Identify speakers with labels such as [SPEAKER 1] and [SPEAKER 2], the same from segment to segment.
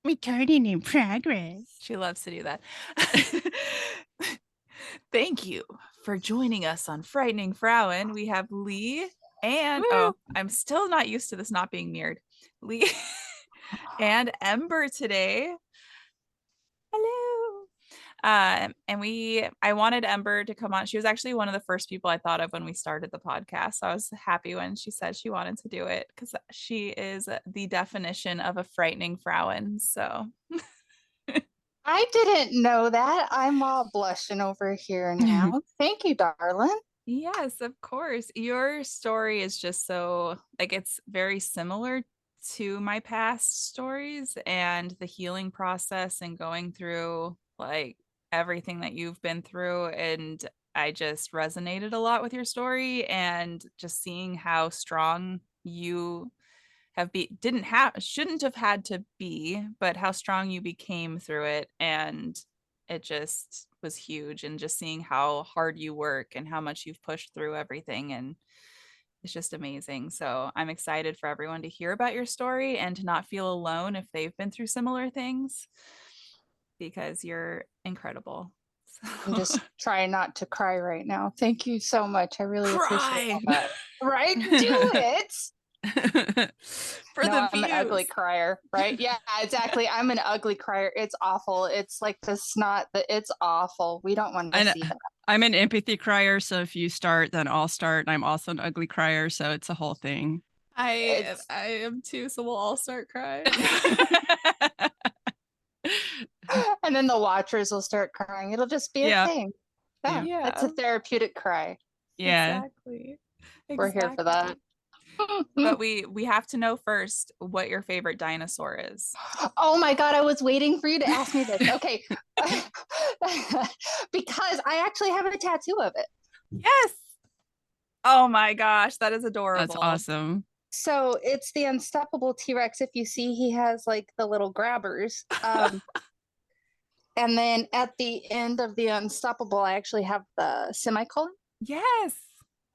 [SPEAKER 1] Recording in progress.
[SPEAKER 2] She loves to do that. Thank you for joining us on Frightening Frauen. We have Lee and
[SPEAKER 1] Woo!
[SPEAKER 2] I'm still not used to this not being mirrored. Lee and Ember today. Hello. I wanted Ember to come on. She was actually one of the first people I thought of when we started the podcast. So I was happy when she said she wanted to do it because she is the definition of a frightening Frauen. So
[SPEAKER 3] I didn't know that. I'm all blushing over here now. Thank you, darling.
[SPEAKER 2] yes, of course. Your story is just so like it's very similar to my past stories and the healing process and going through like everything that you've been through. And I just resonated a lot with your story and just seeing how strong you have didn't have shouldn't have had to be, but how strong you became through it. And it just was huge. And just seeing how hard you work and how much you've pushed through everything. And it's just amazing. So I'm excited for everyone to hear about your story and to not feel alone if they've been through similar things because you're incredible.
[SPEAKER 3] I'm just trying not to cry right now. Thank you so much. I really appreciate that. Right? Do it.
[SPEAKER 2] For
[SPEAKER 3] no,
[SPEAKER 2] the
[SPEAKER 3] I'm
[SPEAKER 2] views.
[SPEAKER 3] an ugly crier, right? Yeah, exactly. I'm an ugly crier. It's awful. It's like the snot. It's awful. We don't want to see that.
[SPEAKER 1] I'm an empathy crier, so if you start, then I'll start. And I'm also an ugly crier, so it's a whole thing.
[SPEAKER 2] I am too, so we'll all start crying.
[SPEAKER 3] And then the watchers will start crying. It'll just be a thing. Yeah. It's a therapeutic cry.
[SPEAKER 1] Yeah.
[SPEAKER 2] Exactly.
[SPEAKER 3] We're here for that.
[SPEAKER 2] But we have to know first what your favorite dinosaur is.
[SPEAKER 3] Oh my God, I was waiting for you to ask me this. Okay. Because I actually have a tattoo of it.
[SPEAKER 2] Yes. Oh my gosh, that is adorable.
[SPEAKER 1] That's awesome.
[SPEAKER 3] So it's the unstoppable T-Rex. If you see, he has like the little grabbers. And then at the end of the unstoppable, I actually have the semicolon.
[SPEAKER 2] Yes.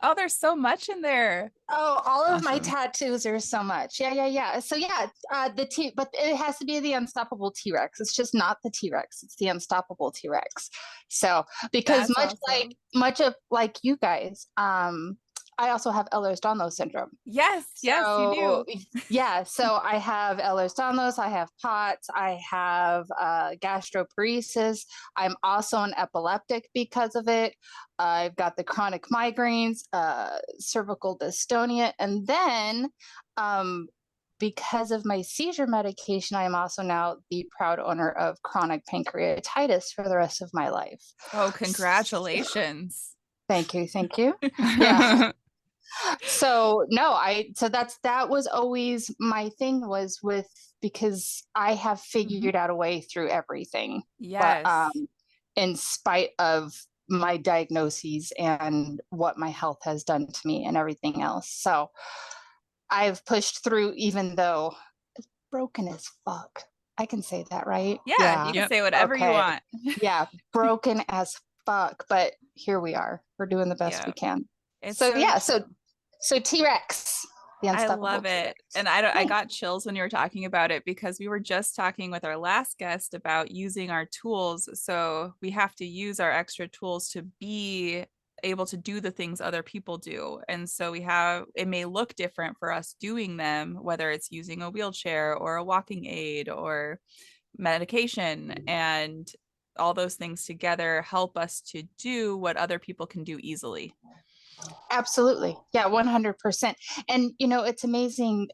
[SPEAKER 2] Oh, there's so much in there.
[SPEAKER 3] Oh, all of my tattoos are so much. Yeah. So yeah, but it has to be the unstoppable T-Rex. It's just not the T-Rex. It's the unstoppable T-Rex. So because
[SPEAKER 2] That's
[SPEAKER 3] much of like you guys, I also have Ehlers-Danlos syndrome.
[SPEAKER 2] Yes, you do.
[SPEAKER 3] Yeah, so I have Ehlers-Danlos, I have POTS, I have gastroparesis. I'm also an epileptic because of it. I've got the chronic migraines, cervical dystonia, and then because of my seizure medication, I am also now the proud owner of chronic pancreatitis for the rest of my life.
[SPEAKER 2] Oh, congratulations.
[SPEAKER 3] Thank you. Yeah. So that was always my thing was with, because I have figured out a way through everything.
[SPEAKER 2] Yes.
[SPEAKER 3] But in spite of my diagnoses and what my health has done to me and everything else. So I've pushed through, even though it's broken as fuck. I can say that, right?
[SPEAKER 2] Yeah. You can say whatever you want.
[SPEAKER 3] Yeah. Broken as fuck. But here we are. We're doing the best we can. So T-Rex.
[SPEAKER 2] I love it. T-Rex. And I got chills when you were talking about it because we were just talking with our last guest about using our tools. So we have to use our extra tools to be able to do the things other people do. And so it may look different for us doing them, whether it's using a wheelchair or a walking aid or medication, and all those things together help us to do what other people can do easily.
[SPEAKER 3] Absolutely. Yeah, 100%. And, it's amazing.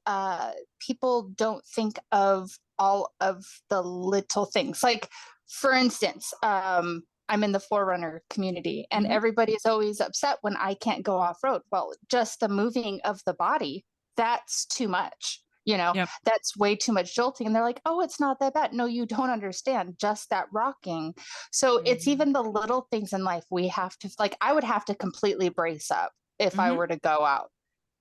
[SPEAKER 3] People don't think of all of the little things. Like, for instance, I'm in the Forerunner community and everybody's always upset when I can't go off road. Well, just the moving of the body, that's too much. That's way too much jolting. And they're like, oh, it's not that bad. No, you don't understand. Just that rocking. So it's even the little things in life we have to, like, I would have to completely brace up if I were to go out.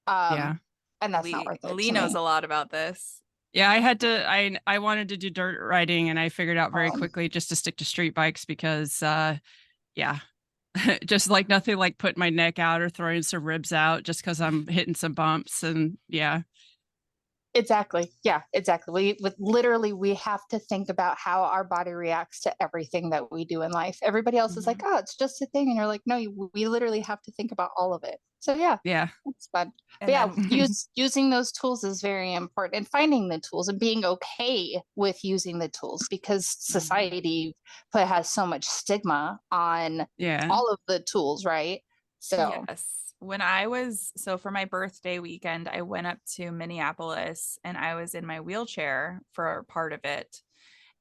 [SPEAKER 3] And that's not worth it.
[SPEAKER 2] Lee knows a lot about this.
[SPEAKER 1] Yeah, I wanted to do dirt riding and I figured out very quickly just to stick to street bikes because, just like nothing like putting my neck out or throwing some ribs out just because I'm hitting some bumps and
[SPEAKER 3] Exactly. Yeah, exactly. Literally, we have to think about how our body reacts to everything that we do in life. Everybody else is like,
[SPEAKER 2] Mhm.
[SPEAKER 3] oh, it's just a thing. And you're like, no, we literally have to think about all of it. So yeah,
[SPEAKER 1] Yeah.
[SPEAKER 3] it's fun. But
[SPEAKER 2] And
[SPEAKER 3] yeah,
[SPEAKER 2] then
[SPEAKER 3] using those tools is very important, and finding the tools and being okay with using the tools, because
[SPEAKER 2] Mhm.
[SPEAKER 3] society has so much stigma on
[SPEAKER 1] Yeah.
[SPEAKER 3] all of the tools, right? So
[SPEAKER 2] yes, when I was so for my birthday weekend, I went up to Minneapolis and I was in my wheelchair for part of it.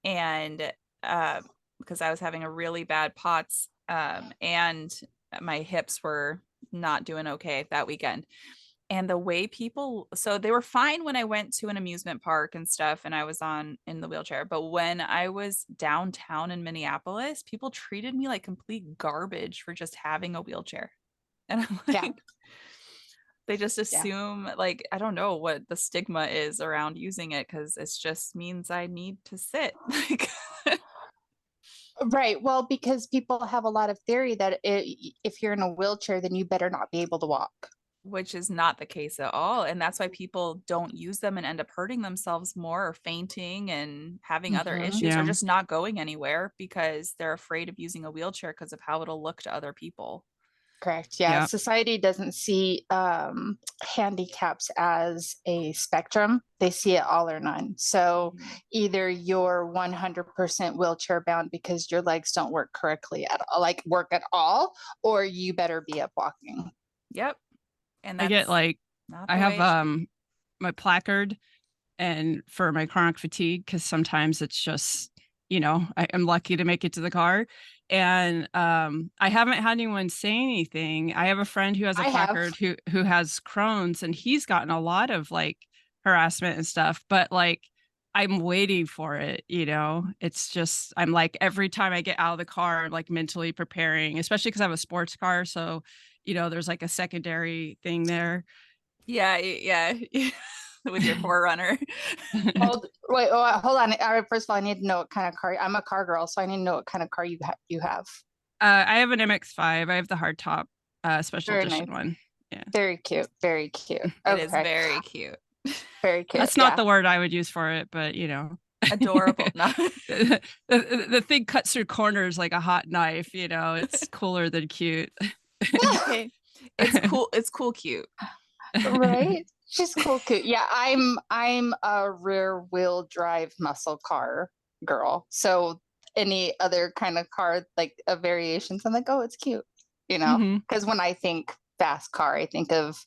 [SPEAKER 2] And uh, because I was having a really bad POTS, and my hips were not doing okay that weekend. And the way people, so they were fine when I went to an amusement park and stuff and I was on in the wheelchair, but when I was downtown in Minneapolis, people treated me like complete garbage for just having a wheelchair. And I'm
[SPEAKER 3] yeah,
[SPEAKER 2] like, they just
[SPEAKER 3] yeah.
[SPEAKER 2] assume, like, I don't know what the stigma is around using it because it just means I need to sit. Like,
[SPEAKER 3] Right. Well, because people have a lot of theory that if you're in a wheelchair, then you better not be able to walk.
[SPEAKER 2] which is not the case at all. And that's why people don't use them and end up hurting themselves more or fainting and having other
[SPEAKER 3] Hmm.
[SPEAKER 2] issues or
[SPEAKER 1] Yeah.
[SPEAKER 2] just not going anywhere because they're afraid of using a wheelchair because of how it'll look to other people.
[SPEAKER 3] Correct. Yeah.
[SPEAKER 1] Yeah.
[SPEAKER 3] Society doesn't see handicaps as a spectrum. They see it all or none. So
[SPEAKER 2] Mhm.
[SPEAKER 3] either you're 100% wheelchair bound because your legs don't work correctly at all, like work at all, or you better be up walking.
[SPEAKER 2] Yep. And
[SPEAKER 1] I get
[SPEAKER 2] that's
[SPEAKER 1] like,
[SPEAKER 2] not
[SPEAKER 1] I
[SPEAKER 2] the
[SPEAKER 1] have
[SPEAKER 2] way it should be.
[SPEAKER 1] my placard, and for my chronic fatigue, because sometimes it's just, I am lucky to make it to the car. And I haven't had anyone say anything. I have a friend who has a
[SPEAKER 3] I have.
[SPEAKER 1] placard who has Crohn's, and he's gotten a lot of like harassment and stuff, but like I'm waiting for it, It's just I'm like every time I get out of the car, I'm like mentally preparing, especially because I have a sports car. So, there's like a secondary thing there.
[SPEAKER 2] Yeah. Yeah. With your forerunner.
[SPEAKER 3] Hold on. First of all, I need to know what kind of car. I'm a car girl, so I need to know what kind of car you have.
[SPEAKER 1] I have an MX-5. I have the hardtop special
[SPEAKER 3] Very
[SPEAKER 1] edition
[SPEAKER 3] nice.
[SPEAKER 1] one. Yeah.
[SPEAKER 3] Very cute. Very cute.
[SPEAKER 2] It is
[SPEAKER 3] Okay.
[SPEAKER 2] very cute.
[SPEAKER 3] Very cute.
[SPEAKER 1] That's not
[SPEAKER 3] Yeah.
[SPEAKER 1] the word I would use for it, but
[SPEAKER 2] Adorable. No.
[SPEAKER 1] the thing cuts through corners like a hot knife, it's cooler than cute.
[SPEAKER 2] Hey, it's cool. It's cool cute.
[SPEAKER 3] Right? She's cool, cute. Yeah, I'm a rear wheel drive muscle car girl. So any other kind of car, like a variations, I'm like, oh, it's cute,
[SPEAKER 1] Hmm.
[SPEAKER 3] Because when I think fast car, I think of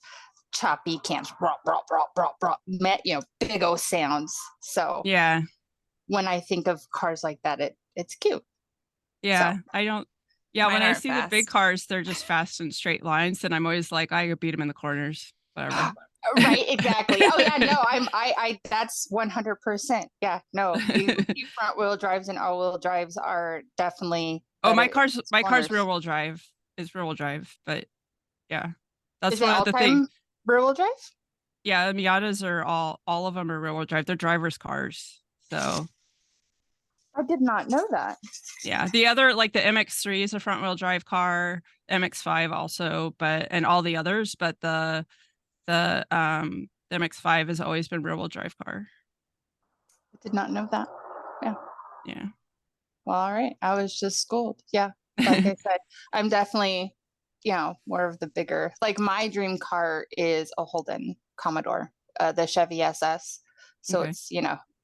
[SPEAKER 3] choppy cans, brop, brop, brop, brop, brop, big O sounds. So
[SPEAKER 1] Yeah.
[SPEAKER 3] when I think of cars like that, it's cute. So
[SPEAKER 1] Yeah. I don't Yeah,
[SPEAKER 2] Mine
[SPEAKER 1] when I
[SPEAKER 2] aren't
[SPEAKER 1] see the big
[SPEAKER 2] fast.
[SPEAKER 1] cars, they're just fast and straight lines, and I'm always like, I could beat them in the corners. Whatever.
[SPEAKER 3] right, exactly. Oh yeah, no, I that's 100%. Yeah, no, you front wheel drives and all wheel drives are definitely
[SPEAKER 1] Oh, my
[SPEAKER 3] better in
[SPEAKER 1] car's
[SPEAKER 3] those
[SPEAKER 1] my car's rear
[SPEAKER 3] corners.
[SPEAKER 1] wheel drive. Is rear wheel drive, but yeah. That's
[SPEAKER 3] Is it
[SPEAKER 1] one of
[SPEAKER 3] all
[SPEAKER 1] the things.
[SPEAKER 3] time rear wheel drive?
[SPEAKER 1] Yeah, the Miatas are all of them are rear wheel drive. They're driver's cars. So
[SPEAKER 3] I did not know that.
[SPEAKER 1] yeah, the other like the MX-3 is a front wheel drive car, MX-5 also, and all the others, but the MX-5 has always been rear wheel drive car.
[SPEAKER 3] I did not know that. Yeah.
[SPEAKER 1] Yeah.
[SPEAKER 3] Well, all right. I was just schooled. Yeah. Like I said, I'm definitely, more of the bigger. Like my dream car is a Holden Commodore, the Chevy SS. So
[SPEAKER 1] Okay.
[SPEAKER 3] it's,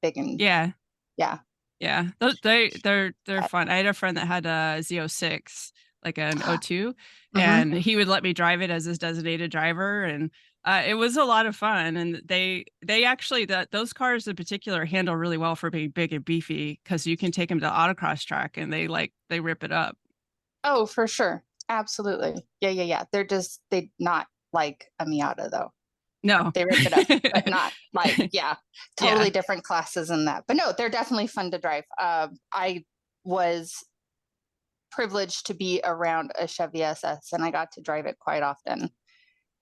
[SPEAKER 3] big and
[SPEAKER 1] Yeah.
[SPEAKER 3] yeah.
[SPEAKER 1] Yeah. They're fun. I had a friend that had a Z06, like an O2,
[SPEAKER 3] Hmm.
[SPEAKER 1] and he would let me drive it as his designated driver, and it was a lot of fun. And they actually that those cars in particular handle really well for being big and beefy, because you can take them to autocross track and they rip it up.
[SPEAKER 3] Oh, for sure. Absolutely. Yeah, yeah, yeah. They not like a Miata though.
[SPEAKER 1] No.
[SPEAKER 3] They rip it up, but not like, yeah,
[SPEAKER 1] Yeah.
[SPEAKER 3] totally different classes in that. But no, they're definitely fun to drive. I was privileged to be around a Chevy SS and I got to drive it quite often,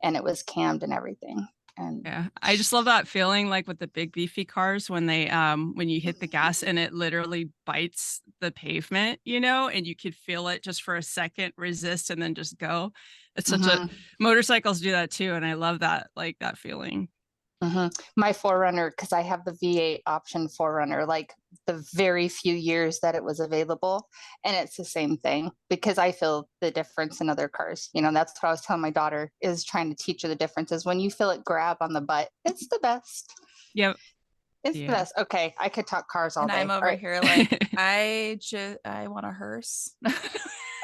[SPEAKER 3] and it was cammed and everything. And
[SPEAKER 1] Yeah, I just love that feeling, like with the big beefy cars when you hit the gas and it literally bites the pavement, and you could feel it just for a second resist and then just go. It's such a
[SPEAKER 3] mhm,
[SPEAKER 1] Motorcycles do that too, and I love that, like that feeling.
[SPEAKER 3] My Forerunner, because I have the V8 option Forerunner, like the very few years that it was available. And it's the same thing because I feel the difference in other cars. You know, that's what I was telling my daughter, is trying to teach her the differences. When you feel it grab on the butt, it's the best.
[SPEAKER 1] Yep.
[SPEAKER 3] It's the
[SPEAKER 1] Yeah.
[SPEAKER 3] best. Okay, I could talk cars all
[SPEAKER 2] And
[SPEAKER 3] day.
[SPEAKER 2] I'm
[SPEAKER 3] All
[SPEAKER 2] over
[SPEAKER 3] right.
[SPEAKER 2] here like, I want a hearse.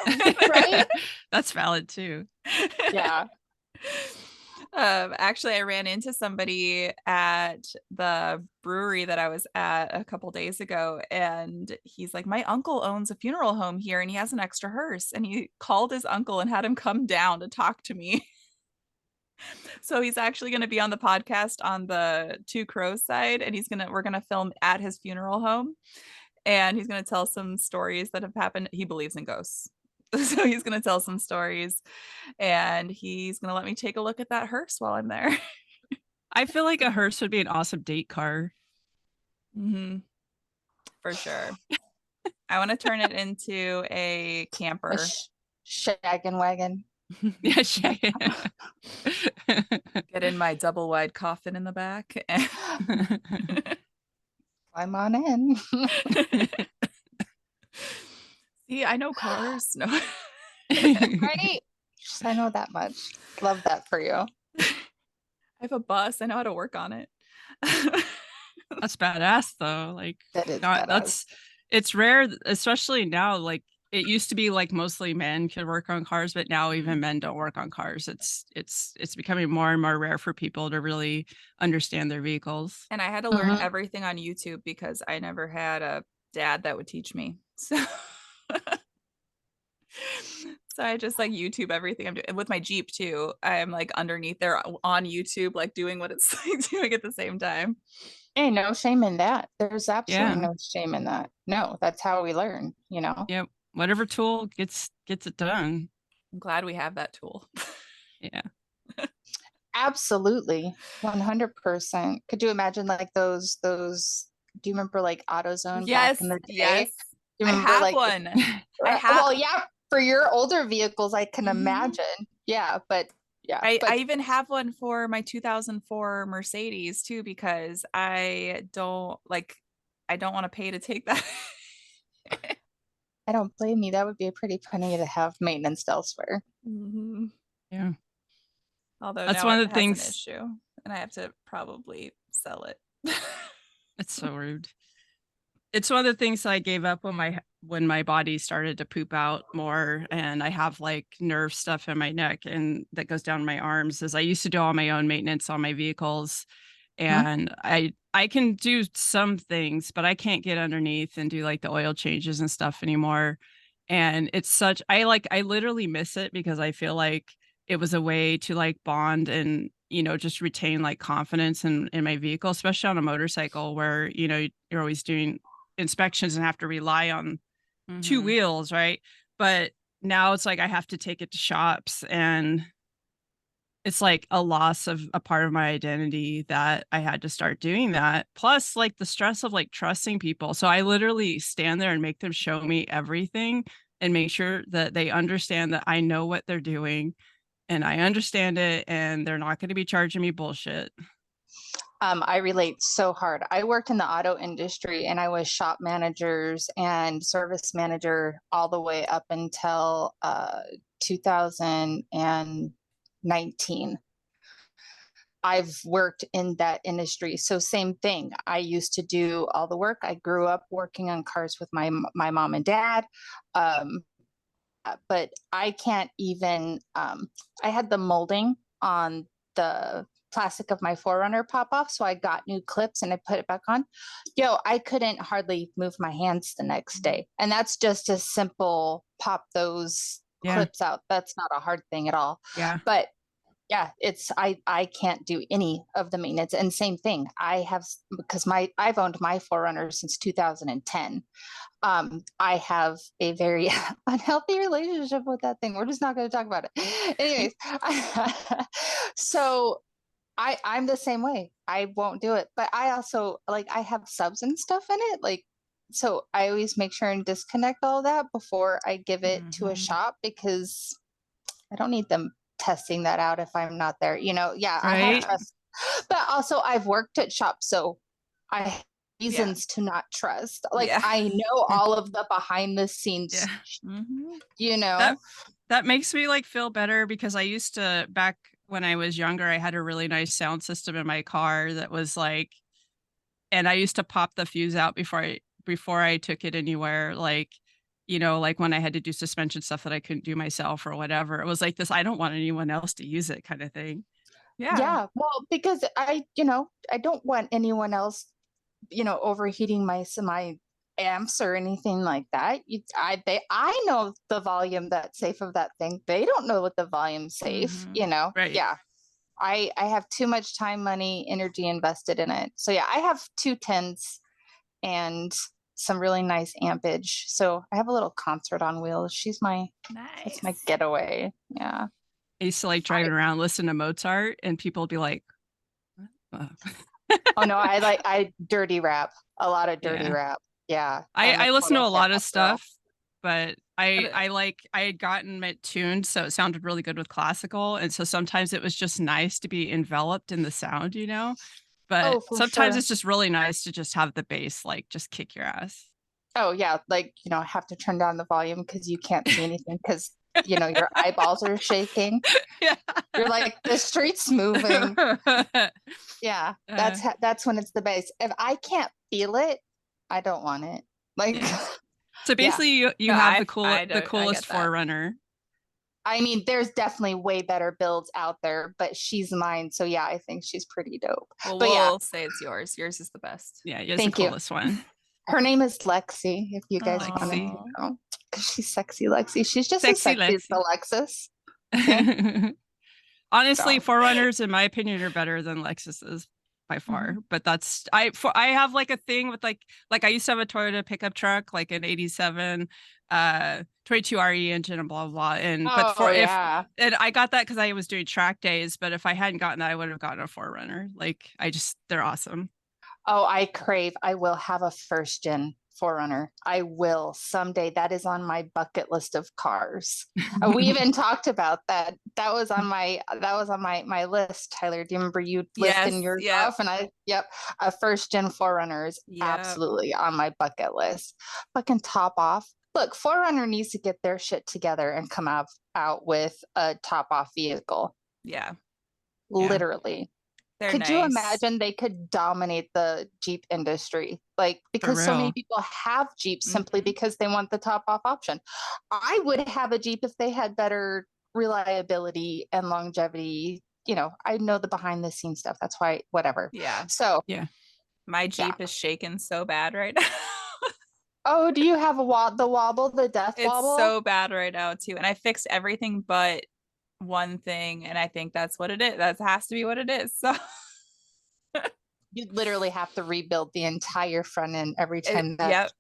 [SPEAKER 3] Right?
[SPEAKER 1] That's valid too.
[SPEAKER 3] Yeah.
[SPEAKER 2] Actually, I ran into somebody at the brewery that I was at a couple days ago, and he's like, my uncle owns a funeral home here and he has an extra hearse. And he called his uncle and had him come down to talk to me. So he's actually going to be on the podcast on the Two Crows side, and we're going to film at his funeral home, and he's going to tell some stories that have happened. He believes in ghosts. So he's going to tell some stories, and he's going to let me take a look at that hearse while I'm there.
[SPEAKER 1] I feel like a hearse would be an awesome date car.
[SPEAKER 2] For sure. I want to turn it into a camper.
[SPEAKER 3] Shaggin' wagon.
[SPEAKER 1] Yeah,
[SPEAKER 2] Get in my double wide coffin in the back.
[SPEAKER 3] Climb on in.
[SPEAKER 2] See, I know cars. No.
[SPEAKER 3] Right? I know that much. Love that for you.
[SPEAKER 2] I have a bus. I know how to work on it.
[SPEAKER 1] That's badass though. Like
[SPEAKER 3] That is
[SPEAKER 1] that's it's rare, especially now. Like it used to be like mostly men could work on cars, but now even men don't work on cars. It's becoming more and more rare for people to really understand their vehicles.
[SPEAKER 2] And I had to learn everything on YouTube because I never had a dad that would teach me. So so I just like YouTube everything I'm doing. And with my Jeep too, I'm like underneath there on YouTube, like doing what it's like doing at the same time.
[SPEAKER 3] Hey, no shame in that. There's absolutely
[SPEAKER 1] Yeah.
[SPEAKER 3] no shame in that. No, that's how we learn, you know?
[SPEAKER 1] Yep. Whatever tool gets it done.
[SPEAKER 2] I'm glad we have that tool.
[SPEAKER 1] Yeah.
[SPEAKER 3] Absolutely. 100%. Could you imagine like those, do you remember like AutoZone back in the day?
[SPEAKER 2] Yes.
[SPEAKER 3] Do you
[SPEAKER 2] I
[SPEAKER 3] remember,
[SPEAKER 2] have
[SPEAKER 3] like,
[SPEAKER 2] one.
[SPEAKER 3] well, yeah, for your older vehicles, I can imagine. Yeah, but yeah.
[SPEAKER 2] I even have one for my 2004 Mercedes too, because I don't want to pay to take that.
[SPEAKER 3] I don't blame you. That would be a pretty penny to have maintenance elsewhere.
[SPEAKER 1] Yeah.
[SPEAKER 2] Although
[SPEAKER 1] that's
[SPEAKER 2] now
[SPEAKER 1] one of
[SPEAKER 2] it
[SPEAKER 1] the
[SPEAKER 2] has
[SPEAKER 1] things.
[SPEAKER 2] an issue, and I have to probably sell it.
[SPEAKER 1] It's so rude. It's one of the things I gave up when my body started to poop out more, and I have like nerve stuff in my neck and that goes down my arms. Is I used to do all my own maintenance on my vehicles, and I can do some things, but I can't get underneath and do like the oil changes and stuff anymore. And it's such I literally miss it because I feel like it was a way to like bond and just retain like confidence in my vehicle, especially on a motorcycle where you're always doing inspections and have to rely on two wheels, right? But now it's like I have to take it to shops, and it's like a loss of a part of my identity that I had to start doing that. Plus like the stress of like trusting people. So I literally stand there and make them show me everything and make sure that they understand that I know what they're doing and I understand it and they're not going to be charging me bullshit.
[SPEAKER 3] I relate so hard. I worked in the auto industry and I was shop managers and service manager all the way up until 2019. I've worked in that industry. So same thing. I used to do all the work. I grew up working on cars with my mom and dad. But I can't even, I had the molding on the plastic of my Forerunner pop off. So I got new clips and I put it back on. I couldn't hardly move my hands the next day. And that's just a simple pop those clips out. That's not a hard thing at all.
[SPEAKER 1] Yeah.
[SPEAKER 3] But yeah, I can't do any of the maintenance. And same thing. Because I've owned my Forerunner since 2010. I have a very unhealthy relationship with that thing. We're just not going to talk about it. Anyways, so I'm the same way. I won't do it. But I also I have subs and stuff in it. So I always make sure and disconnect all that before I give it to a shop because I don't need them testing that out if I'm not there. Yeah,
[SPEAKER 1] right?
[SPEAKER 3] But also I've worked at shops, so I have
[SPEAKER 2] Yeah.
[SPEAKER 3] reasons to not trust. Like
[SPEAKER 2] Yeah.
[SPEAKER 3] I know all of the behind the
[SPEAKER 1] Yeah.
[SPEAKER 3] scenes,
[SPEAKER 2] Mm-hmm.
[SPEAKER 3] you
[SPEAKER 1] That
[SPEAKER 3] know.
[SPEAKER 1] that makes me like feel better because I used to back when I was younger, I had a really nice sound system in my car that was like and I used to pop the fuse out before I took it anywhere, like, like when I had to do suspension stuff that I couldn't do myself or whatever. It was like this, I don't want anyone else to use it kind of thing.
[SPEAKER 2] Yeah.
[SPEAKER 3] Yeah, well, because I don't want anyone else, overheating my amps or anything like that. I know the volume that's safe of that thing. They don't know what the volume's safe,
[SPEAKER 2] Mm-hmm.
[SPEAKER 1] Right.
[SPEAKER 3] Yeah. I have too much time, money, energy invested in it. So yeah, I have 210s and some really nice ampage. So I have a little concert on wheels. That's my
[SPEAKER 2] Nice.
[SPEAKER 3] getaway. Yeah.
[SPEAKER 1] I used to like driving around, listen to Mozart, and people would be like, "What?"
[SPEAKER 3] Oh no, I dirty rap, a lot of dirty
[SPEAKER 1] Yeah.
[SPEAKER 3] rap. Yeah,
[SPEAKER 1] I
[SPEAKER 3] I'm a
[SPEAKER 1] I listen to
[SPEAKER 3] total
[SPEAKER 1] a
[SPEAKER 3] hip
[SPEAKER 1] lot of
[SPEAKER 3] hop girl.
[SPEAKER 1] stuff, but
[SPEAKER 2] But
[SPEAKER 1] I had gotten it tuned so it sounded really good with classical, and so sometimes it was just nice to be enveloped in the sound. But
[SPEAKER 3] Oh, for
[SPEAKER 1] sometimes
[SPEAKER 3] sure.
[SPEAKER 1] it's just really nice to just have the bass like just kick your ass.
[SPEAKER 3] Oh yeah, like I have to turn down the volume because you can't see anything because your eyeballs are shaking.
[SPEAKER 1] Yeah.
[SPEAKER 3] You're like the street's moving.
[SPEAKER 1] uh,
[SPEAKER 3] Yeah, that's when it's the bass. If I can't feel it, I don't want it. Like,
[SPEAKER 1] yeah. So
[SPEAKER 3] yeah.
[SPEAKER 1] basically you
[SPEAKER 2] no,
[SPEAKER 1] have
[SPEAKER 2] I
[SPEAKER 1] the
[SPEAKER 2] don't I
[SPEAKER 1] coolest
[SPEAKER 2] get that.
[SPEAKER 1] forerunner.
[SPEAKER 3] I mean, there's definitely way better builds out there, but she's mine, so yeah, I think she's pretty dope.
[SPEAKER 2] Well,
[SPEAKER 3] But yeah,
[SPEAKER 2] we'll say it's yours. Yours is the best.
[SPEAKER 1] Yeah, you're the
[SPEAKER 3] thank you.
[SPEAKER 1] coolest one.
[SPEAKER 3] Her name is Lexi, if you guys wanted to
[SPEAKER 1] Lexi.
[SPEAKER 2] Oh,
[SPEAKER 3] know. Because she's sexy Lexi. She's just as
[SPEAKER 1] Sexy
[SPEAKER 3] sexy as
[SPEAKER 1] Lexi.
[SPEAKER 3] Alexis. Okay.
[SPEAKER 1] Honestly,
[SPEAKER 3] So
[SPEAKER 1] Forerunners, in my opinion, are better than Lexuses by far.
[SPEAKER 2] mhm.
[SPEAKER 1] But I have like a thing with like I used to have a Toyota pickup truck, like an '87 22 RE engine and blah blah blah. And but
[SPEAKER 3] oh
[SPEAKER 1] for if
[SPEAKER 3] yeah.
[SPEAKER 1] and I got that because I was doing track days. But if I hadn't gotten that, I would have gotten a Forerunner. Like they're awesome.
[SPEAKER 3] Oh, I will have a first gen Forerunner. I will someday. That is on my bucket list of cars. We even talked about that. That was on my list, Tyler. Do you remember you listing
[SPEAKER 2] Yes,
[SPEAKER 3] yours
[SPEAKER 2] yep,
[SPEAKER 3] off? And yep, a first gen Forerunner is
[SPEAKER 2] yep,
[SPEAKER 3] absolutely on my bucket list. Fucking top off. Look, Forerunner needs to get their shit together and come out with a top off vehicle.
[SPEAKER 2] yeah.
[SPEAKER 1] Yeah,
[SPEAKER 3] Literally.
[SPEAKER 2] They're
[SPEAKER 3] Could you
[SPEAKER 2] nice.
[SPEAKER 3] imagine they could dominate the Jeep industry? Like,
[SPEAKER 1] for
[SPEAKER 3] because so many
[SPEAKER 1] real.
[SPEAKER 3] people have Jeeps simply
[SPEAKER 2] Hmm.
[SPEAKER 3] because they want the top off option. I would have a Jeep if they had better reliability and longevity. I know the behind the scenes stuff. That's why, whatever.
[SPEAKER 2] Yeah,
[SPEAKER 3] So,
[SPEAKER 1] Yeah.
[SPEAKER 2] my
[SPEAKER 3] yeah.
[SPEAKER 2] Jeep is shaking so bad right now.
[SPEAKER 3] Oh, do you have the wobble, the death
[SPEAKER 2] It's
[SPEAKER 3] wobble?
[SPEAKER 2] so bad right now too, and I fixed everything but one thing, and I think that's what it is. That has to be what it is. So,
[SPEAKER 3] You literally have to rebuild the entire front end every time that
[SPEAKER 2] yep,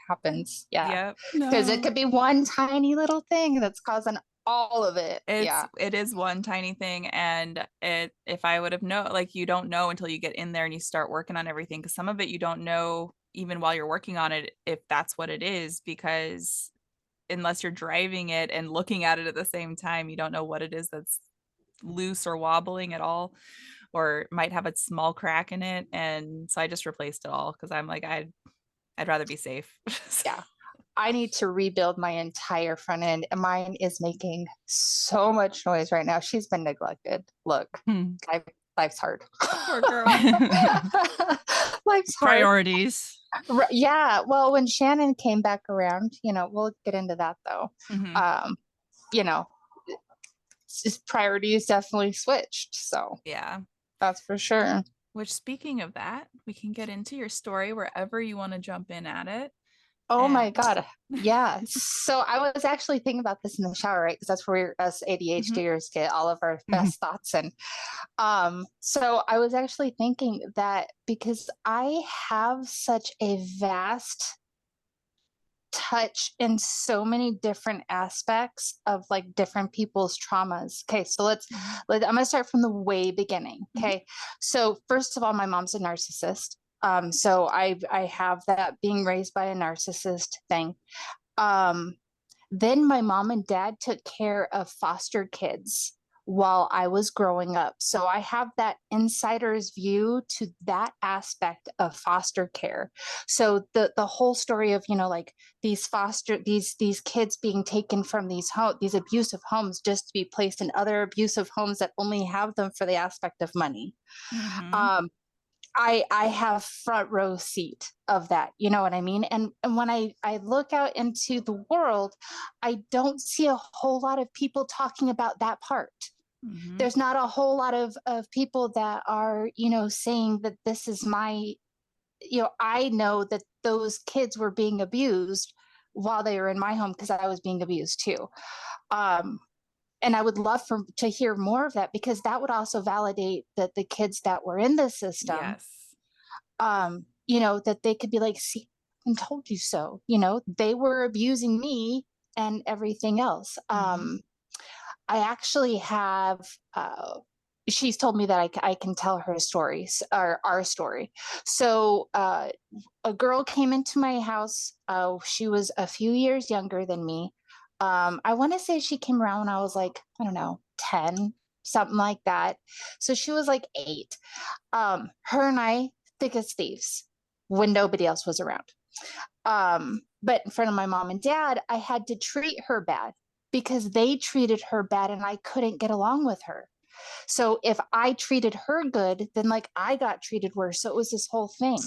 [SPEAKER 3] happens. Yeah.
[SPEAKER 2] yep.
[SPEAKER 3] Because it
[SPEAKER 1] No.
[SPEAKER 3] could be one tiny little thing that's causing all of it. Yeah.
[SPEAKER 2] It is one tiny thing, and if I would have known, like, you don't know until you get in there and you start working on everything, because some of it you don't know even while you're working on it if that's what it is, because unless you're driving it and looking at it at the same time, you don't know what it is that's loose or wobbling at all, or might have a small crack in it. And so I just replaced it all because I'm like, I'd rather be safe.
[SPEAKER 3] Yeah. I need to rebuild my entire front end. And mine is making so much noise right now. She's been neglected. Look,
[SPEAKER 1] Hmm.
[SPEAKER 3] life's hard.
[SPEAKER 2] Poor girl.
[SPEAKER 3] Life's hard.
[SPEAKER 1] Priorities.
[SPEAKER 3] Yeah. Well, when Shannon came back around, we'll get into that though.
[SPEAKER 2] Mhm.
[SPEAKER 3] Um, you know, priorities definitely switched. So
[SPEAKER 2] Yeah.
[SPEAKER 3] that's for sure.
[SPEAKER 2] Which, speaking of that, we can get into your story wherever you want to jump in at it.
[SPEAKER 3] Oh my
[SPEAKER 2] And
[SPEAKER 3] God. Yeah. So I was actually thinking about this in the shower, right? Because that's where us
[SPEAKER 2] Mhm.
[SPEAKER 3] ADHDers get all of our best thoughts. And so I was actually thinking that because I have such a vast touch in so many different aspects of like different people's traumas. Okay, so
[SPEAKER 2] Mhm.
[SPEAKER 3] I'm gonna start from the way beginning.
[SPEAKER 2] Mhm.
[SPEAKER 3] Okay, so first of all, my mom's a narcissist. So I have that being raised by a narcissist thing. Um, then my mom and dad took care of foster kids while I was growing up. So I have that insider's view to that aspect of foster care. So the whole story of, like these kids being taken from these abusive homes just to be placed in other abusive homes that only have them for the aspect of money.
[SPEAKER 2] Mm-hmm.
[SPEAKER 3] I have front row seat of that. You know what I mean? And when I look out into the world, I don't see a whole lot of people talking about that part.
[SPEAKER 2] Mm-hmm.
[SPEAKER 3] There's not a whole lot of people that are, saying that this is my, I know that those kids were being abused while they were in my home because I was being abused too. Um, and I would love to hear more of that, because that would also validate that the kids that were in the system,
[SPEAKER 2] Yes.
[SPEAKER 3] that they could be like, see, I told you so. They were abusing me and everything else.
[SPEAKER 2] Mm-hmm.
[SPEAKER 3] I actually have, she's told me that I can tell her stories, or our story. So a girl came into my house. She was a few years younger than me. I want to say she came around when I was like, I don't know, 10, something like that. So she was like 8. Her and I, thick as thieves when nobody else was around. But in front of my mom and dad, I had to treat her bad because they treated her bad and I couldn't get along with her. So if I treated her good, then like I got treated worse. So it was this whole thing.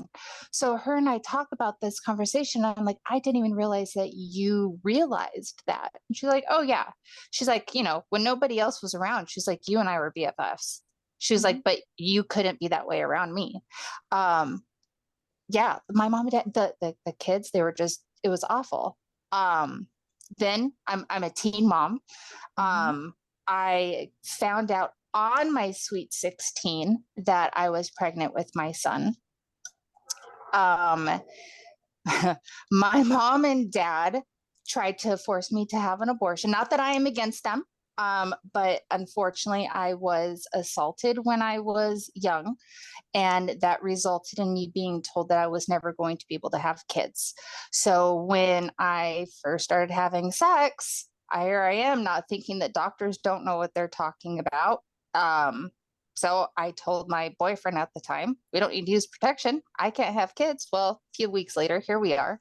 [SPEAKER 3] So her and I talk about this conversation. I'm like, I didn't even realize that you realized that. And she's like, oh yeah. She's like, when nobody else was around, she's like, you and I were BFFs. She was
[SPEAKER 2] Mm-hmm.
[SPEAKER 3] like, but you couldn't be that way around me. Yeah, my mom and dad, the kids, they were just, it was awful. Then I'm a teen mom.
[SPEAKER 2] Mm-hmm.
[SPEAKER 3] I found out on my sweet 16 that I was pregnant with my son. Um, my mom and dad tried to force me to have an abortion. Not that I am against them, but unfortunately, I was assaulted when I was young, and that resulted in me being told that I was never going to be able to have kids. So when I first started having sex, here I am not thinking that doctors don't know what they're talking about. So I told my boyfriend at the time, we don't need to use protection. I can't have kids. Well, a few weeks later, here we are.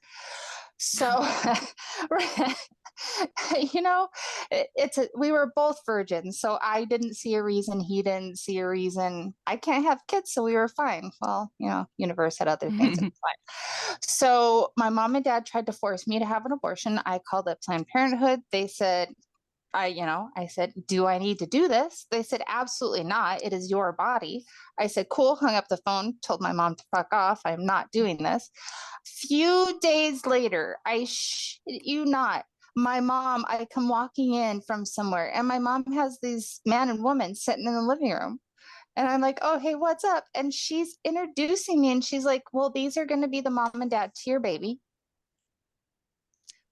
[SPEAKER 3] So, we were both virgins. So I didn't see a reason. He didn't see a reason. I can't have kids. So we were fine. Well, universe had other things. It was fine. So my mom and dad tried to force me to have an abortion. I called up Planned Parenthood. They said, I said, do I need to do this? They said, absolutely not. It is your body. I said, cool, hung up the phone, told my mom to fuck off. I'm not doing this. Few days later, you not, my mom, I come walking in from somewhere and my mom has these man and woman sitting in the living room. And I'm like, oh, hey, what's up? And she's introducing me and she's like, well, these are going to be the mom and dad to your baby.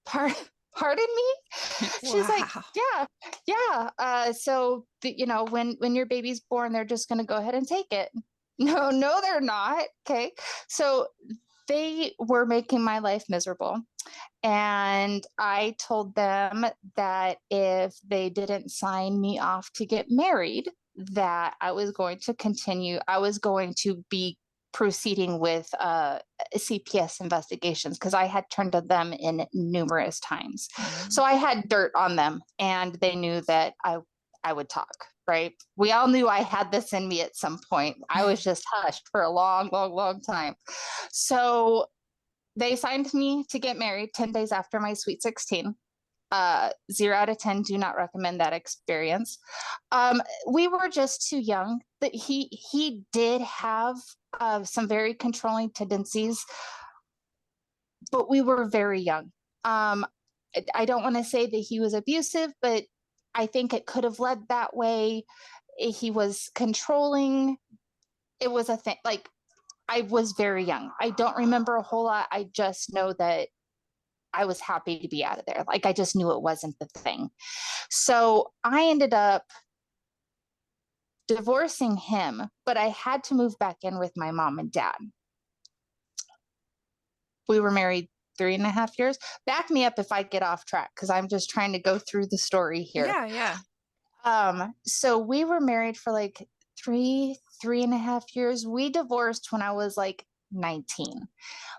[SPEAKER 3] Pardon me? She's like,
[SPEAKER 2] Wow.
[SPEAKER 3] yeah. So when your baby's born, they're just going to go ahead and take it. No, they're not. Okay. So they were making my life miserable. And I told them that if they didn't sign me off to get married, that I was going to continue. I was going to be proceeding with CPS investigations because I had turned to them in numerous times.
[SPEAKER 2] Mm-hmm.
[SPEAKER 3] So I had dirt on them, and they knew that I would talk. Right? We all knew I had this in me at some point. I was just hushed for a long, long, long time. So they signed me to get married 10 days after my sweet 16. 0 out of 10, do not recommend that experience. We were just too young. That he did have some very controlling tendencies, but we were very young. I don't want to say that he was abusive, but I think it could have led that way. He was controlling. It was a thing. Like, I was very young. I don't remember a whole lot. I just know that I was happy to be out of there. Like, I just knew it wasn't the thing. So I ended up divorcing him, but I had to move back in with my mom and dad. We were married 3.5 years. Back me up if I get off track, because I'm just trying to go through the story here.
[SPEAKER 2] Yeah.
[SPEAKER 3] So we were married for like 3.5 years. We divorced when I was like 19.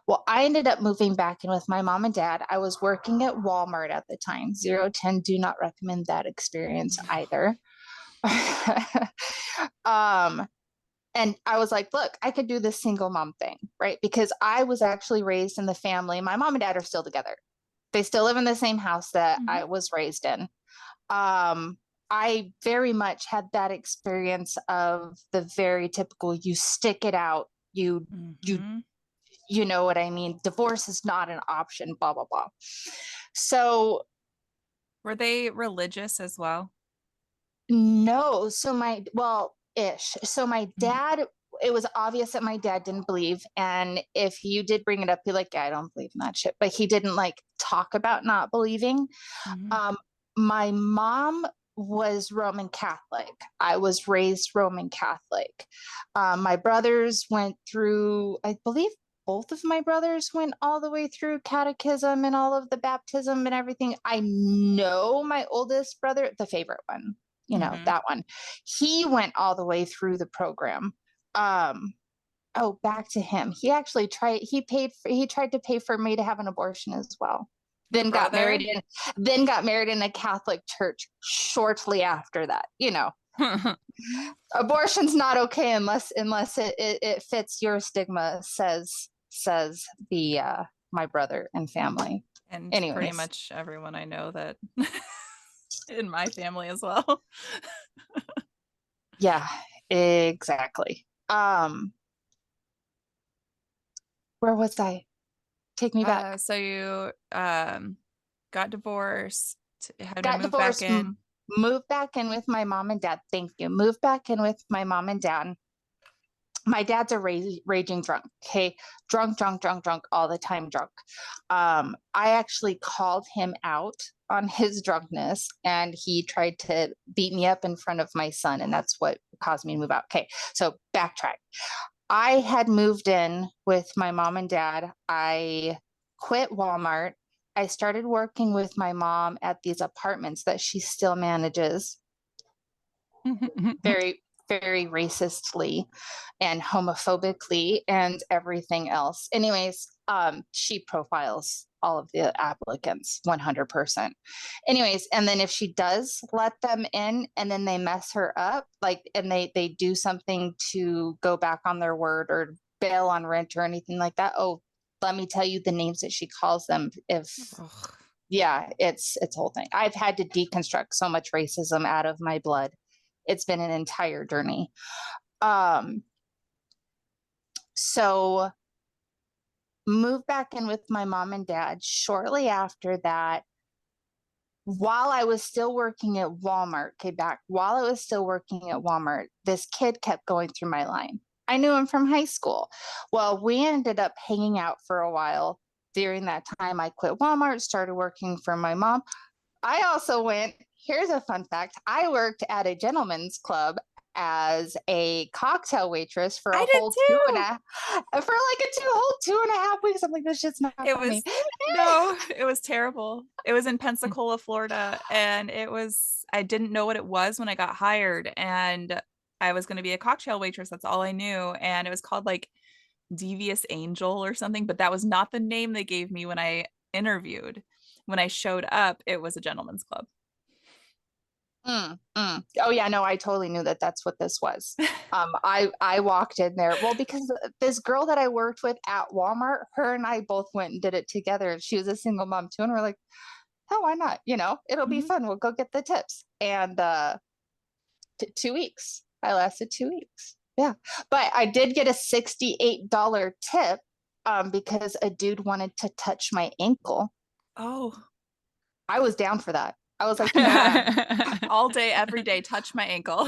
[SPEAKER 3] Well, I ended up moving back in with my mom and dad. I was working at Walmart at the time. 0 10, do not recommend that experience either. um, and I was like, look, I could do this single mom thing, right? Because I was actually raised in the family. My mom and dad are still together. They still live in the same house that
[SPEAKER 2] Mhm.
[SPEAKER 3] I was raised in. um, I very much had that experience of the very typical, you stick it out, you
[SPEAKER 2] Mhm.
[SPEAKER 3] you know what I mean? Divorce is not an option, blah blah blah. So
[SPEAKER 2] Were they religious as well?
[SPEAKER 3] no, so my well, ish. So my
[SPEAKER 2] Mhm.
[SPEAKER 3] dad, it was obvious that my dad didn't believe. And if you did bring it up, he'd like, yeah, I don't believe in that shit. But he didn't like talk about not believing.
[SPEAKER 2] Mhm.
[SPEAKER 3] Um, my mom was Roman Catholic. I was raised Roman Catholic. My brothers went through, I believe both of my brothers went all the way through catechism and all of the baptism and everything. I know my oldest brother, the favorite one,
[SPEAKER 2] Mhm.
[SPEAKER 3] that one, he went all the way through the program. Um, oh, back to him. He tried to pay for me to have an abortion as well.
[SPEAKER 2] Your
[SPEAKER 3] Then got married
[SPEAKER 2] brother?
[SPEAKER 3] in then got married in a Catholic church shortly after that. Abortion's not okay unless it fits your stigma, says the my brother and family.
[SPEAKER 2] And pretty
[SPEAKER 3] Anyways,
[SPEAKER 2] much everyone I know that in my family as well.
[SPEAKER 3] yeah, exactly. Where was I? Take me back.
[SPEAKER 2] So you got divorced, had to
[SPEAKER 3] Got
[SPEAKER 2] move back
[SPEAKER 3] divorced,
[SPEAKER 2] in.
[SPEAKER 3] moved back in with my mom and dad. Thank you. Moved back in with my mom and dad. My dad's a raging drunk. Okay, drunk, drunk, drunk, drunk, all the time drunk. I actually called him out on his drunkenness, and he tried to beat me up in front of my son, and that's what caused me to move out. Okay, so backtrack. I had moved in with my mom and dad. I quit Walmart. I started working with my mom at these apartments that she still manages, very, very racistly and homophobically and everything else. Anyways, she profiles all of the applicants 100%. Anyways, and then if she does let them in and then they mess her up, like, and they do something to go back on their word or bail on rent or anything like that, oh, let me tell you the names that she calls them. If
[SPEAKER 2] Ugh.
[SPEAKER 3] Yeah, it's a whole thing. I've had to deconstruct so much racism out of my blood. It's been an entire journey. Um, so moved back in with my mom and dad. Shortly after that, while I was still working at Walmart, okay, back while I was still working at Walmart, this kid kept going through my line. I knew him from high school. Well, we ended up hanging out for a while. During that time, I quit Walmart, started working for my mom. I also went, here's a fun fact. I worked at a gentleman's club as a cocktail waitress for
[SPEAKER 2] I
[SPEAKER 3] a
[SPEAKER 2] did
[SPEAKER 3] whole
[SPEAKER 2] too.
[SPEAKER 3] for like whole 2.5 weeks. I'm like, this shit's not
[SPEAKER 2] It
[SPEAKER 3] funny.
[SPEAKER 2] was no, it was terrible. It was in Pensacola, Florida, and I didn't know what it was when I got hired, and I was going to be a cocktail waitress. That's all I knew, and it was called like Devious Angel or something, but that was not the name they gave me when I interviewed. When I showed up, it was a gentleman's club.
[SPEAKER 3] Oh yeah, no, I totally knew that that's what this was. I walked in there, well, because this girl that I worked with at Walmart, her and I both went and did it together. She was a single mom too, and we're like, oh, why not? It'll be
[SPEAKER 2] Mhm.
[SPEAKER 3] fun. We'll go get the tips. And 2 weeks. I lasted 2 weeks. Yeah. But I did get a $68 tip because a dude wanted to touch my ankle.
[SPEAKER 2] Oh,
[SPEAKER 3] I was down for that. I was like, you know what?
[SPEAKER 2] all day, every day, touch my ankle.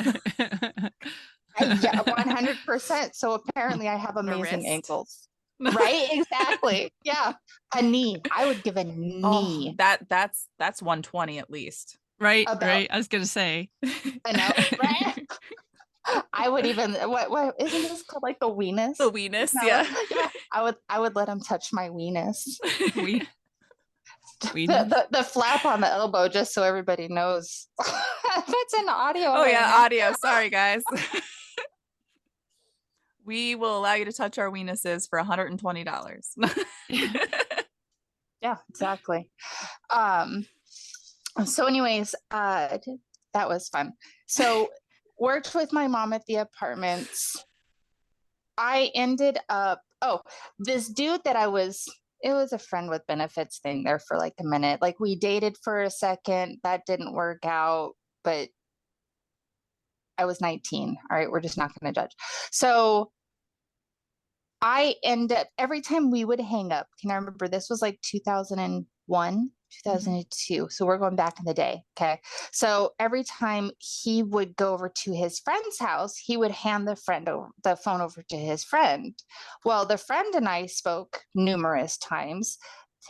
[SPEAKER 3] Yeah, 100%. So apparently I have
[SPEAKER 2] A
[SPEAKER 3] amazing
[SPEAKER 2] wrist.
[SPEAKER 3] ankles. Right? Exactly. Yeah. A knee. I would give a
[SPEAKER 2] Oh,
[SPEAKER 3] knee
[SPEAKER 2] that's 120 at least.
[SPEAKER 1] Right,
[SPEAKER 3] about
[SPEAKER 1] right. I was gonna say.
[SPEAKER 3] enough. Right? I would even what isn't this called like the
[SPEAKER 2] The
[SPEAKER 3] weenus?
[SPEAKER 2] weenus,
[SPEAKER 3] No,
[SPEAKER 2] yeah.
[SPEAKER 3] yeah. I would let him touch my weenus.
[SPEAKER 1] We Weenus.
[SPEAKER 3] The flap on the elbow, just so everybody knows. That's an audio.
[SPEAKER 2] Oh yeah,
[SPEAKER 3] land.
[SPEAKER 2] audio. Sorry, guys. We will allow you to touch our weenuses for $120.
[SPEAKER 3] Yeah, exactly. So anyways, that was fun. So worked with my mom at the apartments. I ended up, this dude that it was a friend with benefits thing there for like a minute. Like we dated for a second, that didn't work out, but I was 19. All right, we're just not going to judge. So I end up every time we would hang up. Can I remember this was like 2001, 2002. So we're going back in the day. Okay. So every time he would go over to his friend's house, he would hand the phone over to his friend. Well, the friend and I spoke numerous times.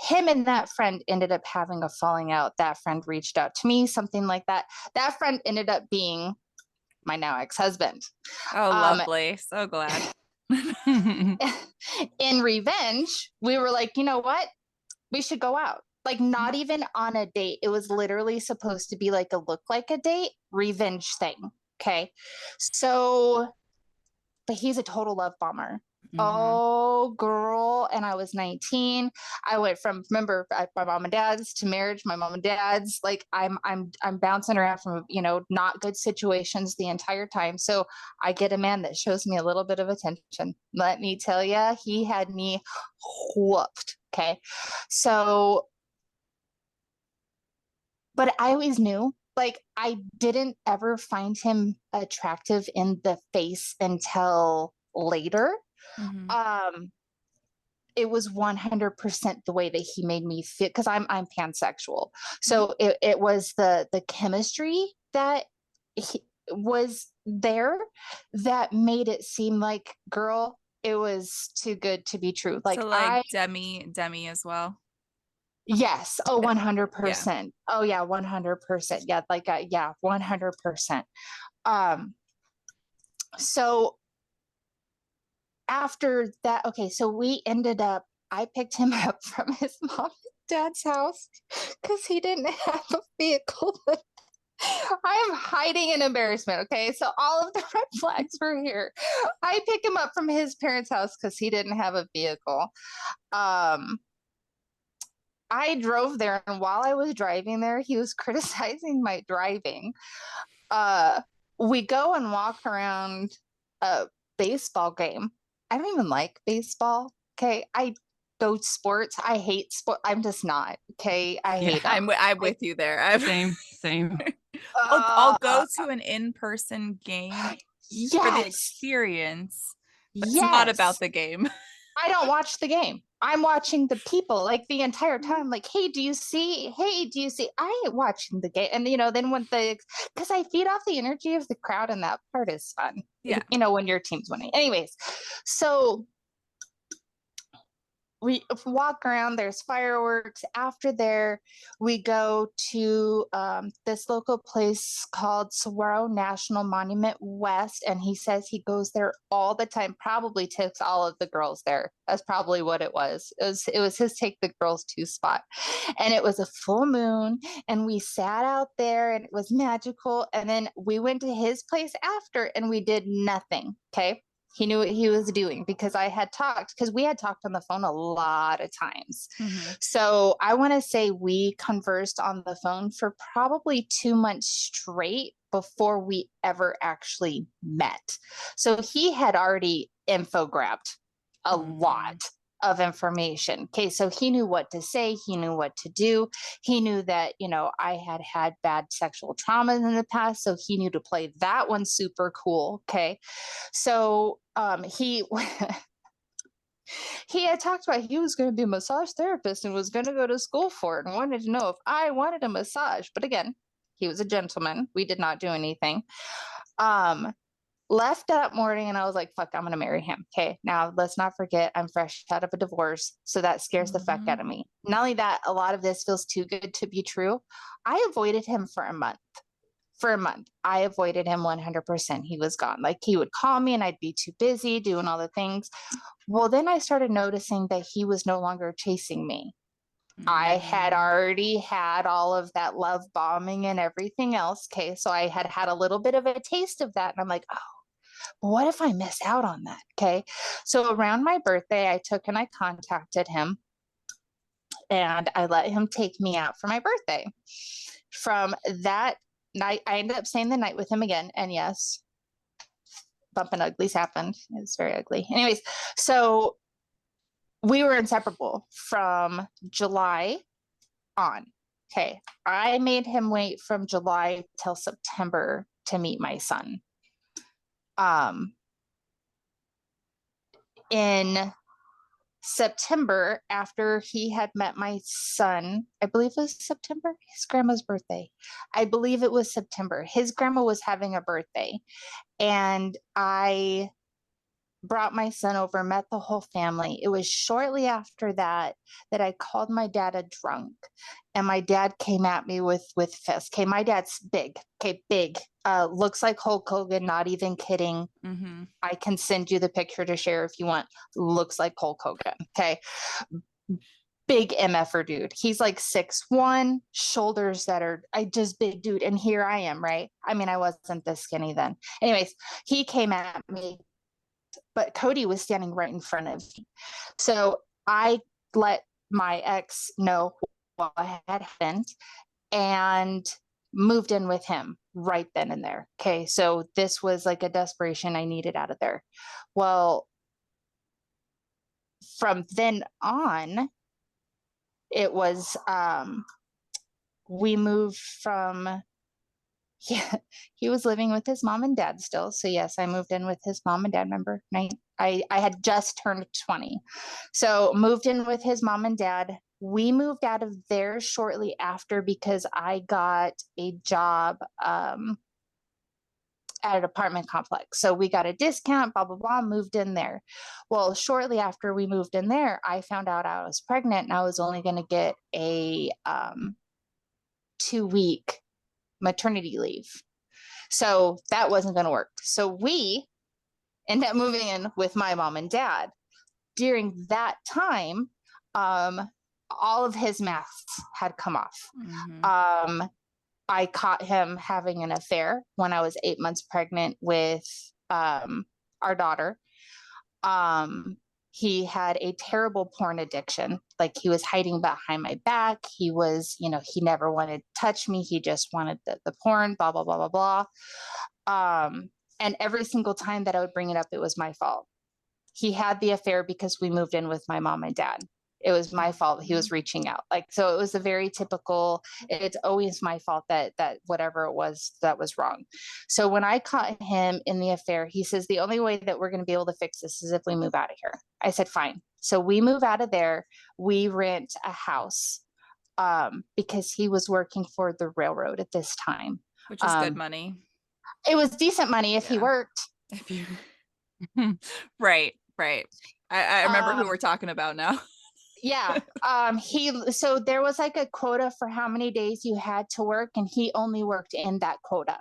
[SPEAKER 3] Him and that friend ended up having a falling out. That friend reached out to me, something like that. That friend ended up being my now ex-husband.
[SPEAKER 2] Oh, lovely. So glad.
[SPEAKER 3] In revenge, we were like, you know what? We should go out. Like, not even on a date. It was literally supposed to be like a look like a date, revenge thing. Okay. So, but he's a total love bomber. Oh, girl. And I was 19. I went from, remember, my mom and dad's to marriage, my mom and dad's. Like I'm bouncing around from, not good situations the entire time. So I get a man that shows me a little bit of attention. Let me tell you, he had me whooped. Okay. So, but I always knew, like, I didn't ever find him attractive in the face until later. It was 100% the way that he made me feel, because I'm pansexual. So it was the chemistry that was there that made it seem like, girl, it was too good to be true. Like,
[SPEAKER 2] so like Demi as well.
[SPEAKER 3] Yes. Oh, 100%. Yeah. Oh yeah, 100%. Yeah, like yeah, 100%. So after that, okay, so I picked him up from his mom and dad's house because he didn't have a vehicle. I am hiding in embarrassment. Okay. So all of the red flags were here. I pick him up from his parents' house because he didn't have a vehicle. I drove there, and while I was driving there, he was criticizing my driving. We go and walk around a baseball game. I don't even like baseball. Okay. I go sports. I hate sport. I'm just not. Okay. I hate them.
[SPEAKER 2] I'm with you there.
[SPEAKER 1] Same.
[SPEAKER 2] I'll go to an in-person game for the
[SPEAKER 3] Yes.
[SPEAKER 2] experience, but it's
[SPEAKER 3] Yes.
[SPEAKER 2] not about the game.
[SPEAKER 3] I don't watch the game. I'm watching the people like the entire time. Like, hey, do you see? Hey, do you see? I ain't watching the game. And, then because I feed off the energy of the crowd, and that part is fun.
[SPEAKER 2] Yeah.
[SPEAKER 3] When your team's winning. Anyways, so we walk around, there's fireworks. After there, we go to this local place called Saguaro National Monument West, and he says he goes there all the time, probably takes all of the girls there. That's probably what it was. It was his take the girls to spot. And it was a full moon, and we sat out there, and it was magical. And then we went to his place after, and we did nothing. Okay. He knew what he was doing because we had talked on the phone a lot of times. So I want to say we conversed on the phone for probably 2 months straight before we ever actually met. So he had already infograbbed a lot of information. Okay. So he knew what to say. He knew what to do. He knew that, I had bad sexual traumas in the past. So he knew to play that one super cool. Okay. So, he had talked about he was going to be a massage therapist and was going to go to school for it and wanted to know if I wanted a massage. But again, he was a gentleman. We did not do anything. Left that morning, and I was like, fuck, I'm going to marry him. Okay. Now let's not forget I'm fresh out of a divorce. So that scares the fuck out of me. Not only that, a lot of this feels too good to be true. I avoided him for a month. I avoided him 100%. He was gone. Like, he would call me and I'd be too busy doing all the things. Well, then I started noticing that he was no longer chasing me. I had
[SPEAKER 2] Mm.
[SPEAKER 3] already had all of that love bombing and everything else. Okay. So I had had a little bit of a taste of that. And I'm like, oh, what if I miss out on that? Okay. So around my birthday, I took and I contacted him and I let him take me out for my birthday. From that night, I ended up staying the night with him again. And yes, bumping uglies happened. It was very ugly. Anyways, so we were inseparable from July on. Okay. I made him wait from July till September to meet my son. In September, after he had met my son, I believe it was September, his grandma's birthday. I believe it was September. His grandma was having a birthday, and I brought my son over, met the whole family. It was shortly after that that I called my dad a drunk, and my dad came at me with fists. Okay, my dad's big. Okay, big. Looks like Hulk Hogan. Not even kidding.
[SPEAKER 2] Mm-hmm.
[SPEAKER 3] I can send you the picture to share if you want. Looks like Hulk Hogan. Okay, big MFer dude. He's like 6'1", shoulders that are I just big dude. And here I am, right? I mean, I wasn't this skinny then. Anyways, he came at me, but Cody was standing right in front of me. So I let my ex know what had happened and moved in with him right then and there. Okay. So this was like a desperation I needed out of there. Well, from then on, it was we moved from he was living with his mom and dad still. So yes, I moved in with his mom and dad. Remember, I had just turned 20. So moved in with his mom and dad. We moved out of there shortly after because I got a job at an apartment complex. So we got a discount, blah, blah, blah, moved in there. Well, shortly after we moved in there, I found out I was pregnant and I was only going to get a 2-week maternity leave. So that wasn't going to work. So we ended up moving in with my mom and dad. During that time, all of his masks had come off.
[SPEAKER 2] Mm-hmm.
[SPEAKER 3] I caught him having an affair when I was 8 months pregnant with our daughter. He had a terrible porn addiction. Like he was hiding behind my back. He was, he never wanted to touch me. He just wanted the porn, blah, blah, blah, blah, blah. And every single time that I would bring it up, it was my fault. He had the affair because we moved in with my mom and dad. It was my fault. He was reaching out. Like, so it was a very typical, it's always my fault that whatever it was that was wrong. So when I caught him in the affair, he says, the only way that we're going to be able to fix this is if we move out of here. I said, fine. So we move out of there. We rent a house because he was working for the railroad at this time.
[SPEAKER 2] Which is good money.
[SPEAKER 3] It was decent money if he worked.
[SPEAKER 2] If you right. I remember who we're talking about now.
[SPEAKER 3] Yeah. So there was like a quota for how many days you had to work, and he only worked in that quota.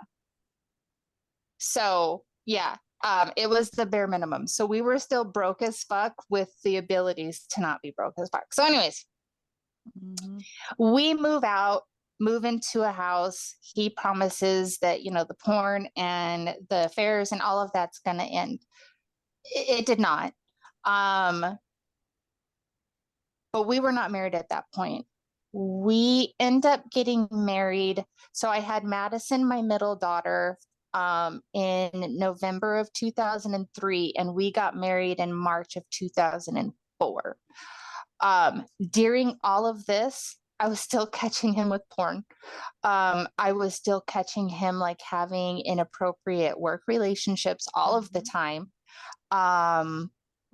[SPEAKER 3] So yeah, it was the bare minimum. So we were still broke as fuck with the abilities to not be broke as fuck. So anyways, we move into a house. He promises that, the porn and the affairs and all of that's going to end. It did not. But we were not married at that point. We end up getting married. So I had Madison, my middle daughter, in November of 2003, and we got married in March of 2004. During all of this, I was still catching him with porn. I was still catching him like having inappropriate work relationships all of the time.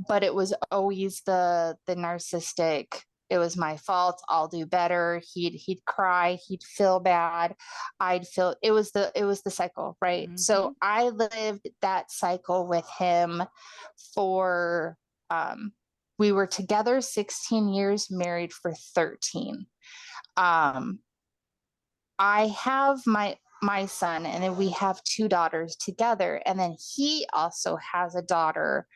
[SPEAKER 3] But it was always the narcissistic, it was my fault, I'll do better. He'd cry, he'd feel bad, I'd feel it was the cycle, right? So I lived that cycle with him for we were together 16 years, married for 13. I have my son, and then we have 2 daughters together, and then he also has a daughter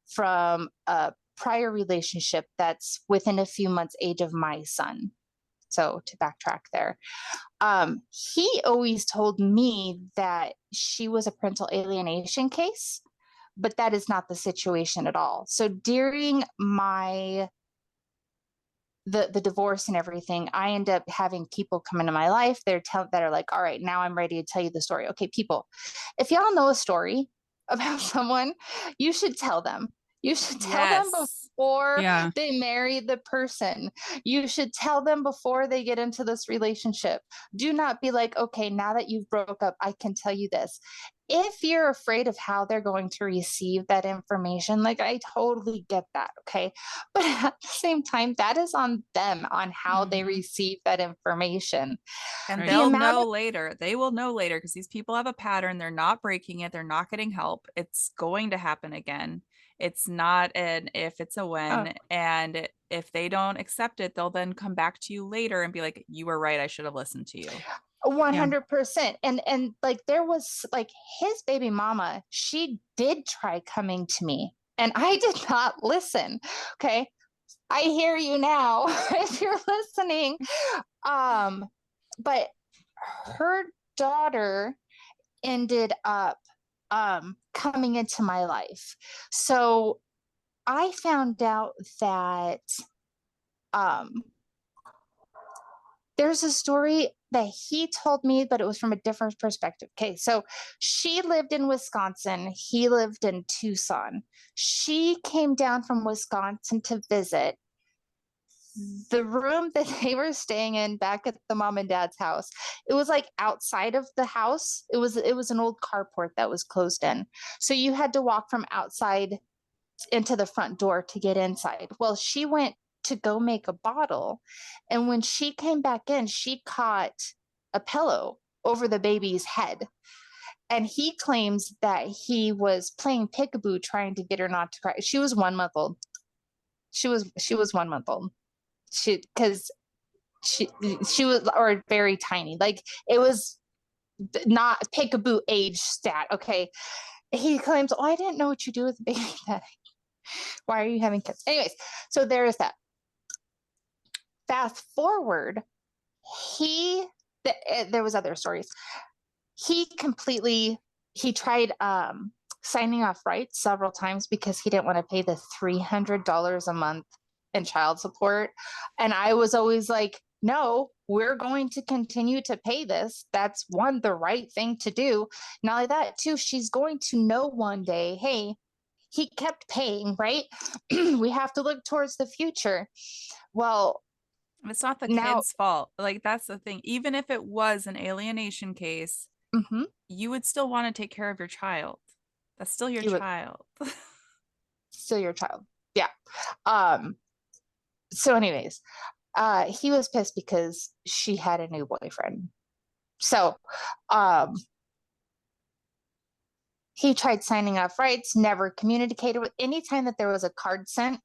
[SPEAKER 3] from a prior relationship that's within a few months age of my son. So to backtrack there, he always told me that she was a parental alienation case, but that is not the situation at all. So during the divorce and everything, I end up having people come into my life. That are like, all right, now I'm ready to tell you the story. Okay, people, if y'all know a story about someone, you should tell them. You should tell them
[SPEAKER 2] Yes.
[SPEAKER 3] before
[SPEAKER 1] Yeah.
[SPEAKER 3] they marry the person. You should tell them before they get into this relationship. Do not be like, okay, now that you've broke up, I can tell you this. If you're afraid of how they're going to receive that information, like I totally get that, okay? But at the same time, that is on them on how they
[SPEAKER 2] Mhm.
[SPEAKER 3] receive that information.
[SPEAKER 2] And
[SPEAKER 1] Right.
[SPEAKER 3] The
[SPEAKER 2] they'll
[SPEAKER 3] amount
[SPEAKER 2] know
[SPEAKER 3] of
[SPEAKER 2] later. They will know later because these people have a pattern. They're not breaking it. They're not getting help. It's going to happen again. It's not an if, it's a
[SPEAKER 3] oh,
[SPEAKER 2] when. And if they don't accept it, they'll then come back to you later and be like, you were right. I should have listened to you.
[SPEAKER 1] Yeah.
[SPEAKER 3] 100%. And like there was like his baby mama, she did try coming to me and I did not listen. Okay. I hear you now if you're listening. But her daughter ended up coming into my life. So I found out that um there's a story that he told me, but it was from a different perspective. Okay, so she lived in Wisconsin, he lived in Tucson. She came down from Wisconsin to visit. The room that they were staying in back at the mom and dad's house, it was like outside of the house. It was an old carport that was closed in. So you had to walk from outside into the front door to get inside. Well, she went to go make a bottle. And when she came back in, she caught a pillow over the baby's head. And he claims that he was playing peekaboo trying to get her not to cry. She was 1 month old. She was 1 month old. Because she was or very tiny. Like it was not peekaboo age stat. Okay. He claims, oh, I didn't know what you do with the baby that why are you having kids? Anyways, so there is that. Fast forward, there was other stories. He completely he tried signing off rights several times because he didn't want to pay the $300 a month in child support, and I was always like, no, we're going to continue to pay this. That's one, the right thing to do. Not only that, too, she's going to know one day, hey, he kept paying, right? We have to look towards the future. Well,
[SPEAKER 2] It's not the
[SPEAKER 3] now,
[SPEAKER 2] kid's fault. Like, that's the thing. Even if it was an alienation case,
[SPEAKER 3] mm-hmm,
[SPEAKER 2] you would still want to take care of your child. That's still your
[SPEAKER 3] you would
[SPEAKER 2] child.
[SPEAKER 3] still your child. Yeah. Um, so anyways, he was pissed because she had a new boyfriend. So um he tried signing off rights, never communicated with anytime that there was a card sent,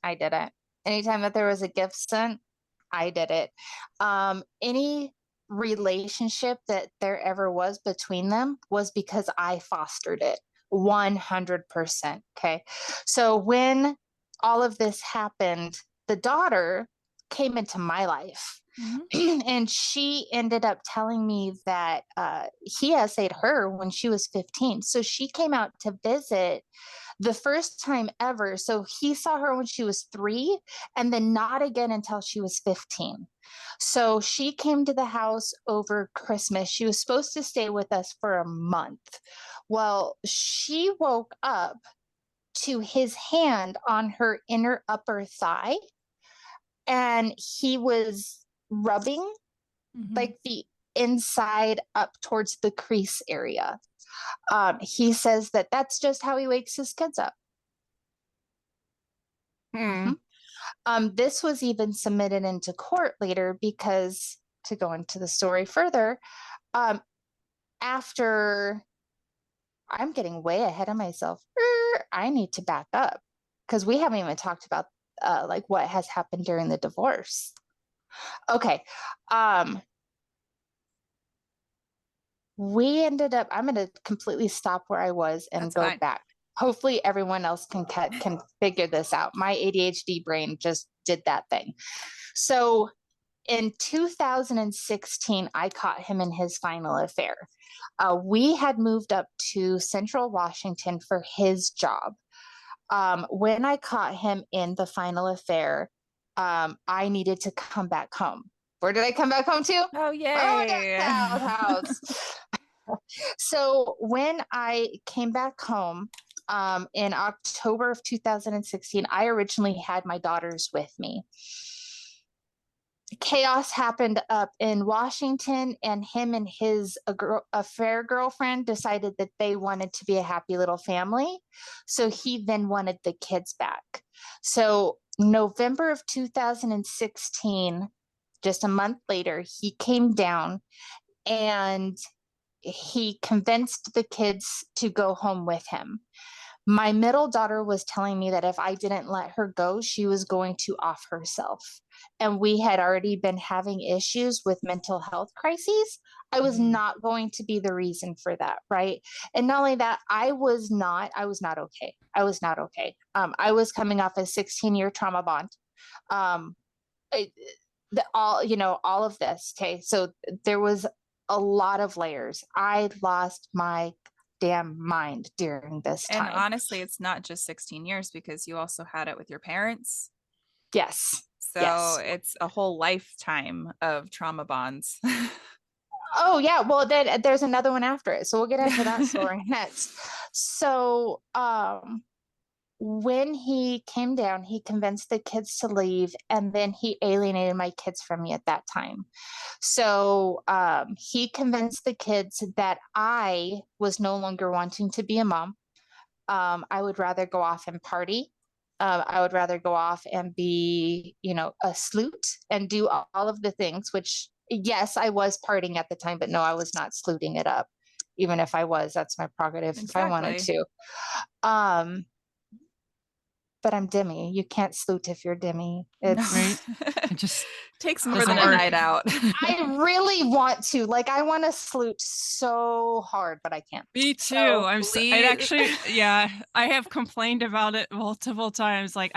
[SPEAKER 3] I did it. Anytime that there was a gift sent, I did it. Any relationship that there ever was between them was because I fostered it 100%. Okay. So when all of this happened, the daughter came into my life.
[SPEAKER 2] Mhm.
[SPEAKER 3] And she ended up telling me that he essayed her when she was 15. So she came out to visit the first time ever. So he saw her when she was 3 and then not again until she was 15. So she came to the house over Christmas. She was supposed to stay with us for a month. Well, she woke up to his hand on her inner upper thigh and he was rubbing
[SPEAKER 2] Mhm.
[SPEAKER 3] like the inside up towards the crease area. He says that that's just how he wakes his kids up.
[SPEAKER 1] Hmm.
[SPEAKER 3] Mhm. This was even submitted into court later because, to go into the story further, um, after I'm getting way ahead of myself, I need to back up because we haven't even talked about like what has happened during the divorce. Okay. Um, we ended up, I'm going to completely stop where I was and
[SPEAKER 2] That's
[SPEAKER 3] go
[SPEAKER 2] fine.
[SPEAKER 3] back. Hopefully everyone else can figure this out. My ADHD brain just did that thing. So in 2016, I caught him in his final affair. We had moved up to Central Washington for his job. When I caught him in the final affair, I needed to come back home. Where did I come back home to?
[SPEAKER 2] Oh,
[SPEAKER 3] Oh,
[SPEAKER 2] yay.
[SPEAKER 3] downtown house. So when I came back home in October of 2016, I originally had my daughters with me. Chaos happened up in Washington, and him and his affair girlfriend decided that they wanted to be a happy little family. So he then wanted the kids back. So November of 2016, just a month later, he came down and he convinced the kids to go home with him. My middle daughter was telling me that if I didn't let her go, she was going to off herself. And we had already been having issues with mental health crises. I was not going to be the reason for that, right? And not only that, I was not okay. I was not okay. I was coming off a 16-year trauma bond. Um, all of this. Okay. So there was a lot of layers. I lost my damn mind during this
[SPEAKER 2] And
[SPEAKER 3] time.
[SPEAKER 2] honestly, it's not just 16 years because you also had it with your parents.
[SPEAKER 3] Yes.
[SPEAKER 2] So
[SPEAKER 3] Yes.
[SPEAKER 2] it's a whole lifetime of trauma bonds.
[SPEAKER 3] Oh yeah. Well, then there's another one after it. So we'll get into that story next. So, when he came down, he convinced the kids to leave, and then he alienated my kids from me at that time. So he convinced the kids that I was no longer wanting to be a mom. I would rather go off and party. I would rather go off and be, a sleut and do all of the things, which, yes, I was partying at the time, but no, I was not sleuting it up. Even if I was, that's my prerogative if I wanted to. But I'm Demi. You can't sleut if you're Demi. It's
[SPEAKER 1] Right. It just
[SPEAKER 2] takes more
[SPEAKER 1] doesn't
[SPEAKER 2] than a
[SPEAKER 1] work.
[SPEAKER 2] night out.
[SPEAKER 3] I really want to. Like, I want to sleut so hard, but I can't.
[SPEAKER 1] Me too.
[SPEAKER 3] So,
[SPEAKER 1] I actually, yeah, I have complained about it multiple times. Like,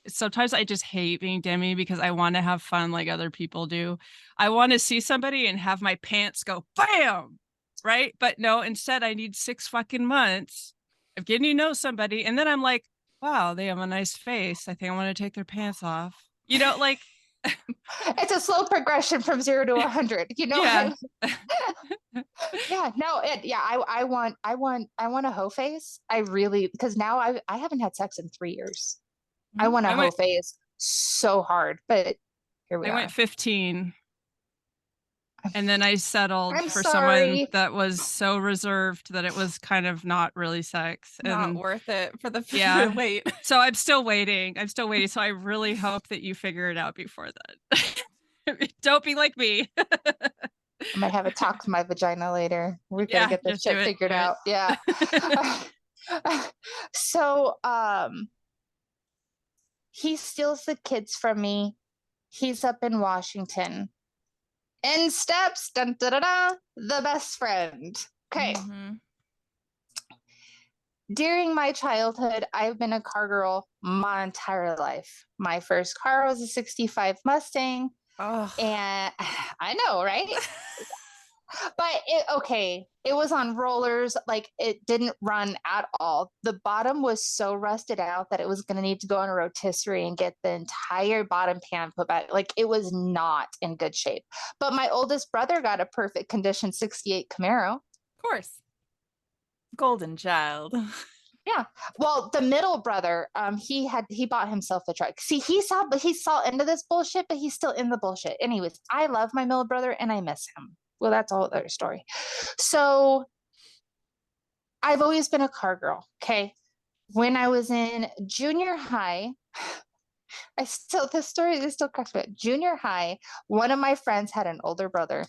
[SPEAKER 1] sometimes I just hate being Demi because I want to have fun like other people do. I want to see somebody and have my pants go bam, right? But no, instead I need 6 fucking months of getting to know somebody. And then I'm like, wow, they have a nice face. I think I want to take their pants off. Like
[SPEAKER 3] it's a slow progression from 0 to 100.
[SPEAKER 1] yeah.
[SPEAKER 3] Yeah, no, I want a hoe face. I really, because now I haven't had sex in 3 years. I want a hoe face so hard, but here we
[SPEAKER 1] I
[SPEAKER 3] are.
[SPEAKER 1] went 15. And then I settled
[SPEAKER 3] I'm
[SPEAKER 1] for someone
[SPEAKER 3] sorry.
[SPEAKER 1] that was so reserved that it was kind of not really sex.
[SPEAKER 2] Not
[SPEAKER 1] And
[SPEAKER 2] worth it for the
[SPEAKER 1] yeah.
[SPEAKER 2] wait.
[SPEAKER 1] So I'm still waiting. So I really hope that you figure it out before that. Don't be like me.
[SPEAKER 3] I might have a talk with my vagina later. We gotta get this
[SPEAKER 1] just do
[SPEAKER 3] shit
[SPEAKER 1] it,
[SPEAKER 3] figured
[SPEAKER 1] do it.
[SPEAKER 3] out. Yeah. So he steals the kids from me. He's up in Washington. In steps, dun, da, da, da, the best friend. Okay. During my childhood, I've been a car girl my entire life. My first car was a 65 Mustang.
[SPEAKER 2] Oh.
[SPEAKER 3] And I know, right? But it was on rollers. Like, it didn't run at all. The bottom was so rusted out that it was going to need to go on a rotisserie and get the entire bottom pan put back. Like, it was not in good shape. But my oldest brother got a perfect condition 68 Camaro.
[SPEAKER 2] Of course. Golden child.
[SPEAKER 3] Yeah. Well, the middle brother, he bought himself a truck. See, he saw into this bullshit, but he's still in the bullshit. Anyways, I love my middle brother and I miss him. Well, that's a whole other story. So I've always been a car girl. Okay. When I was in junior high, this story still cracks me up. Junior high, one of my friends had an older brother.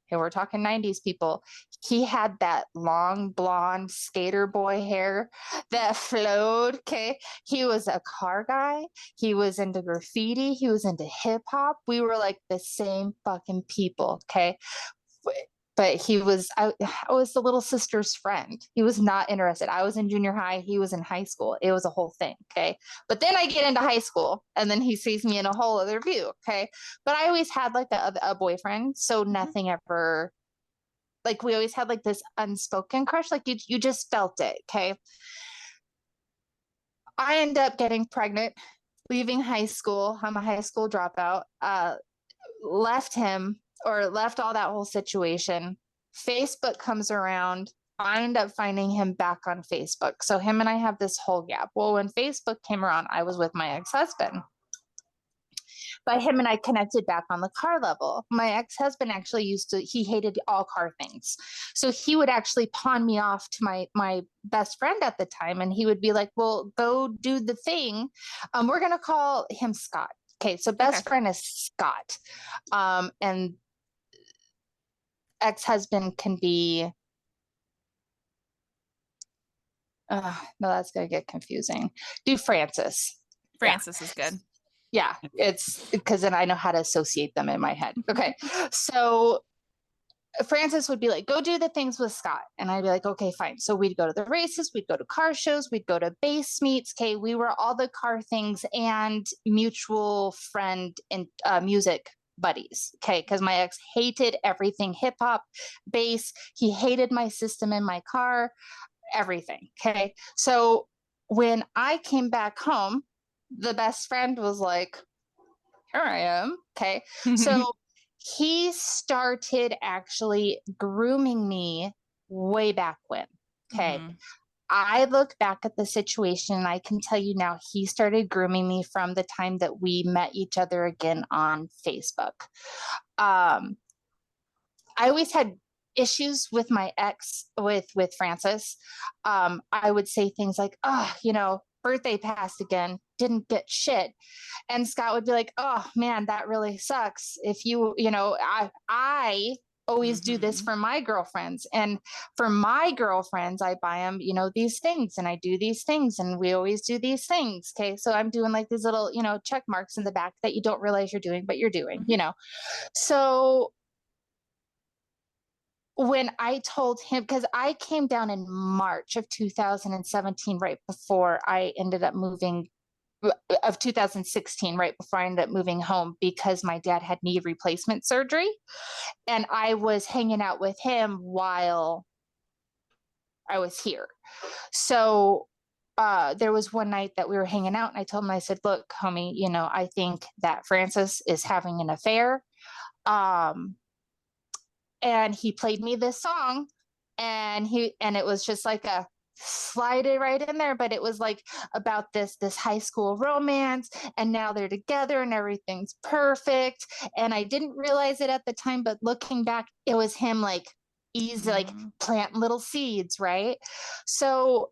[SPEAKER 3] Okay, we're talking 90s people. He had that long blonde skater boy hair that flowed. Okay. He was a car guy. He was into graffiti. He was into hip hop. We were like the same fucking people. Okay. but I was the little sister's friend. He was not interested. I was in junior high, he was in high school. It was a whole thing. Okay. But then I get into high school and then he sees me in a whole other view. Okay. But I always had like a boyfriend. So
[SPEAKER 2] Mhm.
[SPEAKER 3] nothing ever, like we always had like this unspoken crush. Like you just felt it. Okay. I end up getting pregnant, leaving high school. I'm a high school dropout. Left him or left all that whole situation. Facebook comes around. I end up finding him back on Facebook. So him and I have this whole gap. Well, when Facebook came around, I was with my ex-husband. But him and I connected back on the car level. My ex-husband actually he hated all car things. So he would actually pawn me off to my best friend at the time. And he would be like, well, go do the thing. We're going to call him Scott. Okay. So
[SPEAKER 2] Okay.
[SPEAKER 3] best friend is Scott. And ex-husband can be, no, that's going to get confusing. Do Francis.
[SPEAKER 2] Francis is good.
[SPEAKER 3] Yeah, it's because then I know how to associate them in my head. Okay. So Francis would be like, go do the things with Scott. And I'd be like, okay, fine. So we'd go to the races, we'd go to car shows, we'd go to base meets. Okay. We were all the car things and mutual friend and music buddies. Okay. Because my ex hated everything hip hop, bass. He hated my system in my car, everything. Okay. So when I came back home, the best friend was like, here I am. Okay. So he started actually grooming me way back when. Okay.
[SPEAKER 2] Mhm.
[SPEAKER 3] I look back at the situation and I can tell you now, he started grooming me from the time that we met each other again on Facebook. Um, I always had issues with my ex with Francis. I would say things like, oh, birthday passed again, didn't get shit. And Scott would be like, oh man, that really sucks. If I always do this
[SPEAKER 2] Mhm.
[SPEAKER 3] for my girlfriends. And for my girlfriends, I buy them, these things and I do these things and we always do these things. Okay. So I'm doing like these little, check marks in the back that you don't realize you're doing, but you're doing.
[SPEAKER 2] Mhm.
[SPEAKER 3] So when I told him, because I came down in March of 2017, right before I ended up moving of 2016, right before I ended up moving home because my dad had knee replacement surgery. And I was hanging out with him while I was here. So there was one night that we were hanging out and I told him, I said, look, homie, I think that Francis is having an affair. Um, and he played me this song and it was just like a slide it right in there, but it was like about this high school romance and now they're together and everything's perfect. And I didn't realize it at the time, but looking back, it was him like easy, like
[SPEAKER 2] Mhm.
[SPEAKER 3] planting little seeds, right? So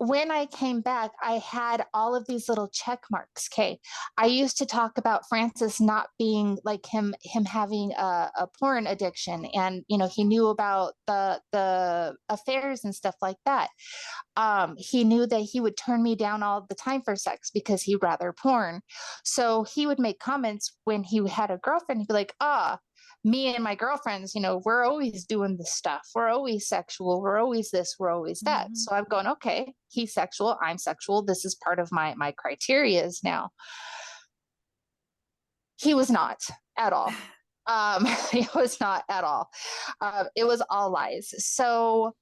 [SPEAKER 3] when I came back, I had all of these little check marks. Okay. I used to talk about Francis not being like him having a porn addiction. And, he knew about the affairs and stuff like that. He knew that he would turn me down all the time for sex because he'd rather porn. So he would make comments when he had a girlfriend. He'd be like, me and my girlfriends, we're always doing this stuff. We're always sexual. We're always this. We're always that.
[SPEAKER 2] Mhm.
[SPEAKER 3] So I'm going, okay, he's sexual. I'm sexual. This is part of my criteria now. He was not at all. He was not at all. It was all lies. So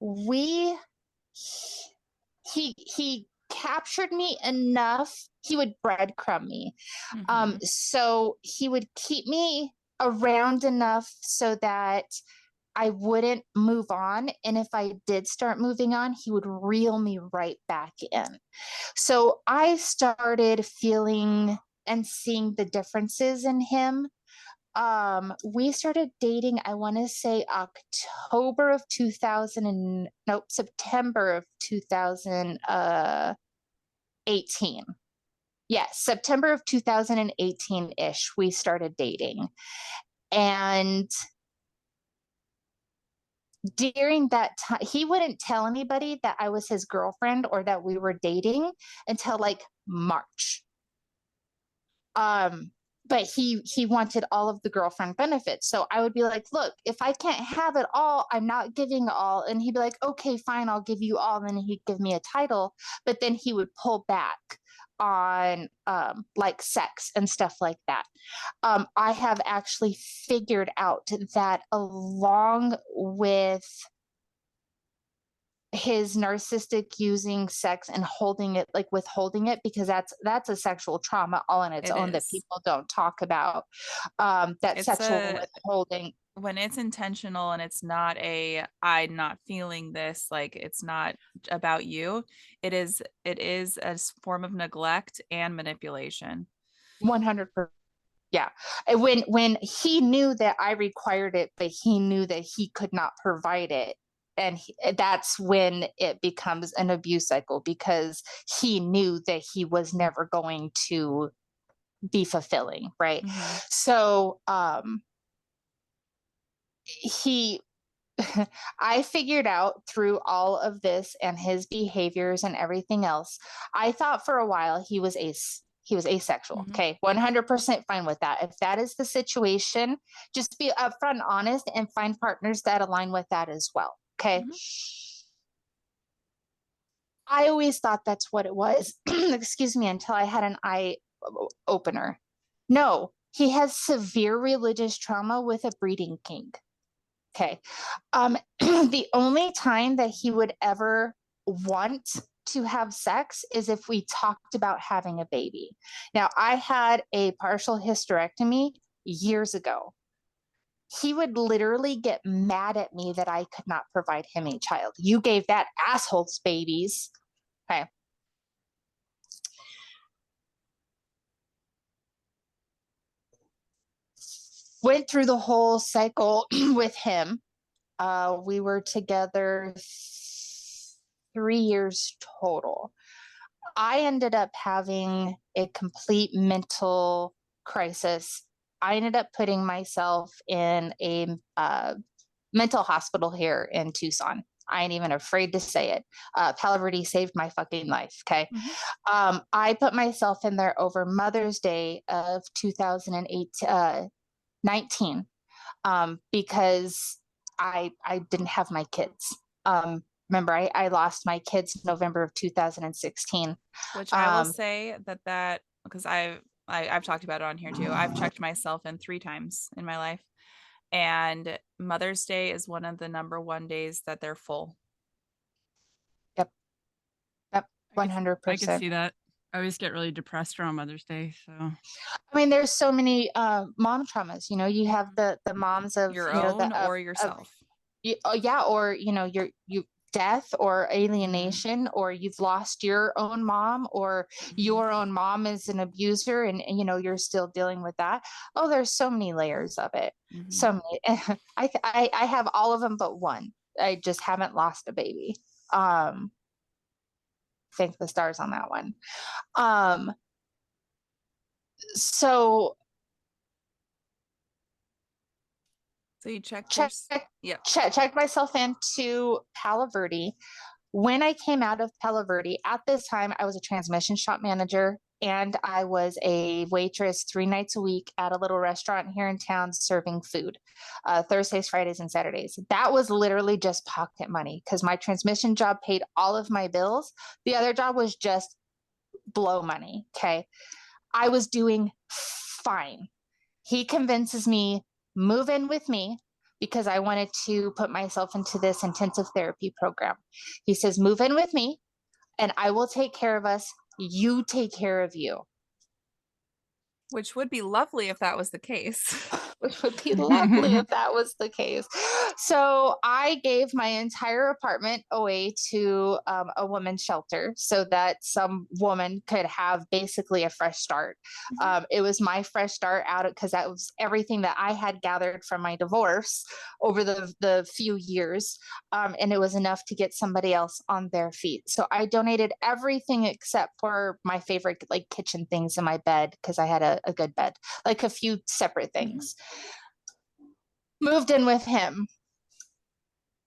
[SPEAKER 3] we he captured me enough. He would breadcrumb me.
[SPEAKER 2] Mhm.
[SPEAKER 3] So he would keep me around enough so that I wouldn't move on. And if I did start moving on, he would reel me right back in. So I started feeling and seeing the differences in him. We started dating, I want to say October of 2000 and nope, September of 2018. Yes, September of 2018-ish, we started dating. And during that time, he wouldn't tell anybody that I was his girlfriend or that we were dating until like March. Um, but he wanted all of the girlfriend benefits. So I would be like, look, if I can't have it all, I'm not giving all. And he'd be like, okay, fine, I'll give you all. And then he'd give me a title, but then he would pull back on like sex and stuff like that. I have actually figured out that along with his narcissistic using sex and holding it, like withholding it, because that's a sexual trauma all on its
[SPEAKER 2] It
[SPEAKER 3] own that
[SPEAKER 2] is.
[SPEAKER 3] people don't talk about. That
[SPEAKER 2] It's
[SPEAKER 3] sexual
[SPEAKER 2] a
[SPEAKER 3] withholding.
[SPEAKER 2] when it's intentional and it's not a I'm not feeling this, like it's not about you. It is a form of neglect and manipulation.
[SPEAKER 3] 100%. Yeah. And when he knew that I required it, but he knew that he could not provide it. And that's when it becomes an abuse cycle, because he knew that he was never going to be fulfilling, right?
[SPEAKER 2] Mm-hmm.
[SPEAKER 3] So he I figured out through all of this and his behaviors and everything else, I thought for a while he was asexual.
[SPEAKER 2] Mm-hmm.
[SPEAKER 3] Okay, 100% fine with that. If that is the situation, just be upfront and honest and find partners that align with that as well. Okay.
[SPEAKER 2] Mm-hmm.
[SPEAKER 3] I always thought that's what it was. Excuse me, until I had an eye opener. No, he has severe religious trauma with a breeding kink. Okay. The only time that he would ever want to have sex is if we talked about having a baby. Now, I had a partial hysterectomy years ago. He would literally get mad at me that I could not provide him a child. You gave that asshole's babies. Okay. Went through the whole cycle with him. We were together 3 years total. I ended up having a complete mental crisis. I ended up putting myself in a mental hospital here in Tucson. I ain't even afraid to say it. Palo Verde saved my fucking life. Okay.
[SPEAKER 2] Mm-hmm.
[SPEAKER 3] I put myself in there over Mother's Day of 2008, 19, because I didn't have my kids. Remember, I lost my kids November of 2016.
[SPEAKER 2] Which I will
[SPEAKER 3] Um,
[SPEAKER 2] say that because I've talked about it on here too. I've checked myself in 3 times in my life, and Mother's Day is one of the number one days that they're full.
[SPEAKER 3] yep, yep,
[SPEAKER 1] I could
[SPEAKER 3] 100%.
[SPEAKER 1] see that. I always get really depressed around Mother's Day. So
[SPEAKER 3] I mean, there's so many mom traumas. You know, you have the moms of,
[SPEAKER 2] Your
[SPEAKER 3] you know,
[SPEAKER 2] own
[SPEAKER 3] the
[SPEAKER 2] or
[SPEAKER 3] of
[SPEAKER 2] yourself.
[SPEAKER 3] oh, yeah, or you know, you death or
[SPEAKER 2] Mm-hmm.
[SPEAKER 3] alienation, or you've lost your own mom, or
[SPEAKER 2] Mm-hmm.
[SPEAKER 3] your own mom is an abuser, and you know you're still dealing with that. Oh, there's so many layers of it.
[SPEAKER 2] Mm-hmm.
[SPEAKER 3] So many. I have all of them but one. I just haven't lost a baby. Thank the stars on that one. Um, so
[SPEAKER 2] So you checked your
[SPEAKER 3] check
[SPEAKER 2] yeah.
[SPEAKER 3] check myself into Palo Verde. When I came out of Palo Verde, at this time, I was a transmission shop manager and I was a waitress 3 nights a week at a little restaurant here in town serving food, Thursdays, Fridays, and Saturdays. That was literally just pocket money because my transmission job paid all of my bills. The other job was just blow money. Okay. I was doing fine. He convinces me, move in with me because I wanted to put myself into this intensive therapy program. He says, move in with me and I will take care of us. You take care of you.
[SPEAKER 2] Which would be lovely if that was the case.
[SPEAKER 3] Which would be lovely if that was the case. So I gave my entire apartment away to a women's shelter so that some woman could have basically a fresh start.
[SPEAKER 2] Mm-hmm.
[SPEAKER 3] It was my fresh start out because that was everything that I had gathered from my divorce over the few years. And it was enough to get somebody else on their feet. So I donated everything except for my favorite like kitchen things in my bed because I had a good bed, like a few separate things. Moved in with him.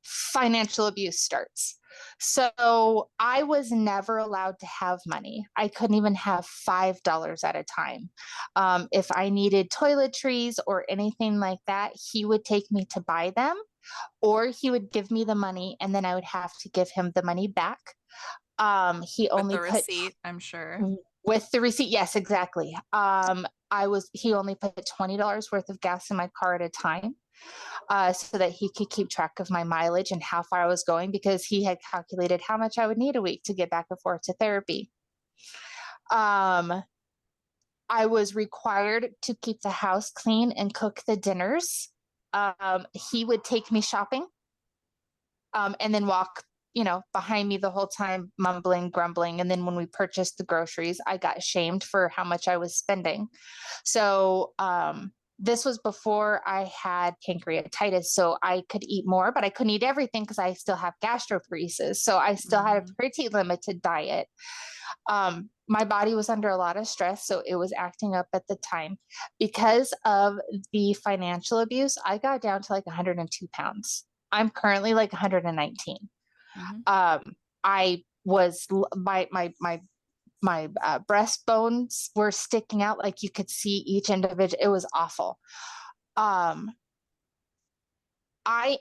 [SPEAKER 3] Financial abuse starts. So I was never allowed to have money. I couldn't even have $5 at a time. If I needed toiletries or anything like that, he would take me to buy them, or he would give me the money and then I would have to give him the money back. He
[SPEAKER 2] With
[SPEAKER 3] only
[SPEAKER 2] the
[SPEAKER 3] put
[SPEAKER 2] receipt, I'm sure.
[SPEAKER 3] with the receipt. Yes, exactly. He only put $20 worth of gas in my car at a time, so that he could keep track of my mileage and how far I was going, because he had calculated how much I would need a week to get back and forth to therapy. Um, I was required to keep the house clean and cook the dinners. He would take me shopping, and then walk, behind me the whole time, mumbling, grumbling. And then when we purchased the groceries, I got shamed for how much I was spending. So, this was before I had pancreatitis. So I could eat more, but I couldn't eat everything because I still have gastroparesis. So I still had a pretty limited diet. My body was under a lot of stress, so it was acting up at the time. Because of the financial abuse, I got down to like 102 pounds. I'm currently like 119.
[SPEAKER 2] Mm-hmm.
[SPEAKER 3] I was my breastbones were sticking out, like you could see each individual. It was awful. I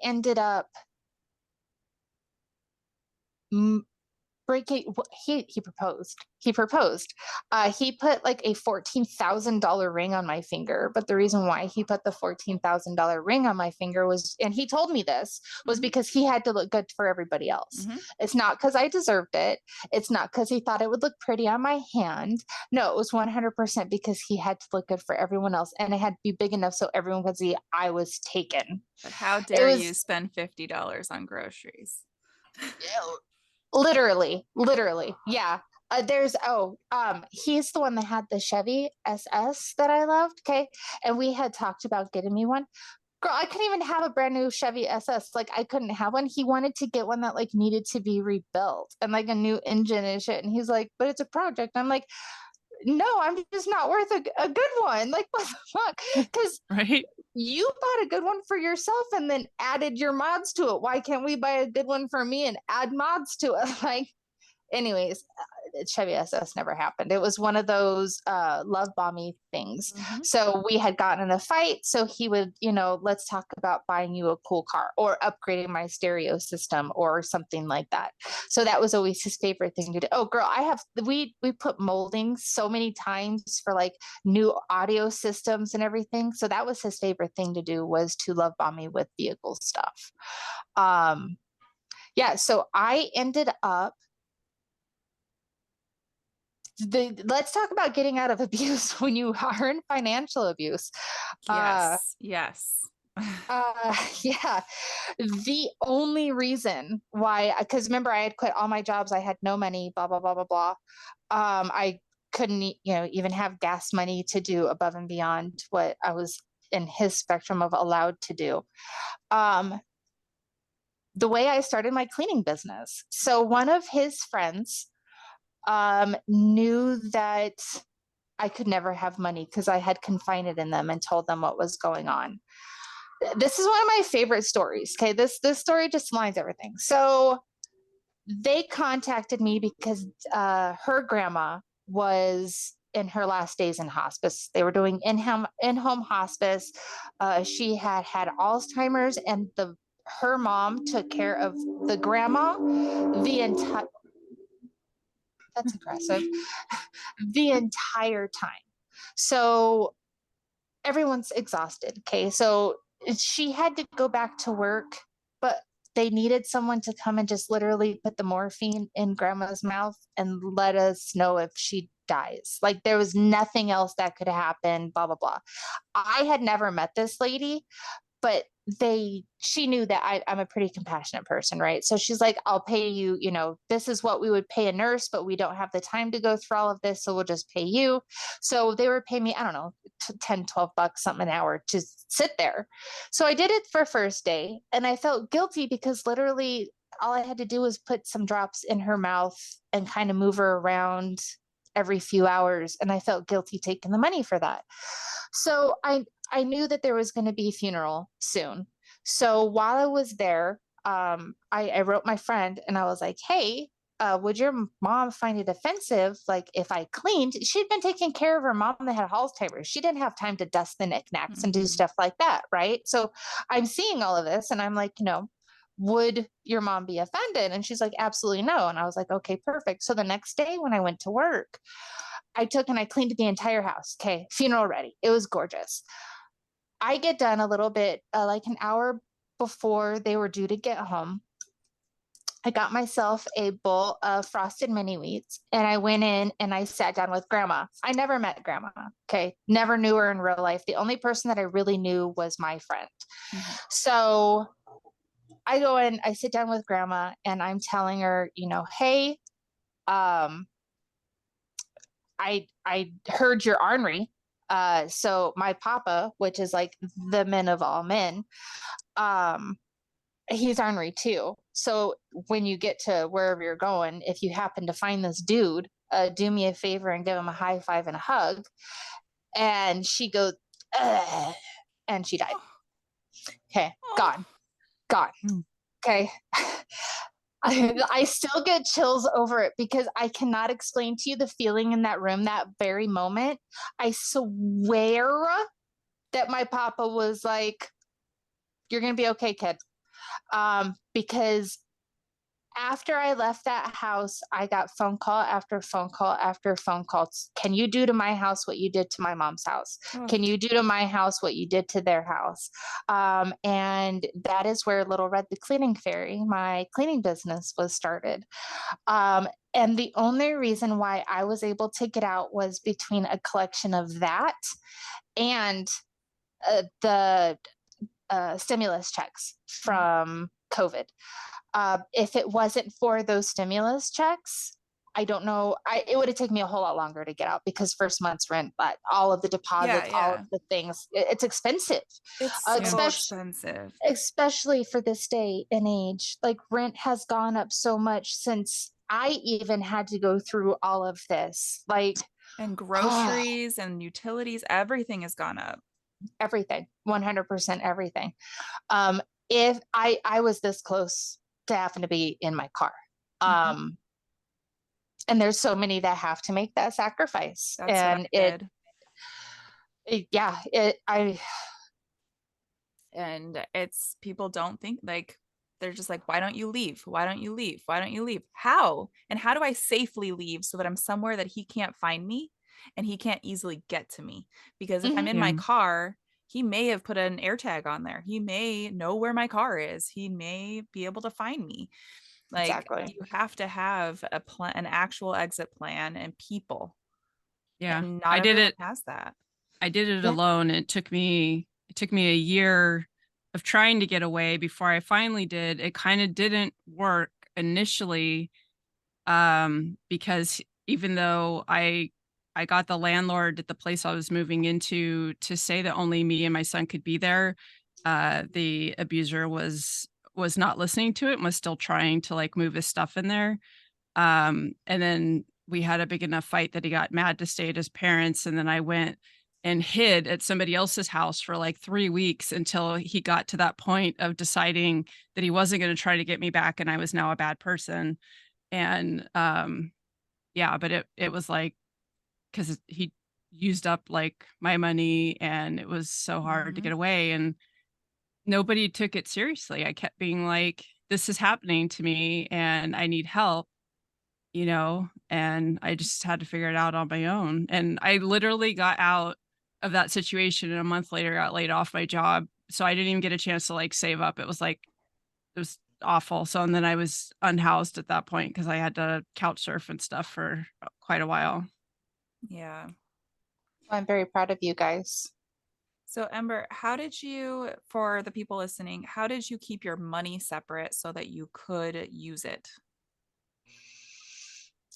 [SPEAKER 3] ended up breaking. He proposed. He put like a $14,000 ring on my finger, but the reason why he put the $14,000 ring on my finger was, and he told me this, was because he had to look good for everybody else. It's not because I deserved it. It's not because he thought it would look pretty on my hand. No, it was 100% because he had to look good for everyone else, and it had to be big enough so everyone could see I was taken.
[SPEAKER 2] But how
[SPEAKER 3] It
[SPEAKER 2] dare
[SPEAKER 3] was
[SPEAKER 2] you spend $50 on groceries?
[SPEAKER 3] literally, yeah. He's the one that had the Chevy SS that I loved. Okay, and we had talked about getting me one. Girl, I couldn't even have a brand new Chevy SS. Like, I couldn't have one. He wanted to get one that like needed to be rebuilt and like a new engine and shit. And he's like, but it's a project. I'm like, no, I'm just not worth a good one. Like, what the fuck? Because
[SPEAKER 1] Right.
[SPEAKER 3] you bought a good one for yourself and then added your mods to it. Why can't we buy a good one for me and add mods to it? Like, anyways, Chevy SS never happened. It was one of those love bomby things. So we had gotten in a fight. So he would, let's talk about buying you a cool car or upgrading my stereo system or something like that. So that was always his favorite thing to do. Oh, girl, we put molding so many times for like new audio systems and everything. So that was his favorite thing to do, was to love bomb me with vehicle stuff. Yeah. So I ended up let's talk about getting out of abuse when you are in financial abuse.
[SPEAKER 2] Yes.
[SPEAKER 3] Yeah. The only reason why, because remember, I had quit all my jobs, I had no money, blah, blah, blah, blah, blah. I couldn't, even have gas money to do above and beyond what I was in his spectrum of allowed to do. The way I started my cleaning business. So one of his friends knew that I could never have money because I had confided in them and told them what was going on. This is one of my favorite stories. Okay, this story just lines everything. So they contacted me because her grandma was in her last days in hospice. They were doing in-home hospice. She had Alzheimer's, and her mom took care of the grandma the entire. That's aggressive. The entire time. So everyone's exhausted. Okay. So she had to go back to work, but they needed someone to come and just literally put the morphine in grandma's mouth and let us know if she dies. Like, there was nothing else that could happen, blah, blah, blah. I had never met this lady, but she knew that I'm a pretty compassionate person, right? So she's like, I'll pay you, this is what we would pay a nurse, but we don't have the time to go through all of this, so we'll just pay you. So they were paying me, I don't know, 10, 12 bucks something an hour to sit there. So I did it for first day, and I felt guilty because literally all I had to do was put some drops in her mouth and kind of move her around every few hours, and I felt guilty taking the money for that. So I knew that there was going to be a funeral soon. So while I was there, I wrote my friend and I was like, hey, would your mom find it offensive? Like if I cleaned, she'd been taking care of her mom that had Alzheimer's. She didn't have time to dust the knickknacks and do
[SPEAKER 2] Mhm.
[SPEAKER 3] stuff like that. Right. So I'm seeing all of this and I'm like, would your mom be offended? And she's like, absolutely no. And I was like, okay, perfect. So the next day when I went to work, I took and I cleaned the entire house. Okay. Funeral ready. It was gorgeous. I get done a little bit, like an hour before they were due to get home. I got myself a bowl of frosted mini wheats and I went in and I sat down with grandma. I never met grandma. Okay. Never knew her in real life. The only person that I really knew was my friend.
[SPEAKER 2] Mhm.
[SPEAKER 3] So I go in, I sit down with grandma and I'm telling her, hey, um, I heard your ornery. So my papa, which is like the men of all men, um, he's ornery too. So when you get to wherever you're going, if you happen to find this dude, do me a favor and give him a high five and a hug. And she goes, ugh, and she died.
[SPEAKER 2] Oh,
[SPEAKER 3] Okay,
[SPEAKER 2] oh.
[SPEAKER 3] gone, gone.
[SPEAKER 1] Mm.
[SPEAKER 3] Okay. I still get chills over it because I cannot explain to you the feeling in that room that very moment. I swear that my papa was like, you're going to be okay, kid. Because after I left that house, I got phone call after phone call after phone calls. Can you do to my house what you did to my mom's house?
[SPEAKER 2] Oh.
[SPEAKER 3] Can you do to my house what you did to their house? And that is where Little Red the Cleaning Fairy, my cleaning business, was started. And the only reason why I was able to get out was between a collection of that and the stimulus checks from COVID. If it wasn't for those stimulus checks, I don't know. It would have taken me a whole lot longer to get out because first month's rent, but all of the
[SPEAKER 2] Yeah,
[SPEAKER 3] deposits, all of
[SPEAKER 2] yeah.
[SPEAKER 3] the things, it's expensive,
[SPEAKER 2] It's
[SPEAKER 1] Yeah.
[SPEAKER 2] so
[SPEAKER 3] especially
[SPEAKER 2] expensive.
[SPEAKER 3] especially for this day and age. Like rent has gone up so much since I even had to go through all of this. Like
[SPEAKER 2] And
[SPEAKER 3] oh,
[SPEAKER 2] groceries and utilities, everything has gone up.
[SPEAKER 3] everything, 100% everything. Um, if I was this close to having to be in my car.
[SPEAKER 2] Mhm.
[SPEAKER 3] Um, and there's so many that have to make that sacrifice.
[SPEAKER 2] That's what I
[SPEAKER 3] And
[SPEAKER 2] did.
[SPEAKER 3] yeah, it, I,
[SPEAKER 2] And it's people don't think like they're just like, why don't you leave? Why don't you leave? Why don't you leave? How? And how do I safely leave so that I'm somewhere that he can't find me and he can't easily get to me? Because if I'm
[SPEAKER 3] mhm,
[SPEAKER 2] in
[SPEAKER 1] Yeah.
[SPEAKER 2] my car, he may have put an air tag on there. He may know where my car is. He may be able to find me. Like
[SPEAKER 3] exactly.
[SPEAKER 2] you have to have a plan, an actual exit plan and people.
[SPEAKER 1] Yeah.
[SPEAKER 2] And not everyone has that.
[SPEAKER 1] I did it
[SPEAKER 3] Yeah.
[SPEAKER 1] alone. It took me a year of trying to get away before I finally did. It kind of didn't work initially, because even though I got the landlord at the place I was moving into to say that only me and my son could be there, the abuser was not listening to it and was still trying to like move his stuff in there. And then we had a big enough fight that he got mad to stay at his parents. And then I went and hid at somebody else's house for like 3 weeks until he got to that point of deciding that he wasn't going to try to get me back and I was now a bad person. And yeah, but it was like because he used up like my money and it was so hard to
[SPEAKER 2] Mhm.
[SPEAKER 1] get away and nobody took it seriously. I kept being like, this is happening to me and I need help, and I just had to figure it out on my own. And I literally got out of that situation and a month later got laid off my job. So I didn't even get a chance to like save up. It was awful. So and then I was unhoused at that point because I had to couch surf and stuff for quite a while.
[SPEAKER 2] Yeah.
[SPEAKER 3] I'm very proud of you guys.
[SPEAKER 2] So, Ember, how did you, for the people listening, how did you keep your money separate so that you could use it?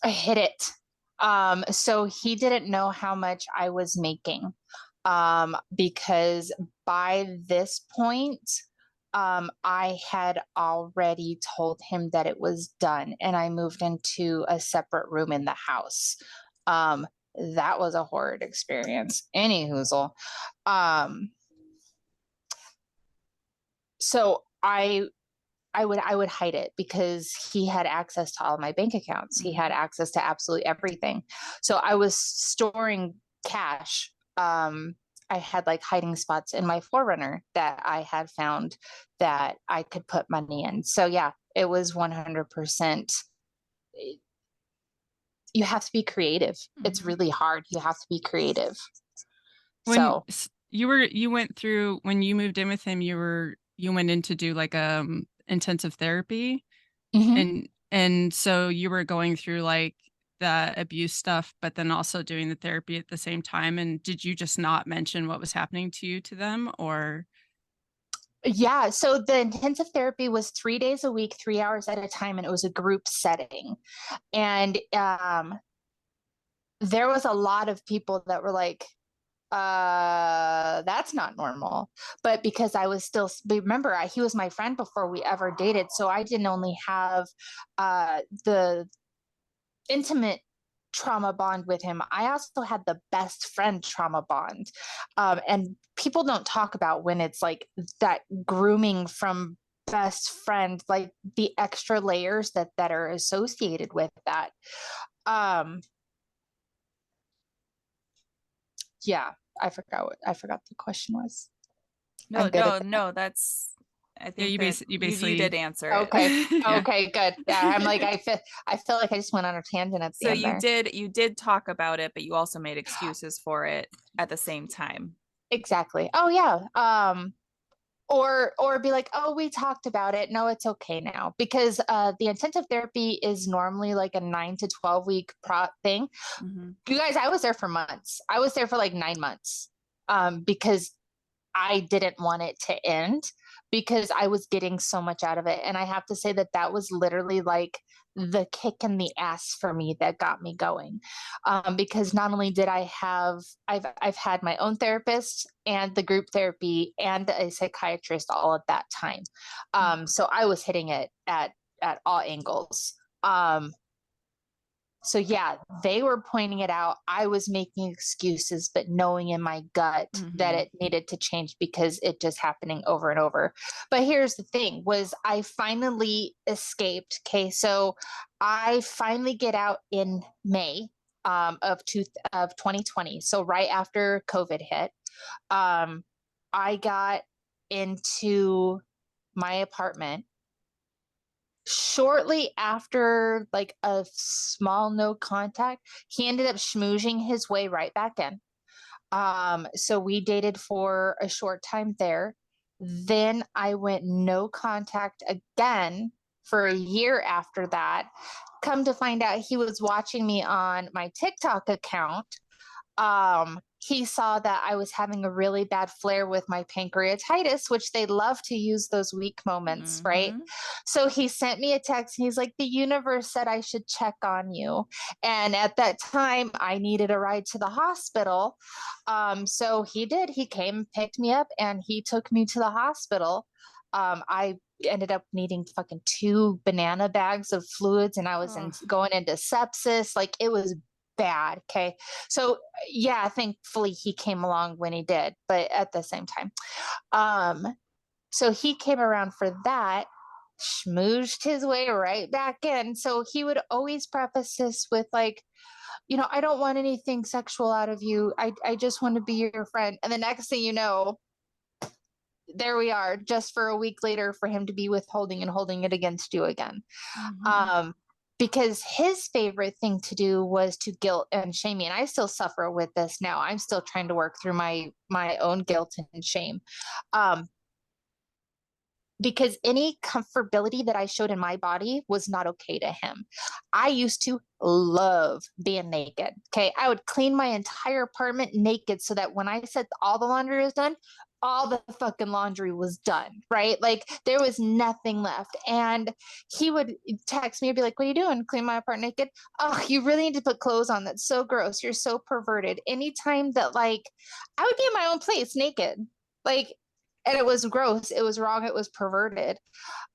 [SPEAKER 3] I hit it. So he didn't know how much I was making. Because by this point, I had already told him that it was done and I moved into a separate room in the house. Um, that was a horrid experience. Any hoozle. Um, so I would hide it because he had access to all my bank accounts. He had access to absolutely everything. So I was storing cash. I had like hiding spots in my Forerunner that I had found that I could put money in. So yeah, it was 100%. You have to be creative. It's really hard. You have to be creative.
[SPEAKER 1] When
[SPEAKER 3] So
[SPEAKER 1] you went through, when you moved in with him, you went in to do like intensive therapy,
[SPEAKER 3] mhm.
[SPEAKER 1] and so you were going through like the abuse stuff, but then also doing the therapy at the same time. And did you just not mention what was happening to you to them, or?
[SPEAKER 3] Yeah, so the intensive therapy was 3 days a week, 3 hours at a time, and it was a group setting. And there was a lot of people that were like, that's not normal. But because I was still, remember, he was my friend before we ever dated, so I didn't only have the intimate trauma bond with him, I also had the best friend trauma bond. And people don't talk about when it's like that grooming from best friend, like the extra layers that are associated with that. um yeah, I forgot the question was.
[SPEAKER 2] No,
[SPEAKER 3] I'm good at
[SPEAKER 2] no,
[SPEAKER 3] that.
[SPEAKER 2] no, that's, I
[SPEAKER 1] Yeah,
[SPEAKER 2] think that
[SPEAKER 1] you
[SPEAKER 2] you did
[SPEAKER 1] basically,
[SPEAKER 2] answer
[SPEAKER 3] Okay.
[SPEAKER 2] it.
[SPEAKER 1] yeah.
[SPEAKER 3] Okay, good. Yeah, I'm like, I feel like I just went on a tangent at the
[SPEAKER 2] So
[SPEAKER 3] end there.
[SPEAKER 2] you did talk about it, but you also made excuses for it at the same time.
[SPEAKER 3] Exactly. Oh yeah. Or be like, oh, we talked about it, no, it's okay now, because the intensive therapy is normally like a 9 to 12 week thing.
[SPEAKER 2] Mhm.
[SPEAKER 3] You guys, I was there for months. I was there for like 9 months, because I didn't want it to end, because I was getting so much out of it. And I have to say that that was literally like the kick in the ass for me that got me going. Because not only did I've had my own therapist and the group therapy and a psychiatrist all at that time. So I was hitting it at all angles. So yeah, they were pointing it out. I was making excuses, but knowing in my gut that
[SPEAKER 2] Mhm.
[SPEAKER 3] it needed to change because it just happening over and over. But here's the thing was I finally escaped. Okay. So I finally get out in May of 2020. So right after COVID hit, um, I got into my apartment shortly after like a small no contact. He ended up schmoozing his way right back in. So we dated for a short time there. Then I went no contact again for a year after that. Come to find out, he was watching me on my TikTok account. He saw that I was having a really bad flare with my pancreatitis, which they love to use those weak moments, right?
[SPEAKER 2] Mhm.
[SPEAKER 3] So he sent me a text and he's like, the universe said I should check on you. And at that time, I needed a ride to the hospital. So he did. He came, picked me up, and he took me to the hospital. I ended up needing fucking 2 banana bags of fluids, and I was
[SPEAKER 2] Oh.
[SPEAKER 3] going into sepsis. Like it was bad. Okay. So yeah, thankfully he came along when he did, but at the same time, um, so he came around for that, schmoozed his way right back in. So he would always preface this with like, I don't want anything sexual out of you. I just want to be your friend. And the next thing you know, there we are, just for a week later for him to be withholding and holding it against you again.
[SPEAKER 2] Mhm.
[SPEAKER 3] um, because his favorite thing to do was to guilt and shame me, and I still suffer with this now. I'm still trying to work through my own guilt and shame. um, because any comfortability that I showed in my body was not okay to him. I used to love being naked. Okay. I would clean my entire apartment naked so that when I said all the laundry was done, all the fucking laundry was done, right? Like there was nothing left. And he would text me and be like, what are you doing? Clean my apartment naked? Oh, you really need to put clothes on. That's so gross. You're so perverted. Anytime that like I would be in my own place naked. Like, and it was gross, it was wrong, it was perverted.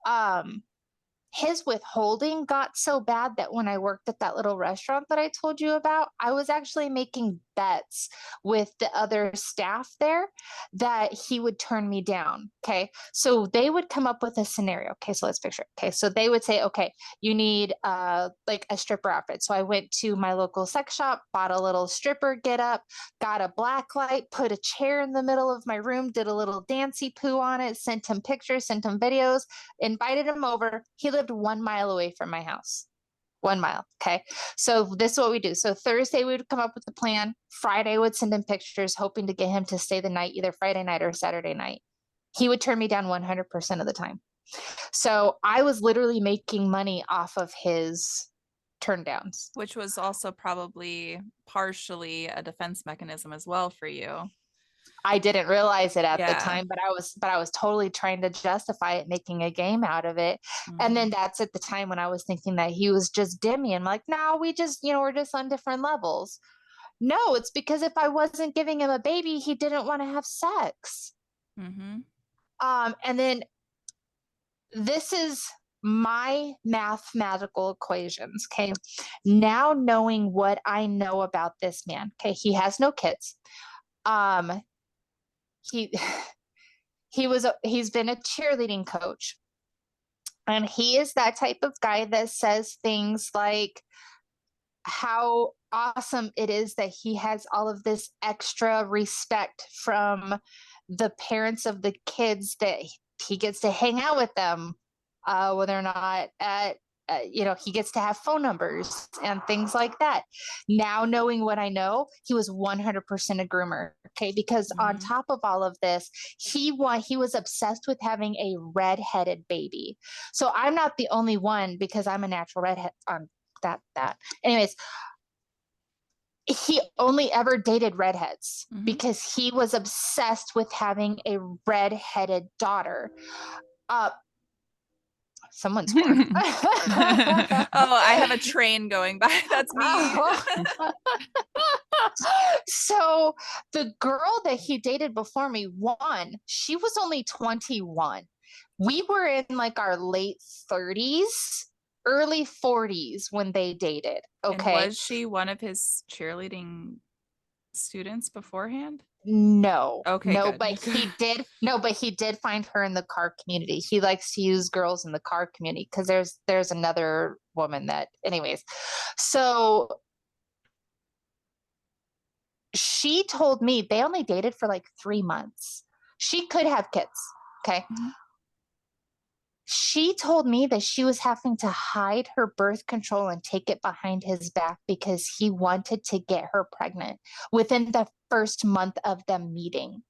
[SPEAKER 3] um his withholding got so bad that when I worked at that little restaurant that I told you about, I was actually making bets with the other staff there that he would turn me down. Okay. So they would come up with a scenario. Okay. So let's picture it. Okay. So they would say, okay, you need like a stripper outfit. So I went to my local sex shop, bought a little stripper get up, got a black light, put a chair in the middle of my room, did a little dancey poo on it, sent him pictures, sent him videos, invited him over. He lived 1 mile away from my house. 1 mile. Okay. So this is what we do. So Thursday we would come up with the plan. Friday would send him pictures, hoping to get him to stay the night, either Friday night or Saturday night. He would turn me down 100% of the time. So I was literally making money off of his turn downs.
[SPEAKER 2] Which was also probably partially a defense mechanism as well for you.
[SPEAKER 3] I didn't realize it at the
[SPEAKER 2] Yeah.
[SPEAKER 3] time, but I was totally trying to justify it, making a game out of it. And then that's at the time when I was thinking that he was just dimmy. I'm like, no, we just, we're just on different levels. No, it's because if I wasn't giving him a baby, he didn't want to have sex. And then this is my mathematical equations. Okay. Now knowing what I know about this man. Okay. He has no kids. He he's been a cheerleading coach, and he is that type of guy that says things like how awesome it is that he has all of this extra respect from the parents of the kids, that he gets to hang out with them when they're not at he gets to have phone numbers and things like that. Now knowing what I know, he was 100% a groomer. Okay. Because on top of all of this, he was obsessed with having a redheaded baby. So I'm not the only one, because I'm a natural redhead on that. Anyways, he only ever dated redheads because he was obsessed with having a redheaded daughter. Someone's born.
[SPEAKER 2] Oh, I have a train going by. That's me.
[SPEAKER 3] So the girl that he dated before me, she was only 21. We were in like our late 30s, early 40s when they dated. Okay.
[SPEAKER 2] And was she one of his cheerleading students beforehand?
[SPEAKER 3] No.
[SPEAKER 2] Okay.
[SPEAKER 3] No,
[SPEAKER 2] good.
[SPEAKER 3] but he did find her in the car community. He likes to use girls in the car community because there's another woman that, anyways. So she told me they only dated for like 3 months. She could have kids. Okay. She told me that she was having to hide her birth control and take it behind his back because he wanted to get her pregnant within the first month of them meeting.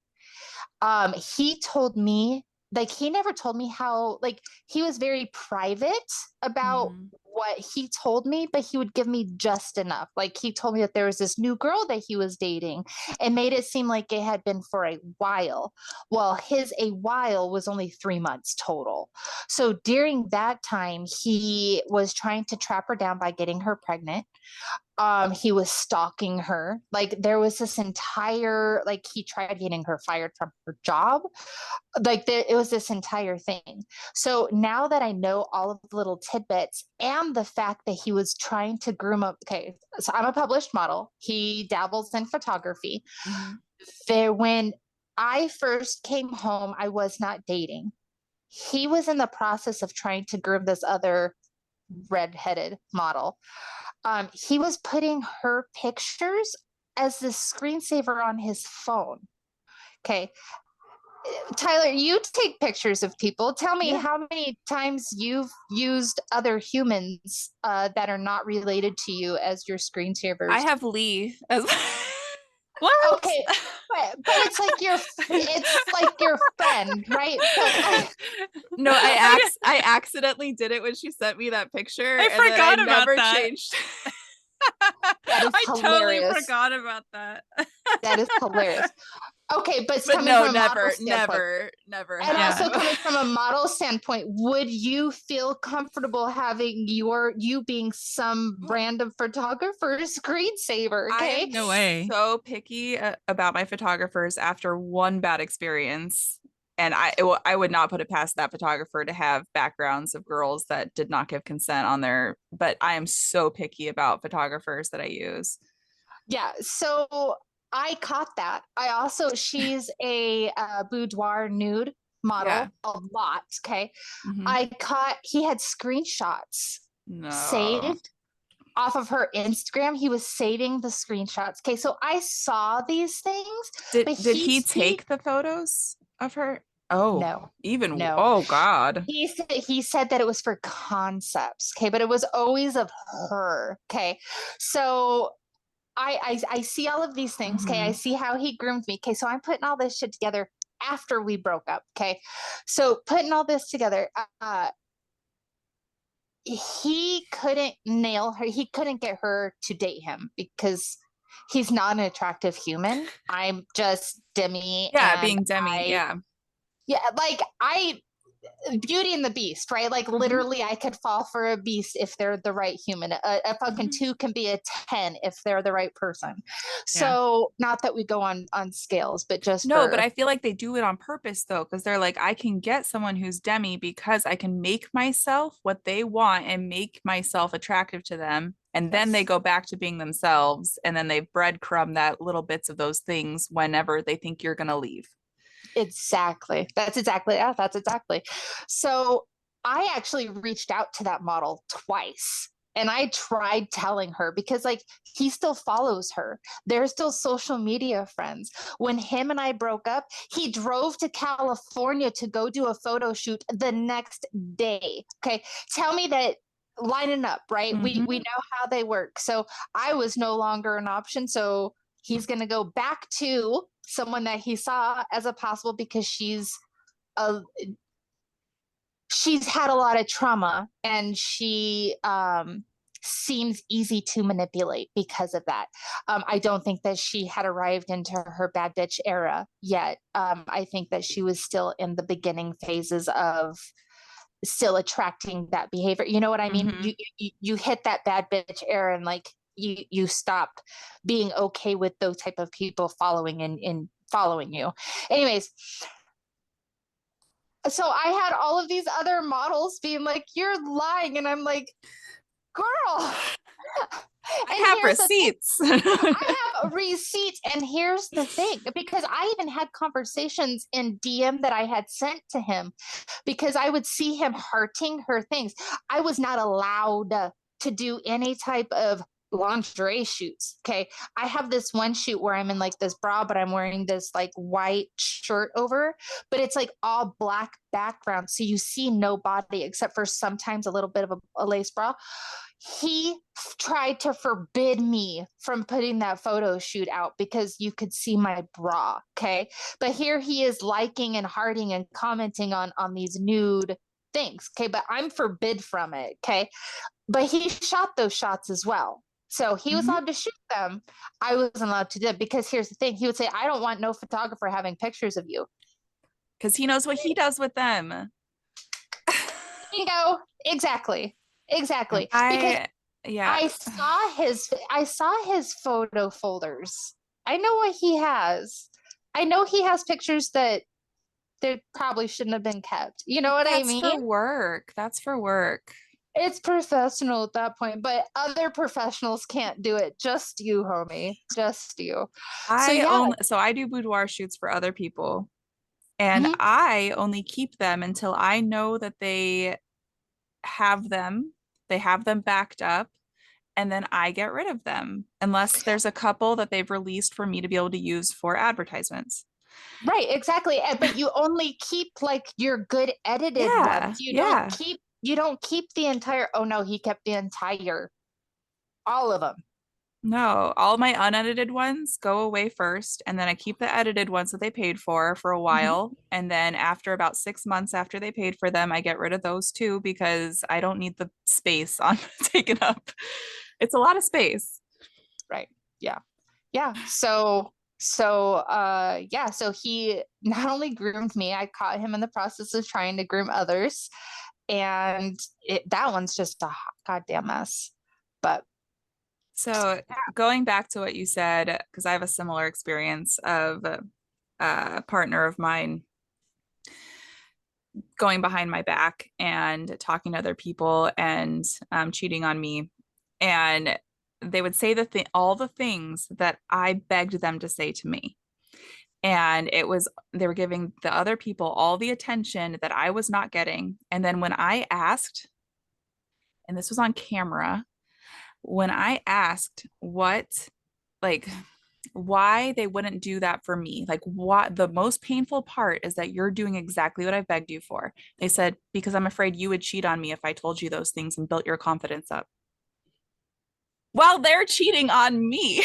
[SPEAKER 3] He told me, like, he never told me how, like, he was very private about what he told me, but he would give me just enough. Like, he told me that there was this new girl that he was dating and made it seem like it had been for a while. Well, his a while was only 3 months total. So during that time, he was trying to trap her down by getting her pregnant. He was stalking her. Like, there was this entire, like, he tried getting her fired from her job. Like, it was this entire thing. So now that I know all of the little tidbits and the fact that he was trying to groom up, okay, so I'm a published model. He dabbles in photography. When I first came home, I was not dating. He was in the process of trying to groom this other redheaded model. He was putting her pictures as the screensaver on his phone. Okay. Tyler, you take pictures of people. Tell me how many times you've used other humans that are not related to you as your screensavers.
[SPEAKER 2] I have Lee as
[SPEAKER 1] What?
[SPEAKER 3] Okay, but it's like your friend, right? So,
[SPEAKER 2] no, I accidentally did it when she sent me that picture.
[SPEAKER 1] I
[SPEAKER 2] and
[SPEAKER 1] forgot
[SPEAKER 2] then I
[SPEAKER 1] about
[SPEAKER 2] never
[SPEAKER 1] that.
[SPEAKER 2] changed.
[SPEAKER 3] that is
[SPEAKER 1] I totally
[SPEAKER 3] hilarious.
[SPEAKER 1] forgot about that.
[SPEAKER 3] That is hilarious. Okay, but
[SPEAKER 2] But
[SPEAKER 3] coming
[SPEAKER 2] no,
[SPEAKER 3] from a model standpoint,
[SPEAKER 2] never.
[SPEAKER 3] and
[SPEAKER 2] have.
[SPEAKER 3] also coming from a model standpoint, would you feel comfortable having you being some random photographer's screensaver? Okay,
[SPEAKER 1] No way.
[SPEAKER 2] So picky about my photographers after one bad experience. And I would not put it past that photographer to have backgrounds of girls that did not give consent on there. But I am so picky about photographers that I use.
[SPEAKER 3] Yeah. So I caught that. I also, she's a boudoir nude
[SPEAKER 2] Yeah.
[SPEAKER 3] model a lot. Okay.
[SPEAKER 2] Hmm.
[SPEAKER 3] I caught, he had screenshots
[SPEAKER 2] No.
[SPEAKER 3] saved off of her Instagram. He was saving the screenshots. Okay. So I saw these things,
[SPEAKER 2] Did
[SPEAKER 3] but
[SPEAKER 2] did he take the photos of her? Oh,
[SPEAKER 3] no,
[SPEAKER 2] even
[SPEAKER 3] no.
[SPEAKER 2] oh God.
[SPEAKER 3] He said that it was for concepts. Okay. But it was always of her. Okay. So I see all of these things. Okay. I
[SPEAKER 2] Hmm.
[SPEAKER 3] see how he groomed me. Okay. So I'm putting all this shit together after we broke up. Okay. So putting all this together, he couldn't nail her. He couldn't get her to date him because he's not an attractive human. I'm just Demi,
[SPEAKER 2] Yeah,
[SPEAKER 3] and
[SPEAKER 2] being Demi. Yeah.
[SPEAKER 3] yeah, like I Beauty and the Beast, right? Like
[SPEAKER 2] Hmm.
[SPEAKER 3] literally, I could fall for a beast if they're the right human. A fucking
[SPEAKER 2] Hmm.
[SPEAKER 3] two can be a 10 if they're the right person.
[SPEAKER 2] Yeah.
[SPEAKER 3] So, not that we go on scales, but just
[SPEAKER 2] No, but
[SPEAKER 3] for
[SPEAKER 2] I feel like they do it on purpose though, because they're like, I can get someone who's Demi because I can make myself what they want and make myself attractive to them. And then they
[SPEAKER 3] yes,
[SPEAKER 2] go back to being themselves. And then they breadcrumb that little bits of those things whenever they think you're going to leave.
[SPEAKER 3] exactly. That's exactly. Yeah, that's exactly. So, I actually reached out to that model twice. And I tried telling her because, like, he still follows her. They're still social media friends. When him and I broke up, he drove to California to go do a photo shoot the next day. Okay. Tell me that lining up, right? We
[SPEAKER 2] Hmm.
[SPEAKER 3] know how they work. So I was no longer an option. So he's going to go back to someone that he saw as a possible because a she's had a lot of trauma and she seems easy to manipulate because of that. I don't think that she had arrived into her bad bitch era yet. I think that she was still in the beginning phases of still attracting that behavior. You know what I mean?
[SPEAKER 2] Hmm.
[SPEAKER 3] You hit that bad bitch era and like you stop being okay with those type of people following and following you. Anyways, so I had all of these other models being like, "You're lying," and I'm like, "Girl."
[SPEAKER 2] I
[SPEAKER 3] And
[SPEAKER 2] have
[SPEAKER 3] here's the thing:
[SPEAKER 2] receipts.
[SPEAKER 3] I have a receipt, and here's the thing, because I even had conversations in DM that I had sent to him, because I would see him hearting her things. I was not allowed to do any type of lingerie shoots. Okay. I have this one shoot where I'm in like this bra, but I'm wearing this like white shirt over, but it's like all black background. So you see no body except for sometimes a little bit of a lace bra. He tried to forbid me from putting that photo shoot out because you could see my bra. Okay. But here he is liking and hearting and commenting on these nude things. Okay. But I'm forbid from it. Okay. But he shot those shots as well. So he was
[SPEAKER 2] Hmm.
[SPEAKER 3] allowed to shoot them. I wasn't allowed to do it because here's the thing. He would say, I don't want no photographer having pictures of you.
[SPEAKER 2] Because he knows what he does with them.
[SPEAKER 3] Bingo. Exactly. Exactly. Because
[SPEAKER 2] I, yeah.
[SPEAKER 3] I saw his photo folders. I know what he has. I know he has pictures that they probably shouldn't have been kept. You know
[SPEAKER 2] But
[SPEAKER 3] what I
[SPEAKER 2] that's
[SPEAKER 3] mean?
[SPEAKER 2] for work. That's for work.
[SPEAKER 3] It's professional at that point, but other professionals can't do it. Just you, homie. Just you. So yeah.
[SPEAKER 2] So I do boudoir shoots for other people, and
[SPEAKER 3] Mhm.
[SPEAKER 2] I only keep them until I know that have them, they have them backed up, and then I get rid of them unless there's a couple that they've released for me to be able to use for advertisements.
[SPEAKER 3] Right, exactly. But you only keep like your good edited
[SPEAKER 2] Yeah,
[SPEAKER 3] ones. You don't
[SPEAKER 2] yeah.
[SPEAKER 3] keep the entire, oh no, he kept the entire, all of them.
[SPEAKER 2] No, all my unedited ones go away first, and then I keep the edited ones that they paid for a
[SPEAKER 3] Mhm.
[SPEAKER 2] while. And then after about 6 months after they paid for them, I get rid of those too because I don't need the space on taken up. It's a lot of space.
[SPEAKER 3] Right. Yeah. Yeah. So he not only groomed me, I caught him in the process of trying to groom others. And that one's just a goddamn mess. But
[SPEAKER 2] So going back to what you said, because I have a similar experience of a partner of mine. going behind my back and talking to other people and cheating on me. And they would say all the things that I begged them to say to me. And they were giving the other people all the attention that I was not getting. And then when I asked, and this was on camera, when I asked like, why they wouldn't do that for me, like, what the most painful part is that you're doing exactly what I begged you for. They said, because I'm afraid you would cheat on me if I told you those things and built your confidence up. While they're cheating on me.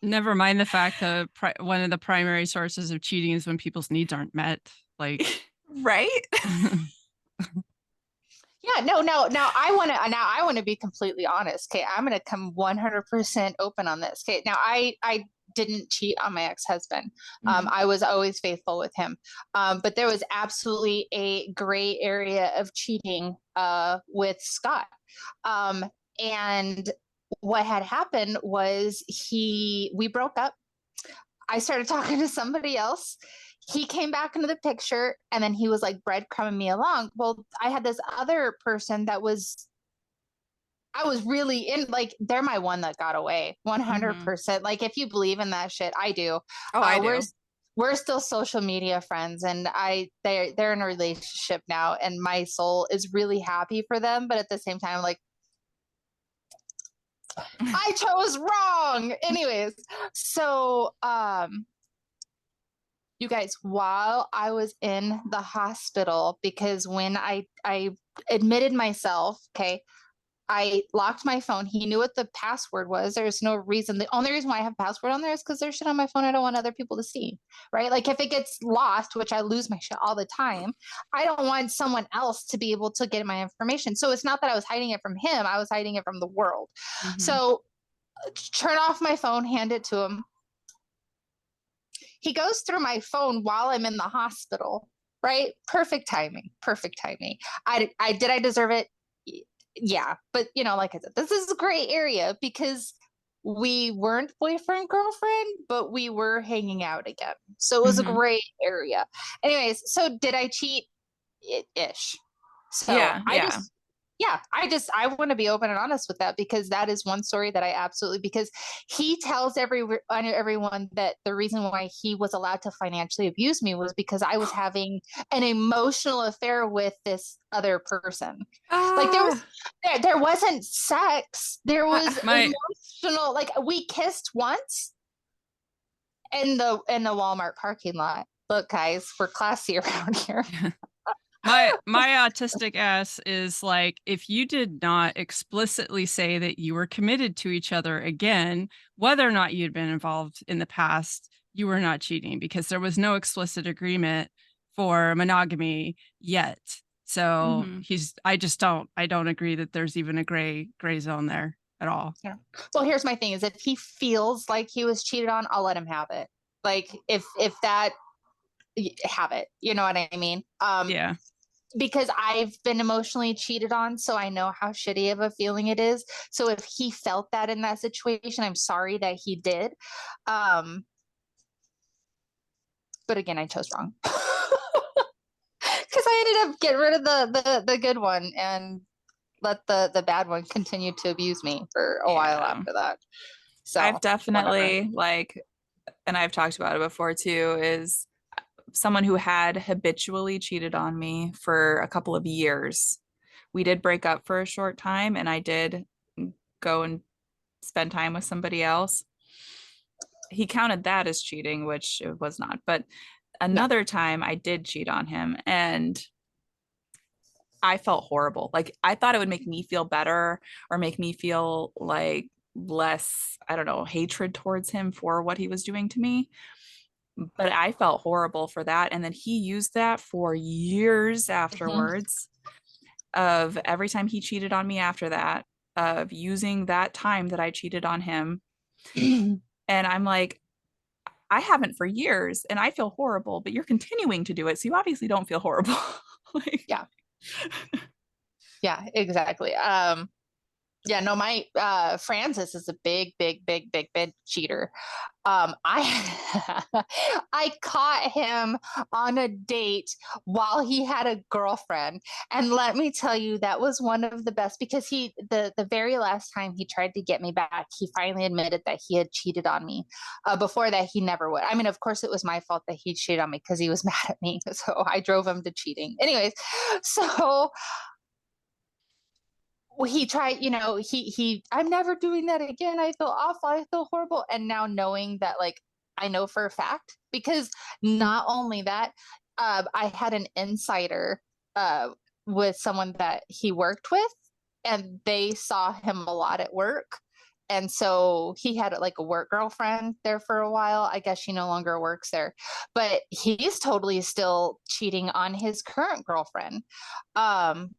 [SPEAKER 1] Never mind the fact that one of the primary sources of cheating is when people's needs aren't met. Like,
[SPEAKER 2] right?
[SPEAKER 3] Yeah, no, no. Now I want to be completely honest. Okay, I'm going to come 100% open on this. Okay, now I didn't cheat on my ex-husband. I was always faithful with him. But there was absolutely a gray area of cheating with Scott. And what had happened was we broke up. I started talking to somebody else. He came back into the picture, and then he was like breadcrumbing me along. Well, I had this other person I was really in, like, they're my one that got away 100%. Like, if you believe in that shit, I do.
[SPEAKER 2] Oh, I do.
[SPEAKER 3] We're still social media friends, and they're in a relationship now, and my soul is really happy for them. But at the same time, like, I chose wrong. Anyways, so you guys, while I was in the hospital, because when I admitted myself, okay, I locked my phone. He knew what the password was. There's no reason. The only reason why I have password on there is because there's shit on my phone I don't want other people to see, right? Like, if it gets lost, which I lose my shit all the time, I don't want someone else to be able to get my information. So it's not that I was hiding it from him. I was hiding it from the world. So turn off my phone, hand it to him. He goes through my phone while I'm in the hospital, right? Perfect timing. Perfect timing. I deserve it? Yeah. But, like I said, this is a gray area because we weren't boyfriend, girlfriend, but we were hanging out again. So it was a gray area. Anyways, so did I cheat? Ish. So
[SPEAKER 2] yeah,
[SPEAKER 3] I want to be open and honest with that, because that is one story that I absolutely, because he tells everyone that the reason why he was allowed to financially abuse me was because I was having an emotional affair with this other person. Like, there wasn't sex, there was emotional, like, we kissed once in the Walmart parking lot. Look, guys, we're classy around here.
[SPEAKER 1] my autistic ass is like, if you did not explicitly say that you were committed to each other again, whether or not you'd been involved in the past, you were not cheating, because there was no explicit agreement for monogamy yet. So I don't agree that there's even a gray zone there at all.
[SPEAKER 3] Yeah. Well, here's my thing is, if he feels like he was cheated on, I'll let him have it. Like, if that, have it, you know what I mean?
[SPEAKER 1] Yeah.
[SPEAKER 3] Because I've been emotionally cheated on, so I know how shitty of a feeling it is. So if he felt that in that situation, I'm sorry that he did. But again, I chose wrong. Because I ended up getting rid of the good one and let the bad one continue to abuse me for a while after that. So
[SPEAKER 2] I've definitely and I've talked about it before too, is someone who had habitually cheated on me for a couple of years. We did break up for a short time, and I did go and spend time with somebody else. He counted that as cheating, which it was not. But another time I did cheat on him, and I felt horrible. Like, I thought it would make me feel better, or make me feel like less, I don't know, hatred towards him for what he was doing to me. But I felt horrible for that. And then he used that for years afterwards, of every time he cheated on me after that, of using that time that I cheated on him. And I'm like, I haven't for years, and I feel horrible, but you're continuing to do it. So you obviously don't feel horrible.
[SPEAKER 3] Yeah. Yeah, exactly. Yeah, no, my Francis is a big cheater. I I caught him on a date while he had a girlfriend, and let me tell you, that was one of the best, because the very last time he tried to get me back, he finally admitted that he had cheated on me. Before that, he never would. I mean, of course, it was my fault that he cheated on me because he was mad at me, so I drove him to cheating. Anyways, so he tried, I'm never doing that again. I feel awful. I feel horrible. And now knowing that, like, I know for a fact, because not only that, I had an insider with someone that he worked with, and they saw him a lot at work. And so he had like a work girlfriend there for a while. I guess she no longer works there, but he's totally still cheating on his current girlfriend. Um,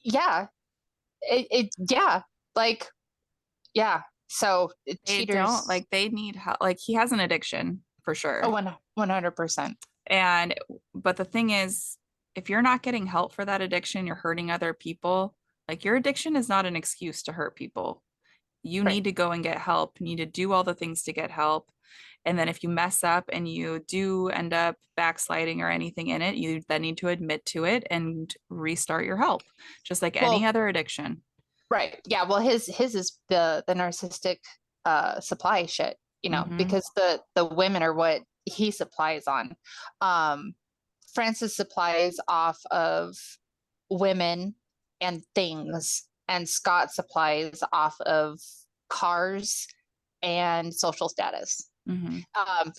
[SPEAKER 3] yeah, yeah, like, yeah. So
[SPEAKER 2] They don't,
[SPEAKER 3] cheaters.
[SPEAKER 2] like, they need help. Like, he has an addiction for
[SPEAKER 3] Oh,
[SPEAKER 2] sure.
[SPEAKER 3] 100%.
[SPEAKER 2] And but the thing is, if you're not getting help for that addiction, you're hurting other people. Like, your addiction is not an excuse to hurt people. You
[SPEAKER 3] Right.
[SPEAKER 2] need to go and get help. You need to do all the things to get help. And then if you mess up and you do end up backsliding or anything in it, you then need to admit to it and restart your help, just like any
[SPEAKER 3] Well,
[SPEAKER 2] other addiction.
[SPEAKER 3] right. Yeah. Well, his is the narcissistic supply shit,
[SPEAKER 2] Mm-hmm.
[SPEAKER 3] because the women are what he supplies on. Um, Francis supplies off of women and things, and Scott supplies off of cars and social status.
[SPEAKER 2] Mm-hmm.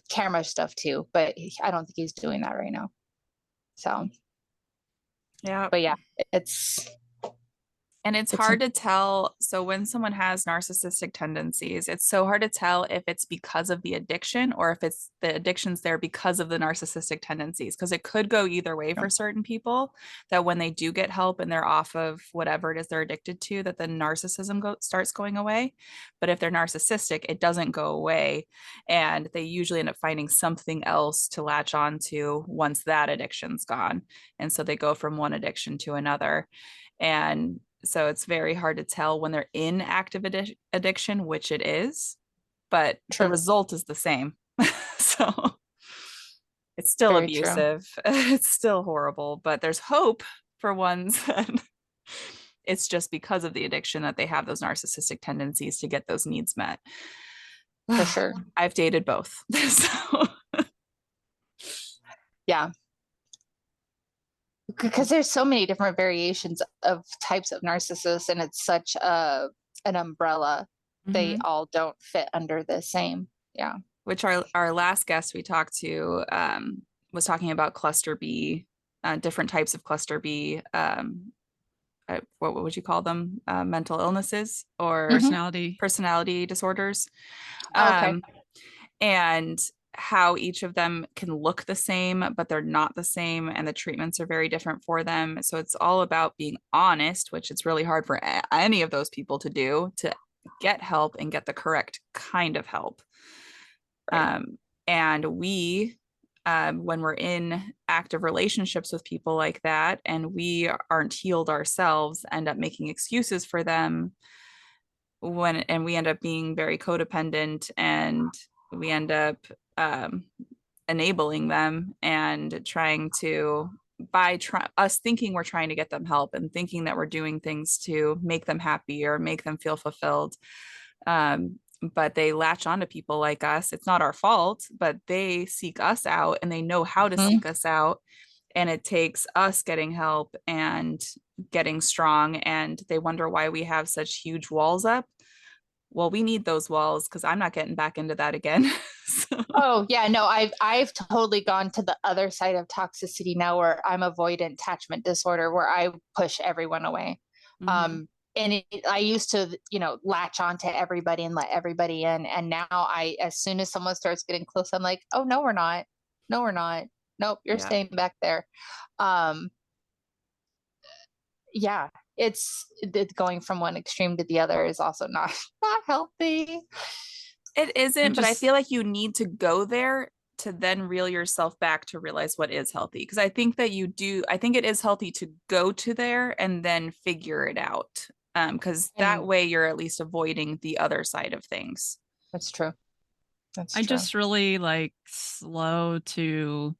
[SPEAKER 3] Camera stuff too, but I don't think he's doing that right now. So,
[SPEAKER 2] Yeah.
[SPEAKER 3] but yeah, it's
[SPEAKER 2] And it's
[SPEAKER 3] it's
[SPEAKER 2] hard to tell. So when someone has narcissistic tendencies, it's so hard to tell if it's because of the addiction or if it's the addiction's there because of the narcissistic tendencies. Because it could go either way for certain people, that when they do get help and they're off of whatever it is they're addicted to, that the narcissism starts going away. But if they're narcissistic, it doesn't go away. And they usually end up finding something else to latch on to once that addiction's gone. And so they go from one addiction to another. And so it's very hard to tell when they're in active addiction, which it is, but the
[SPEAKER 3] true.
[SPEAKER 2] result is the same. So it's still
[SPEAKER 3] Very true.
[SPEAKER 2] abusive. It's still horrible, but there's hope for ones that it's just because of the addiction that they have those narcissistic tendencies to get those needs met.
[SPEAKER 3] For sure.
[SPEAKER 2] I've dated both. So
[SPEAKER 3] Yeah. Because there's so many different variations of types of narcissists, and it's such an umbrella. They
[SPEAKER 2] mm-hmm.
[SPEAKER 3] all don't fit under the same. Yeah.
[SPEAKER 2] Which our last guest we talked to was talking about cluster B, different types of cluster B. What would you call them? Mental illnesses or
[SPEAKER 3] Mm-hmm.
[SPEAKER 2] personality disorders.
[SPEAKER 3] Oh, okay.
[SPEAKER 2] And how each of them can look the same, but they're not the same, and the treatments are very different for them. So it's all about being honest, which it's really hard for any of those people to do, to get help and get the correct kind of help.
[SPEAKER 3] Right.
[SPEAKER 2] And we, when we're in active relationships with people like that, and we aren't healed ourselves, end up making excuses for them and we end up being very codependent, and we end up enabling them and trying to us thinking we're trying to get them help and thinking that we're doing things to make them happy or make them feel fulfilled. But they latch on to people like us. It's not our fault, but they seek us out and they know how to
[SPEAKER 3] Mm-hmm.
[SPEAKER 2] seek us out. And it takes us getting help and getting strong. And they wonder why we have such huge walls up. Well, we need those walls because I'm not getting back into that again. So.
[SPEAKER 3] Oh yeah, no, I've totally gone to the other side of toxicity now, where I'm avoidant attachment disorder, where I push everyone away.
[SPEAKER 2] Mm-hmm.
[SPEAKER 3] And I used to, latch on to everybody and let everybody in. And now as soon as someone starts getting close, I'm like, oh, no, we're not. No, we're not. Nope, you're
[SPEAKER 2] Yeah.
[SPEAKER 3] staying back there. Yeah, it's going from one extreme to the other is also not healthy.
[SPEAKER 2] It isn't, but I feel like you need to go there to then reel yourself back to realize what is healthy. Because I think that I think it is healthy to go to there and then figure it out. Because that
[SPEAKER 3] And
[SPEAKER 2] way you're at least avoiding the other side of things.
[SPEAKER 3] that's true. That's
[SPEAKER 1] I
[SPEAKER 3] true.
[SPEAKER 1] just really like slow to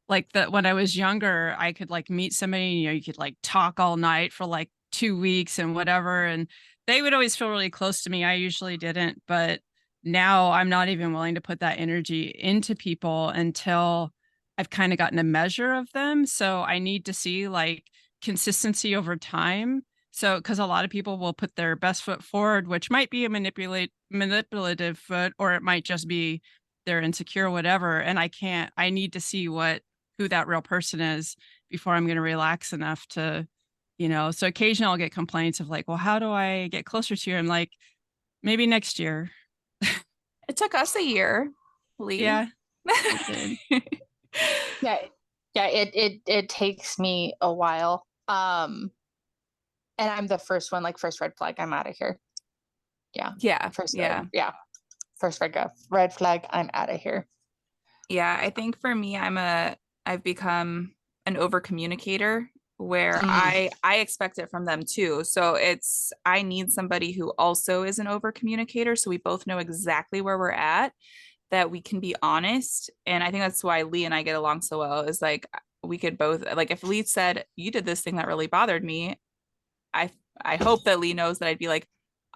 [SPEAKER 1] like that when I was younger, I could like meet somebody, you know, you could like talk all night for like 2 weeks and whatever. And they would always feel really close to me. I usually didn't, but now I'm not even willing to put that energy into people until I've kind of gotten a measure of them. So I need to see like consistency over time. So, because a lot of people will put their best foot forward, which might be a manipulative foot, or it might just be they're insecure, whatever. And I need to see who that real person is before I'm going to relax enough to, so occasionally I'll get complaints of like, well, how do I get closer to you? I'm like, maybe next year.
[SPEAKER 2] It took us a year, Lee.
[SPEAKER 1] Yeah, it did.
[SPEAKER 3] Yeah. Yeah. It takes me a while. And I'm the first one, like first red flag, I'm out of here. Yeah.
[SPEAKER 2] Yeah.
[SPEAKER 3] First,
[SPEAKER 2] Yeah.
[SPEAKER 3] yeah. First red flag, I'm out of here.
[SPEAKER 2] Yeah. I think for me, I've become an over communicator where I expect it from them too. So I need somebody who also is an over communicator. So we both know exactly where we're at, that we can be honest. And I think that's why Lee and I get along so well, is like, we could both, like, if Lee said, you did this thing that really bothered me, I hope that Lee knows that I'd be like,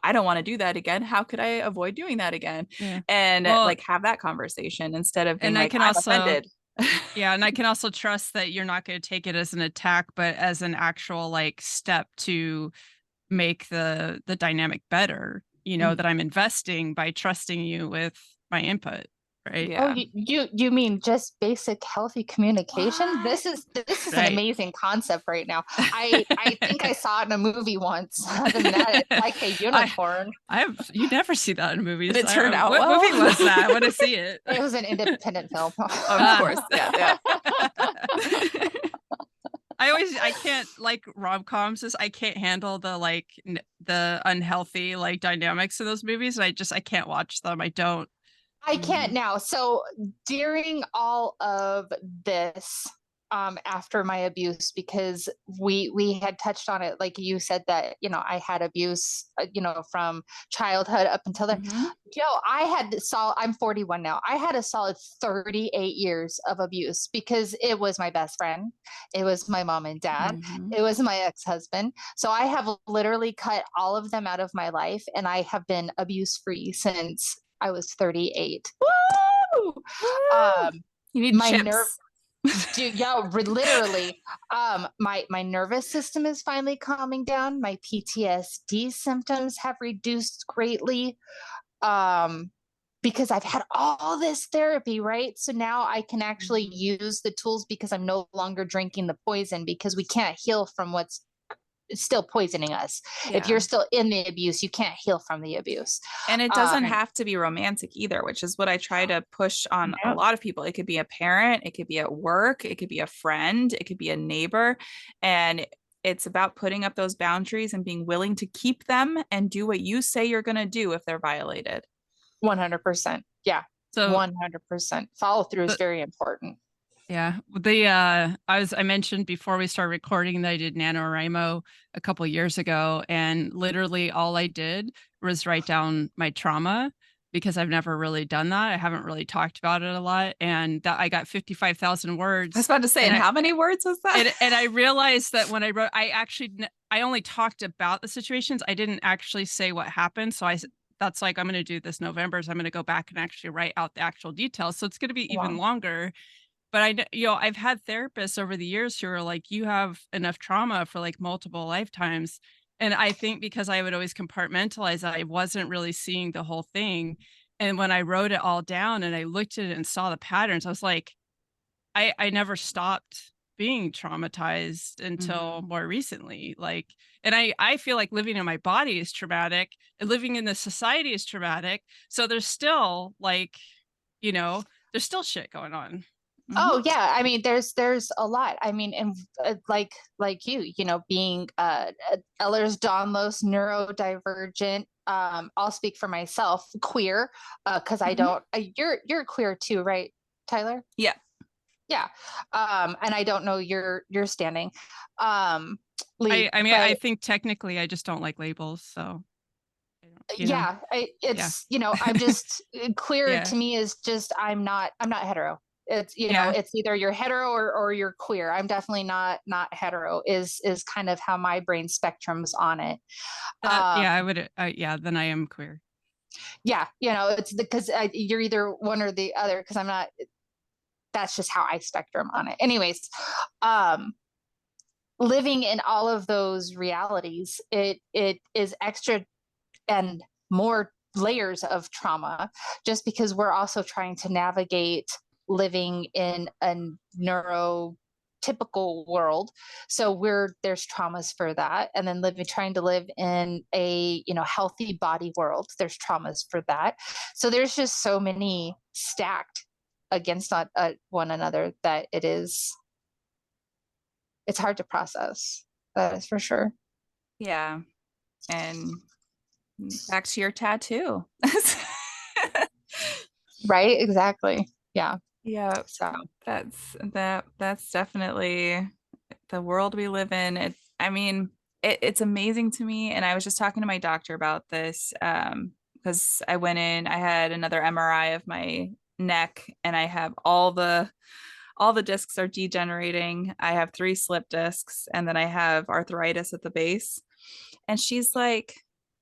[SPEAKER 2] I don't want to do that again. How could I avoid doing that again?
[SPEAKER 1] Yeah.
[SPEAKER 2] And
[SPEAKER 1] Well,
[SPEAKER 2] like have that conversation instead of being
[SPEAKER 1] and
[SPEAKER 2] like, I'm offended.
[SPEAKER 1] Yeah, and I can also trust that you're not going to take it as an attack, but as an actual like step to make the dynamic better, that I'm investing by trusting you with my input, right?
[SPEAKER 3] Oh,
[SPEAKER 2] Yeah.
[SPEAKER 3] you mean just basic healthy communication? This is an
[SPEAKER 1] Right.
[SPEAKER 3] amazing concept right now. I think I saw it in a movie once. Other than that, it's like a unicorn.
[SPEAKER 1] You never see that in movies.
[SPEAKER 2] Did it turn out
[SPEAKER 1] what
[SPEAKER 2] well?
[SPEAKER 1] movie was that? I want to see it.
[SPEAKER 3] It was an independent film.
[SPEAKER 2] Of course. Yeah.
[SPEAKER 1] I can't like rom-coms. I can't handle the like the unhealthy like dynamics of those movies. I can't watch them. I don't.
[SPEAKER 3] I can't now. So during all of this, after my abuse, because we had touched on it, like you said that, I had abuse, from childhood up until then. I'm 41 now. I had a solid 38 years of abuse because it was my best friend. It was my mom and dad. It was my ex-husband. So I have literally cut all of them out of my life, and I have been abuse free since I was 38. Woo!
[SPEAKER 2] You need
[SPEAKER 3] my
[SPEAKER 2] chips.
[SPEAKER 3] nerve. Dude, yeah, literally. My nervous system is finally calming down. My PTSD symptoms have reduced greatly. Because I've had all this therapy, right? So now I can actually use the tools because I'm no longer drinking the poison, because we can't heal from what's still poisoning us.
[SPEAKER 2] Yeah.
[SPEAKER 3] If you're still in the abuse, you can't heal from the abuse.
[SPEAKER 2] And it doesn't have to be romantic either, which is what I try to push on a lot of people. It could be a parent, it could be at work, it could be a friend, it could be a neighbor. And it's about putting up those boundaries and being willing to keep them and do what you say you're going to do if they're violated.
[SPEAKER 3] 100%. Yeah. So 100%. Follow through is very important.
[SPEAKER 1] Yeah. I mentioned before we started recording that I did NaNoWriMo a couple of years ago, and literally all I did was write down my trauma, because I've never really done that. I haven't really talked about it a lot. And that I got 55,000 words.
[SPEAKER 2] I was about to say, and how many words was that?
[SPEAKER 1] And I realized that when I wrote, I only talked about the situations. I didn't actually say what happened. So that's like, I'm going to do this November. So I'm going to go back and actually write out the actual details. So it's going to be even longer. But I've had therapists over the years who are like, you have enough trauma for like multiple lifetimes. And I think because I would always compartmentalize, I wasn't really seeing the whole thing. And when I wrote it all down and I looked at it and saw the patterns, I was like, I never stopped being traumatized until more recently. Like, and I feel like living in my body is traumatic, and living in the society is traumatic. So there's still like, there's still shit going on.
[SPEAKER 3] Oh yeah, I mean, there's a lot. I mean, and like you, being Ehlers-Danlos, neurodivergent. I'll speak for myself, queer, because I don't. You're queer too, right, Tyler?
[SPEAKER 2] Yeah.
[SPEAKER 3] Yeah. And I don't know your standing. Lee,
[SPEAKER 1] I mean,
[SPEAKER 3] but
[SPEAKER 1] I think technically I just don't like labels. So,
[SPEAKER 3] yeah,
[SPEAKER 1] yeah,
[SPEAKER 3] it's, I'm just queer
[SPEAKER 1] yeah,
[SPEAKER 3] to me is just, I'm not hetero. It's,
[SPEAKER 1] yeah,
[SPEAKER 3] it's either you're hetero or you're queer. I'm definitely not hetero is kind of how my brain spectrum's on it. Um,
[SPEAKER 1] yeah, I would, yeah, then I am queer.
[SPEAKER 3] yeah, it's because you're either one or the other, because I'm not, that's just how I spectrum on it. Anyways, um, living in all of those realities, it is extra and more layers of trauma, just because we're also trying to navigate living in a neurotypical world. So there's traumas for that, and then trying to live in a healthy body world, there's traumas for that. So there's just so many stacked against one another that it's hard to process. That is for sure.
[SPEAKER 2] Yeah. And back to your tattoo.
[SPEAKER 3] Right, exactly. Yeah.
[SPEAKER 2] Yeah,
[SPEAKER 3] So
[SPEAKER 2] that's definitely the world we live in. I mean, it's amazing to me. And I was just talking to my doctor about this, because I went in, I had another MRI of my neck, and I have all the discs are degenerating. I have 3 slip discs, and then I have arthritis at the base. And she's like,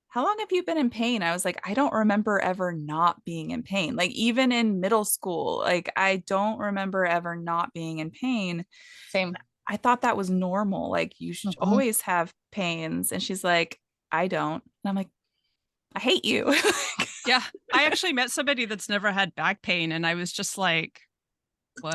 [SPEAKER 2] how long have you been in pain? I was like, I don't remember ever not being in pain. Like, even in middle school, like, I don't remember ever not being in pain.
[SPEAKER 3] same.
[SPEAKER 2] I thought that was normal. Like, you should
[SPEAKER 3] Mhm.
[SPEAKER 2] always have pains. And she's like, I don't. And I'm like, I hate you.
[SPEAKER 1] Yeah, I actually met somebody that's never had back pain, and I was just like, what?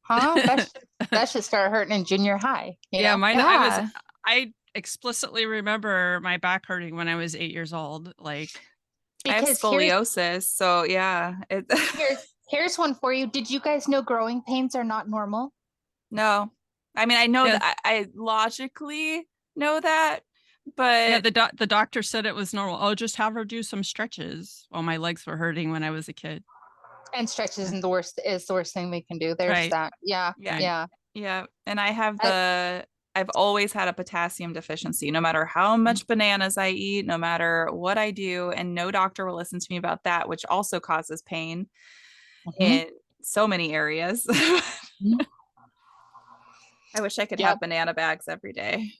[SPEAKER 3] Huh? That should start hurting in junior high,
[SPEAKER 1] Yeah, mine.
[SPEAKER 2] Yeah.
[SPEAKER 1] I explicitly remember my back hurting when I was 8 years old. Like,
[SPEAKER 2] I have
[SPEAKER 3] Because
[SPEAKER 2] scoliosis. So yeah,
[SPEAKER 3] here's one for you. Did you guys know growing pains are not normal?
[SPEAKER 2] no. I mean, I know
[SPEAKER 1] yeah,
[SPEAKER 2] that I logically know that,
[SPEAKER 1] yeah.
[SPEAKER 2] but
[SPEAKER 1] The doctor said it was normal. Oh, just have her do some stretches. While my legs were hurting when I was a kid.
[SPEAKER 3] And stretches
[SPEAKER 1] Yeah.
[SPEAKER 3] is the worst thing we can do. There's
[SPEAKER 1] Right.
[SPEAKER 3] that. Yeah,
[SPEAKER 2] yeah,
[SPEAKER 1] Right.
[SPEAKER 3] yeah.
[SPEAKER 2] yeah. And
[SPEAKER 3] I,
[SPEAKER 2] I've always had a potassium deficiency, no matter how much bananas I eat, no matter what I do. And no doctor will listen to me about that, which also causes pain
[SPEAKER 3] mhm,
[SPEAKER 2] in so many areas.
[SPEAKER 3] mhm.
[SPEAKER 2] I wish I could
[SPEAKER 3] Yep.
[SPEAKER 2] have banana bags every day.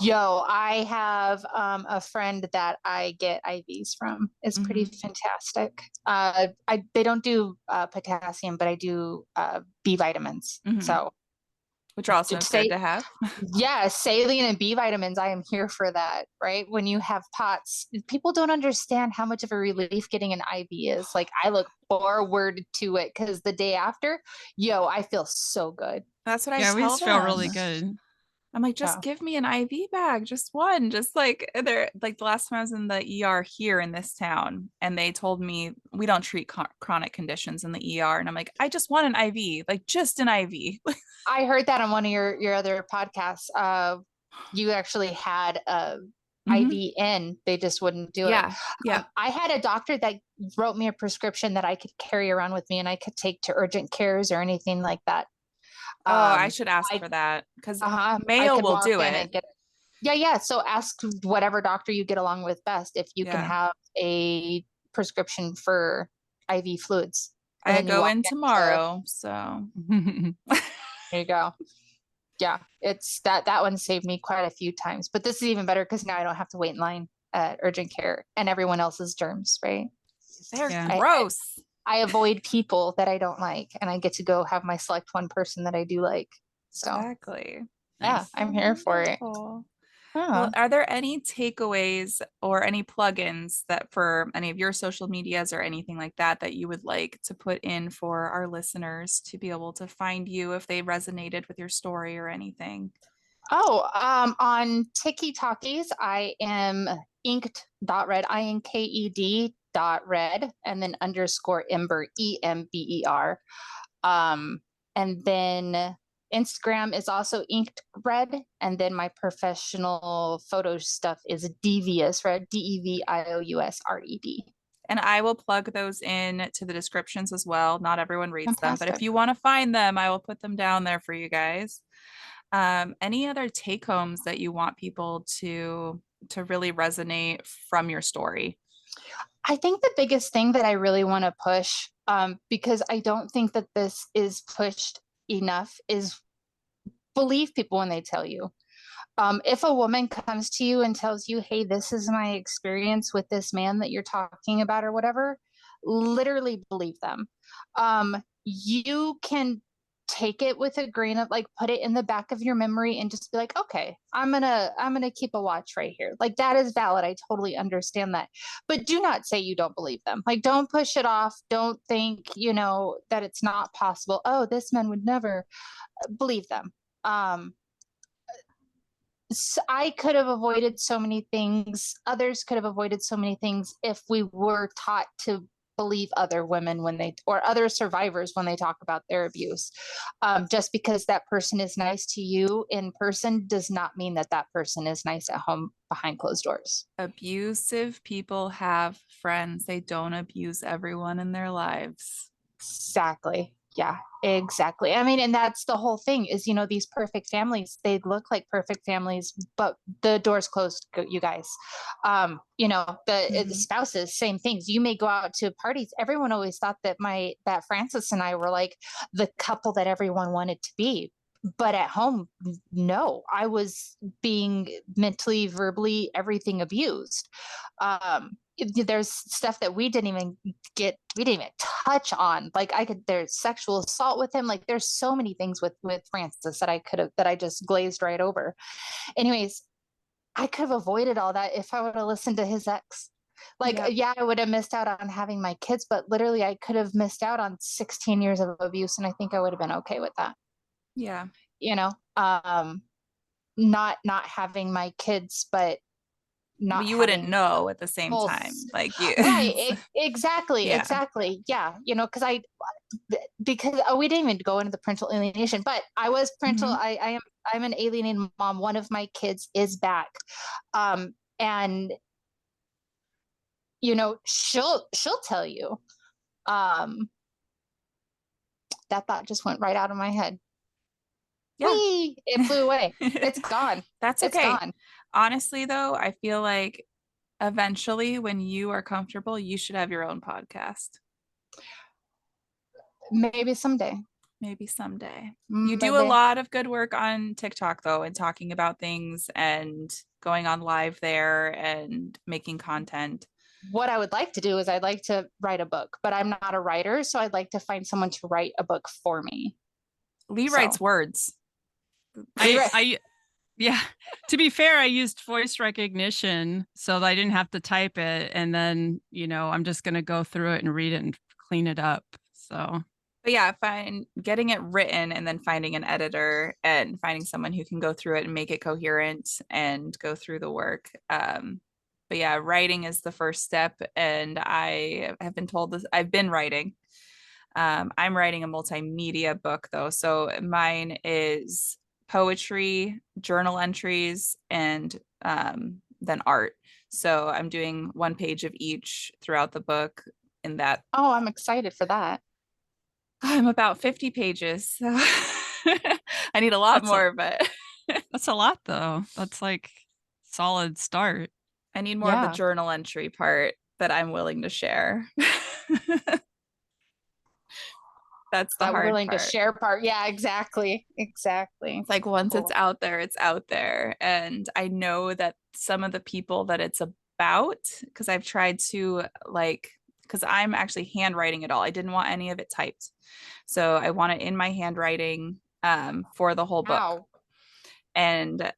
[SPEAKER 3] Yo, I have a friend that I get IVs from. It's pretty
[SPEAKER 2] Mhm.
[SPEAKER 3] fantastic. They don't do potassium, but I do B vitamins.
[SPEAKER 2] Mhm.
[SPEAKER 3] So
[SPEAKER 2] Which are also good
[SPEAKER 3] say
[SPEAKER 2] to have.
[SPEAKER 3] yeah, saline and B vitamins. I am here for that. Right? When you have POTS, people don't understand how much of a relief getting an IV is. Like, I look forward to it because the day after, yo, I feel so good.
[SPEAKER 2] That's what I
[SPEAKER 1] Yeah, we
[SPEAKER 2] tell
[SPEAKER 1] just felt really
[SPEAKER 2] them.
[SPEAKER 1] good.
[SPEAKER 2] I'm like, just
[SPEAKER 3] Yeah.
[SPEAKER 2] give me an IV bag, just one. Just like they're like the last time I was in the ER here in this town, and they told me we don't treat chronic conditions in the ER. And I'm like, I just want an IV, like just an IV.
[SPEAKER 3] I heard that on one of your other podcasts. You actually had a
[SPEAKER 2] Mhm.
[SPEAKER 3] IV in, they just wouldn't do it.
[SPEAKER 2] Yeah. Yeah.
[SPEAKER 3] I had a doctor that wrote me a prescription that I could carry around with me and I could take to urgent cares or anything like that.
[SPEAKER 2] Oh, I
[SPEAKER 3] Um,
[SPEAKER 2] should ask
[SPEAKER 3] I
[SPEAKER 2] for that because
[SPEAKER 3] I
[SPEAKER 2] Mayo
[SPEAKER 3] could
[SPEAKER 2] will
[SPEAKER 3] walk
[SPEAKER 2] do
[SPEAKER 3] in
[SPEAKER 2] it.
[SPEAKER 3] and get it. Yeah, yeah. So ask whatever doctor you get along with best if you can
[SPEAKER 2] Yeah.
[SPEAKER 3] have a prescription for IV fluids, and
[SPEAKER 2] I
[SPEAKER 3] then you
[SPEAKER 2] go
[SPEAKER 3] walk
[SPEAKER 2] in
[SPEAKER 3] into.
[SPEAKER 2] tomorrow. So
[SPEAKER 3] There you go. Yeah, it's that one saved me quite a few times. But this is even better because now I don't have to wait in line at urgent care and everyone else's germs, right?
[SPEAKER 2] they're
[SPEAKER 1] Yeah.
[SPEAKER 2] gross.
[SPEAKER 3] I avoid people that I don't like, and I get to go have my select one person that I do like. So
[SPEAKER 2] Exactly.
[SPEAKER 3] yeah,
[SPEAKER 1] Nice.
[SPEAKER 3] I'm
[SPEAKER 2] So
[SPEAKER 3] here for it.
[SPEAKER 2] wonderful. Well,
[SPEAKER 3] Yeah.
[SPEAKER 2] are there any takeaways or any plugins that for any of your social medias or anything like that that you would like to put in for our listeners to be able to find you if they resonated with your story or anything?
[SPEAKER 3] Oh, on Tiki Talkies, I am inked.red, INKED dot red, and then underscore Ember, EMBER. And then Instagram is also inked red, and then my professional photo stuff is Devious Red, DEVIOUSRED.
[SPEAKER 2] And I will plug those in to the descriptions as well. Not everyone reads them, but if
[SPEAKER 3] Fantastic.
[SPEAKER 2] you want to find them, I will put them down there for you guys. Any other take homes that you want people to really resonate from your story?
[SPEAKER 3] I think the biggest thing that I really want to push, because I don't think that this is pushed enough, is believe people when they tell you. If a woman comes to you and tells you, hey, this is my experience with this man that you're talking about or whatever, literally believe them. You can take it with a grain of, like, put it in the back of your memory and just be like, okay, I'm gonna keep a watch right here. Like, that is valid. I totally understand that. But do not say you don't believe them. Like, don't push it off. Don't think, that it's not possible. Oh, this man would never. Believe them. Um, I could have avoided so many things. Others could have avoided so many things if we were taught to believe other women or other survivors when they talk about their abuse. Just because that person is nice to you in person does not mean that that person is nice at home behind closed doors.
[SPEAKER 2] Abusive people have friends. They don't abuse everyone in their lives.
[SPEAKER 3] Exactly. Yeah, exactly. I mean, and that's the whole thing is, these perfect families, they look like perfect families, but the door's closed, you guys. The spouses, same things. You may go out to parties. Everyone always thought that Francis and I were like the couple that everyone wanted to be. But at home, no, I was being mentally, verbally, everything abused. There's stuff that we didn't even touch on. Like, there's sexual assault with him. Like, there's so many things with Francis that I just glazed right over. Anyways, I could have avoided all that if I would have listened to his ex. Like,
[SPEAKER 2] Yep.
[SPEAKER 3] yeah, I would have missed out on having my kids, but literally I could have missed out on 16 years of abuse, and I think I would have been okay with that.
[SPEAKER 2] Yeah.
[SPEAKER 3] You know, not having my kids, but
[SPEAKER 2] But
[SPEAKER 3] not
[SPEAKER 2] you wouldn't
[SPEAKER 3] having
[SPEAKER 2] know at the same
[SPEAKER 3] full
[SPEAKER 2] time. Like you.
[SPEAKER 3] right. Exactly.
[SPEAKER 2] Yeah.
[SPEAKER 3] Exactly. Yeah. Because we didn't even go into the parental alienation, but I was parental. I'm an alienated mom. One of my kids is back. And she'll tell you. That thought just went right out of my head.
[SPEAKER 2] Yeah.
[SPEAKER 3] Whee! It flew away. It's gone.
[SPEAKER 2] That's
[SPEAKER 3] It's
[SPEAKER 2] okay.
[SPEAKER 3] gone.
[SPEAKER 2] Honestly, though, I feel like eventually when you are comfortable, you should have your own podcast.
[SPEAKER 3] Maybe someday.
[SPEAKER 2] Maybe someday. You do a
[SPEAKER 3] Maybe.
[SPEAKER 2] lot of good work on TikTok, though, and talking about things and going on live there and making content.
[SPEAKER 3] What I would like to do is I'd like to write a book, but I'm not a writer, so I'd like to find someone to write a book for me.
[SPEAKER 2] Lee writes words.
[SPEAKER 1] Yeah. To be fair, I used voice recognition so that I didn't have to type it. And then, I'm just going to go through it and read it and clean it up. So,
[SPEAKER 2] but yeah, getting it written and then finding an editor and finding someone who can go through it and make it coherent and go through the work. But yeah, writing is the first step. And I have been told this, I've been writing. I'm writing a multimedia book though. So mine is poetry, journal entries, and then art. So I'm doing one page of each throughout the book in that.
[SPEAKER 3] Oh, I'm excited for that.
[SPEAKER 2] I'm about 50 pages. So I need a lot more, but
[SPEAKER 1] that's a lot though. That's like solid start.
[SPEAKER 2] I need more of the journal entry part that I'm willing to share. That's the hard
[SPEAKER 3] willing
[SPEAKER 2] part.
[SPEAKER 3] to share part. Yeah, exactly.
[SPEAKER 2] It's like once it's out there, it's out there. And I know that some of the people that it's about, because I've tried to because I'm actually handwriting it all. I didn't want any of it typed. So I want it in my handwriting for the whole book.
[SPEAKER 3] Wow.
[SPEAKER 2] And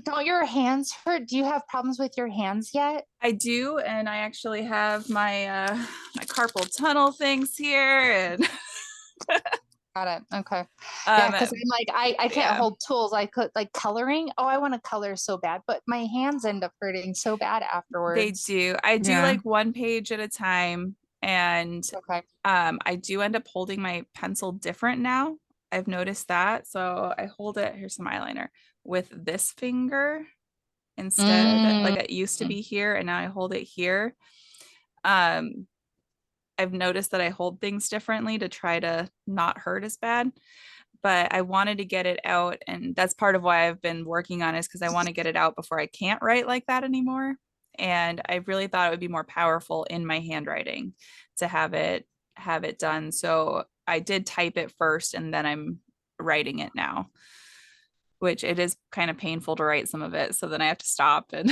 [SPEAKER 3] don't your hands hurt? Do you have problems with your hands yet?
[SPEAKER 2] I do, and I actually have my my carpal tunnel things here, and
[SPEAKER 3] got it. Okay. Yeah, because I'm like I can't hold tools. I could like coloring. Oh, I want to color so bad, but my hands end up hurting so bad afterwards.
[SPEAKER 2] They do. I do like one page at a time, and I do end up holding my pencil different now. I've noticed that, so I hold it. Here's some eyeliner with this finger instead. Like it used to be here, and now I hold it here. Um, I've noticed that I hold things differently to try to not hurt as bad, but I wanted to get it out. And that's part of why I've been working on it, is because I want to get it out before I can't write like that anymore. And I really thought it would be more powerful in my handwriting to have it done. So I did type it first and then I'm writing it now, which it is kind of painful to write some of it. So then I have to stop and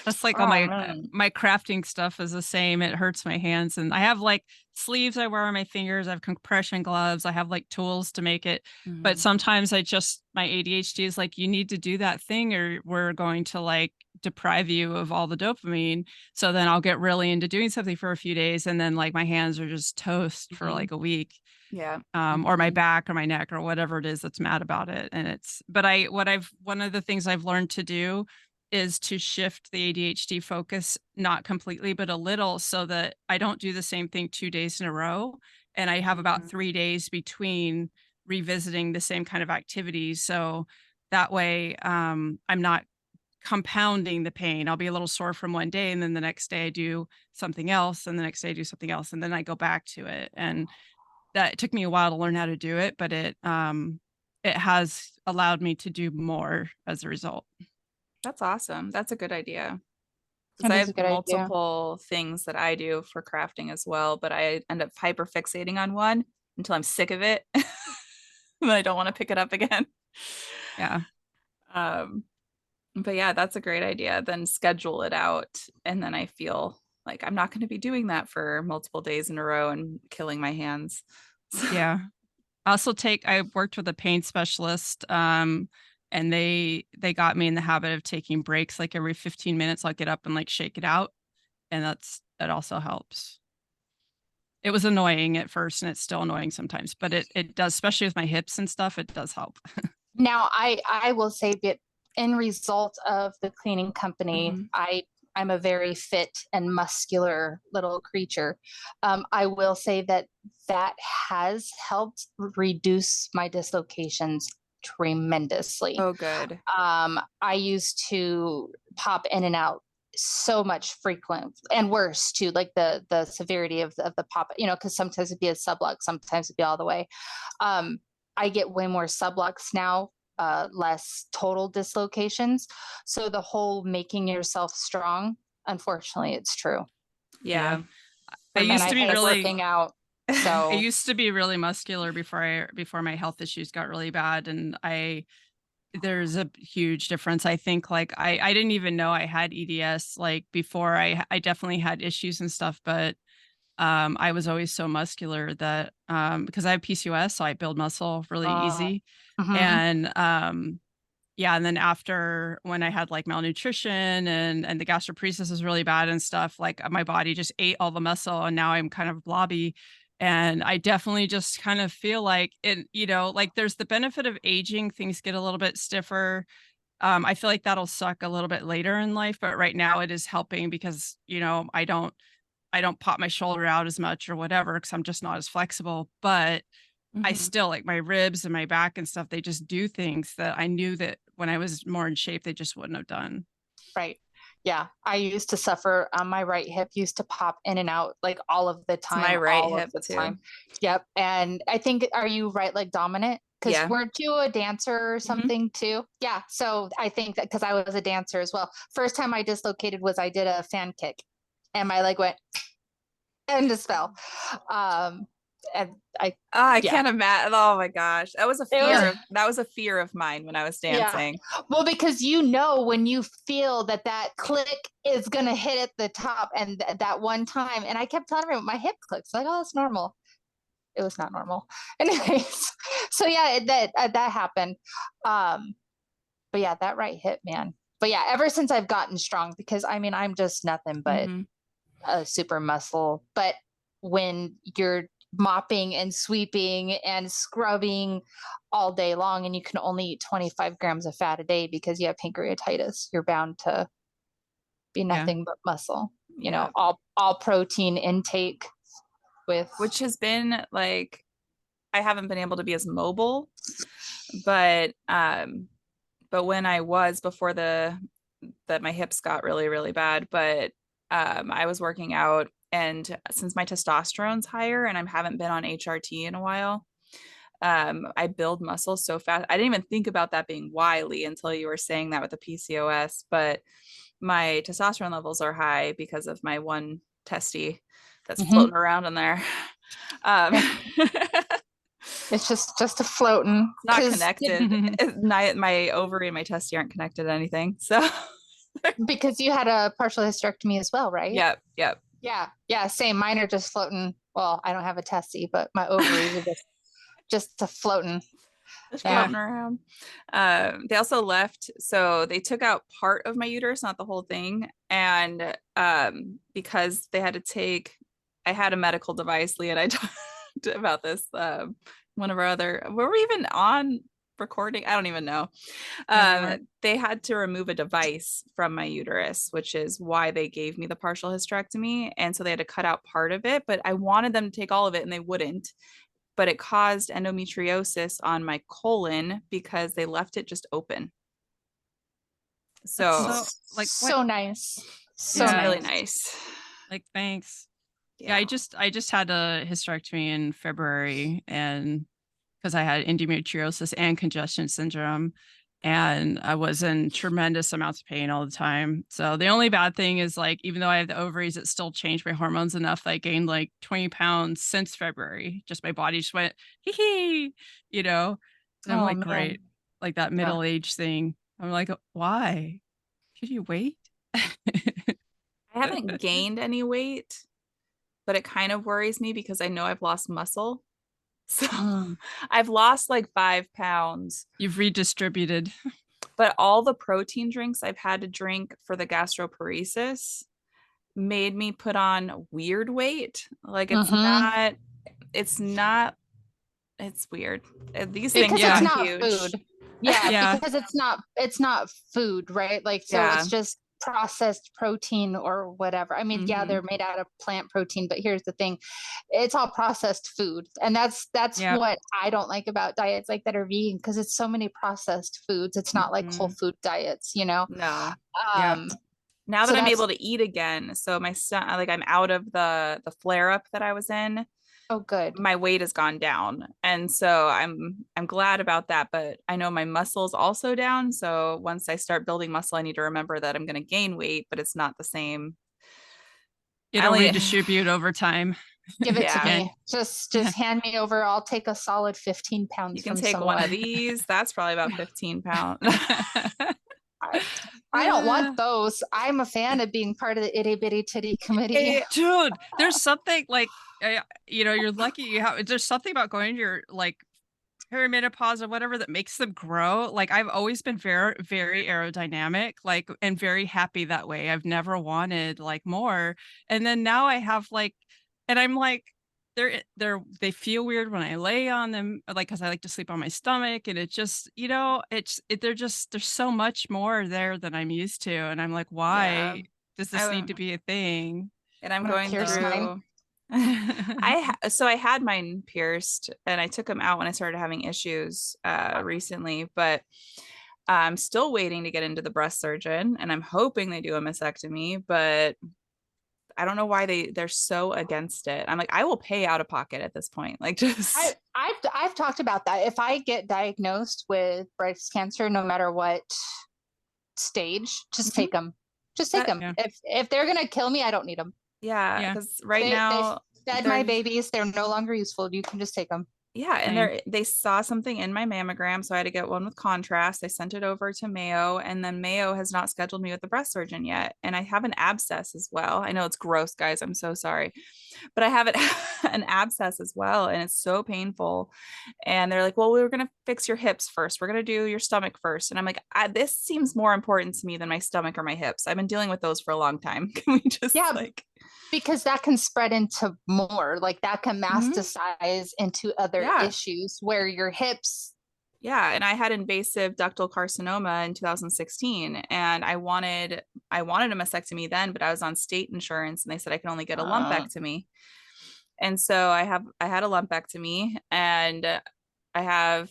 [SPEAKER 1] That's like all
[SPEAKER 3] Oh
[SPEAKER 1] my
[SPEAKER 3] man.
[SPEAKER 1] my crafting stuff is the same. It hurts my hands, and I have like sleeves I wear on my fingers. I have compression gloves. I have like tools to make it. But
[SPEAKER 2] Mhm.
[SPEAKER 1] sometimes I just my ADHD is like, you need to do that thing, or we're going to like deprive you of all the dopamine. So then I'll get really into doing something for a few days, and then like my hands are just toast for
[SPEAKER 2] Mhm.
[SPEAKER 1] like a week.
[SPEAKER 2] Yeah.
[SPEAKER 1] Or my
[SPEAKER 3] Mhm.
[SPEAKER 1] back or my neck or whatever it is that's mad about it. And it's, but one of the things I've learned to do is to shift the ADHD focus, not completely, but a little, so that I don't do the same thing 2 days in a row. And I have about
[SPEAKER 2] Mhm.
[SPEAKER 1] 3 days between revisiting the same kind of activities. So that way, I'm not compounding the pain. I'll be a little sore from one day, and then the next day I do something else, and the next day I do something else, and then I go back to it. And that it took me a while to learn how to do it, but it has allowed me to do more as a result.
[SPEAKER 2] That's awesome. That's a good idea. Because
[SPEAKER 3] That
[SPEAKER 2] I
[SPEAKER 3] is
[SPEAKER 2] have
[SPEAKER 3] a good idea.
[SPEAKER 2] multiple things that I do for crafting as well, but I end up hyper fixating on one until I'm sick of it. And I don't want to pick it up again.
[SPEAKER 1] Yeah.
[SPEAKER 2] Um, but yeah, that's a great idea. Then schedule it out. And then I feel like I'm not going to be doing that for multiple days in a row and killing my hands.
[SPEAKER 1] Yeah. I worked with a pain specialist, and they got me in the habit of taking breaks like every 15 minutes. I'll get up and like shake it out, and that also helps. It was annoying at first, and it's still annoying sometimes, but it does, especially with my hips and stuff, it does help.
[SPEAKER 3] Now, I will say that in result of the cleaning company,
[SPEAKER 2] Mhm.
[SPEAKER 3] I'm a very fit and muscular little creature. I will say that that has helped reduce my dislocations tremendously.
[SPEAKER 2] Oh, good.
[SPEAKER 3] I used to pop in and out so much frequent and worse too, like the severity of the pop, because sometimes it'd be a sublux, sometimes it'd be all the way. Um, I get way more sublux now, less total dislocations. So the whole making yourself strong, unfortunately, it's true.
[SPEAKER 1] Yeah.
[SPEAKER 2] Yeah.
[SPEAKER 1] I
[SPEAKER 2] For
[SPEAKER 3] And
[SPEAKER 1] used
[SPEAKER 3] I
[SPEAKER 1] to be
[SPEAKER 3] hate
[SPEAKER 1] really
[SPEAKER 3] working out.
[SPEAKER 1] I
[SPEAKER 3] So
[SPEAKER 1] used to be really muscular before my health issues got really bad, and I there's a huge difference. I think like I didn't even know I had EDS like before. I definitely had issues and stuff, but I was always so muscular that because I have PCOS, so I build muscle really
[SPEAKER 3] uh,
[SPEAKER 1] easy.
[SPEAKER 3] mhm.
[SPEAKER 1] And yeah, and then after when I had like malnutrition and the gastroparesis was really bad and stuff, like my body just ate all the muscle, and now I'm kind of blobby. And I definitely just kind of feel like it, like there's the benefit of aging, things get a little bit stiffer. I feel like that'll suck a little bit later in life, but right now it is helping because, I don't pop my shoulder out as much or whatever because I'm just not as flexible. But I
[SPEAKER 2] Mhm.
[SPEAKER 1] still like my ribs and my back and stuff, they just do things that I knew that when I was more in shape, they just wouldn't have done.
[SPEAKER 3] Right. Yeah. I used to suffer. My right hip used to pop in and out like
[SPEAKER 2] It's my right
[SPEAKER 3] all of
[SPEAKER 2] hip
[SPEAKER 3] the
[SPEAKER 2] too.
[SPEAKER 3] time. Yep. And I think, are you right leg dominant? Because
[SPEAKER 2] Yeah.
[SPEAKER 3] weren't you a dancer or
[SPEAKER 2] Mhm.
[SPEAKER 3] something too? Yeah. So I think that because I was a dancer as well. First time I dislocated was I did a fan kick and my leg went and just fell. Um, and I,
[SPEAKER 2] Oh, I
[SPEAKER 3] yeah,
[SPEAKER 2] can't imagine. Oh my gosh.
[SPEAKER 3] it was,
[SPEAKER 2] That was a fear of mine when I was
[SPEAKER 3] yeah.
[SPEAKER 2] dancing.
[SPEAKER 3] Well, because when you feel that that click is going to hit at the top and that one time, and I kept telling everyone my hip clicks, like, oh, it's normal. It was not normal. Anyways, so yeah, that happened. Um, but yeah, that right hip, man. But yeah, ever since I've gotten strong, because I mean, I'm just nothing but
[SPEAKER 2] Mhm.
[SPEAKER 3] a super muscle. But when you're mopping and sweeping and scrubbing all day long and you can only eat 25 grams of fat a day because you have pancreatitis, you're bound to be
[SPEAKER 1] Yeah.
[SPEAKER 3] nothing but muscle.
[SPEAKER 2] Yeah.
[SPEAKER 3] All protein intake with
[SPEAKER 2] Which has been like I haven't been able to be as mobile, but when I was before the that my hips got really, really bad, but I was working out, and since my testosterone's higher and I haven't been on HRT in a while, I build muscle so fast. I didn't even think about that being wily until you were saying that with the PCOS, but my testosterone levels are high because of my one testy that's
[SPEAKER 3] Mhm.
[SPEAKER 2] floating around in there. Um,
[SPEAKER 3] Yeah. It's just a floating
[SPEAKER 2] not
[SPEAKER 3] because
[SPEAKER 2] connected. My ovary and my testy aren't connected to anything. So,
[SPEAKER 3] because you had a partial hysterectomy as well, right?
[SPEAKER 2] yep, yep.
[SPEAKER 3] Yeah, same. Mine are just floating. Well, I don't have a testy, but my ovaries are just a floating.
[SPEAKER 2] Just
[SPEAKER 3] Yeah.
[SPEAKER 2] floating around. They also left, so they took out part of my uterus, not the whole thing. And because they had to take, I had a medical device. Leah and I talked about this. One of our other, were we even on recording? I don't even know.
[SPEAKER 1] Yeah, we weren't.
[SPEAKER 2] They had to remove a device from my uterus, which is why they gave me the partial hysterectomy. And so they had to cut out part of it, but I wanted them to take all of it and they wouldn't. But it caused endometriosis on my colon because they left it just open.
[SPEAKER 1] That's
[SPEAKER 2] So
[SPEAKER 1] so like what?
[SPEAKER 3] So nice.
[SPEAKER 2] it
[SPEAKER 3] So
[SPEAKER 2] was
[SPEAKER 1] Yeah,
[SPEAKER 2] really
[SPEAKER 3] nice.
[SPEAKER 2] nice.
[SPEAKER 1] like thanks. Yeah,
[SPEAKER 2] Yeah.
[SPEAKER 1] I just had a hysterectomy in February, and because I had endometriosis and congestion syndrome, and I was in tremendous amounts of pain all the time. So the only bad thing is like even though I have the ovaries, it still changed my hormones enough that I gained like 20 pounds since February. Just my body just went hee hee, you know. And I'm
[SPEAKER 3] Oh
[SPEAKER 1] like,
[SPEAKER 3] man.
[SPEAKER 1] great, like that
[SPEAKER 3] Yeah.
[SPEAKER 1] middle age thing. I'm like, why? Should you wait?
[SPEAKER 2] I haven't gained any weight, but it kind of worries me because I know I've lost muscle. So
[SPEAKER 3] Mm.
[SPEAKER 2] I've lost like 5 pounds,
[SPEAKER 1] You've redistributed.
[SPEAKER 2] but all the protein drinks I've had to drink for the gastroparesis made me put on weird weight. Like
[SPEAKER 3] Mm-hmm.
[SPEAKER 2] it's not, it's weird. These things
[SPEAKER 3] Because
[SPEAKER 2] are
[SPEAKER 3] it's
[SPEAKER 1] Yeah,
[SPEAKER 2] not
[SPEAKER 3] not
[SPEAKER 2] huge.
[SPEAKER 3] food. Yeah,
[SPEAKER 1] yeah,
[SPEAKER 3] because it's not food, right? Like so
[SPEAKER 2] Yeah.
[SPEAKER 3] it's just processed protein or whatever. I mean, yeah,
[SPEAKER 2] Hmm.
[SPEAKER 3] they're made out of plant protein, but here's the thing. It's all processed food. And that's
[SPEAKER 1] yeah.
[SPEAKER 3] what I don't like about diets like that are vegan because it's so many processed foods. It's not like whole
[SPEAKER 2] Hmm.
[SPEAKER 3] food diets, you know.
[SPEAKER 2] No.
[SPEAKER 1] Yeah.
[SPEAKER 3] Um
[SPEAKER 2] Now
[SPEAKER 3] so
[SPEAKER 2] that I'm
[SPEAKER 3] that's
[SPEAKER 2] able to eat again, so my son, like I'm out of the flare up that I was in,
[SPEAKER 3] oh good.
[SPEAKER 2] my weight has gone down, and so I'm glad about that. But I know my muscle's also down, so once I start building muscle, I need to remember that I'm going to gain weight, but it's not the same. I
[SPEAKER 1] It'll
[SPEAKER 2] only,
[SPEAKER 1] redistribute over time.
[SPEAKER 3] Give it to
[SPEAKER 2] yeah,
[SPEAKER 1] Again.
[SPEAKER 3] me. Just
[SPEAKER 1] Yeah.
[SPEAKER 3] just hand me over. I'll take a solid 15
[SPEAKER 2] you
[SPEAKER 3] pounds
[SPEAKER 2] can
[SPEAKER 3] from
[SPEAKER 2] take one of
[SPEAKER 3] someone.
[SPEAKER 2] these. That's probably about 15 pounds.
[SPEAKER 3] I, I don't want those. I'm a fan of being part of the itty bitty titty committee.
[SPEAKER 2] Hey,
[SPEAKER 1] Dude, there's something like you're lucky you have there's something about going to your like perimenopause or whatever that makes them grow. Like I've always been very, very aerodynamic, like and very happy that way. I've never wanted like more. And then now I have like, and I'm like, they feel weird when I lay on them, like because I like to sleep on my stomach, and it just, they're just there's so much more there than I'm used to, and I'm like,
[SPEAKER 2] yeah,
[SPEAKER 1] why does this need
[SPEAKER 2] I
[SPEAKER 1] to be a thing?
[SPEAKER 2] and I'm
[SPEAKER 3] I'm gonna
[SPEAKER 2] going
[SPEAKER 3] pierce
[SPEAKER 1] So
[SPEAKER 3] mine.
[SPEAKER 2] through. So I had mine pierced and I took them out when I started having issues recently, but I'm still waiting to get into the breast surgeon and I'm hoping they do a mastectomy, but I don't know why they're so against it. I'm like, I will pay out of pocket at this point. Like
[SPEAKER 3] I,
[SPEAKER 2] just
[SPEAKER 3] I've talked about that. If I get diagnosed with breast cancer, no matter what stage, just
[SPEAKER 2] Mhm.
[SPEAKER 3] take them. Just take
[SPEAKER 2] That
[SPEAKER 3] them.
[SPEAKER 1] yeah,
[SPEAKER 3] If they're gonna kill me, I don't need them.
[SPEAKER 2] yeah,
[SPEAKER 1] yeah,
[SPEAKER 2] because right
[SPEAKER 3] They
[SPEAKER 2] now
[SPEAKER 3] fed my
[SPEAKER 2] they're
[SPEAKER 3] babies. They're no longer useful. You can just take them.
[SPEAKER 2] yeah, and
[SPEAKER 1] same.
[SPEAKER 2] they saw something in my mammogram, so I had to get one with contrast. I sent it over to Mayo, and then Mayo has not scheduled me with the breast surgeon yet. And I have an abscess as well. I know it's gross, guys. I'm so sorry, but I have it an abscess as well, and it's so painful. And they're like, "Well, we were gonna fix your hips first. We're gonna do your stomach first." And I'm like, "This seems more important to me than my stomach or my hips. I've been dealing with those for a long time. Can we just
[SPEAKER 3] Yeah,
[SPEAKER 2] like?"
[SPEAKER 3] because that can spread into more. Like that can
[SPEAKER 2] Mhm.
[SPEAKER 3] metastasize into other
[SPEAKER 2] Yeah.
[SPEAKER 3] issues where your hips.
[SPEAKER 2] Yeah, and I had invasive ductal carcinoma in 2016 and I wanted a mastectomy then, but I was on state insurance and they said I can only get a
[SPEAKER 3] Uh,
[SPEAKER 2] lumpectomy. And so I had a lumpectomy and I have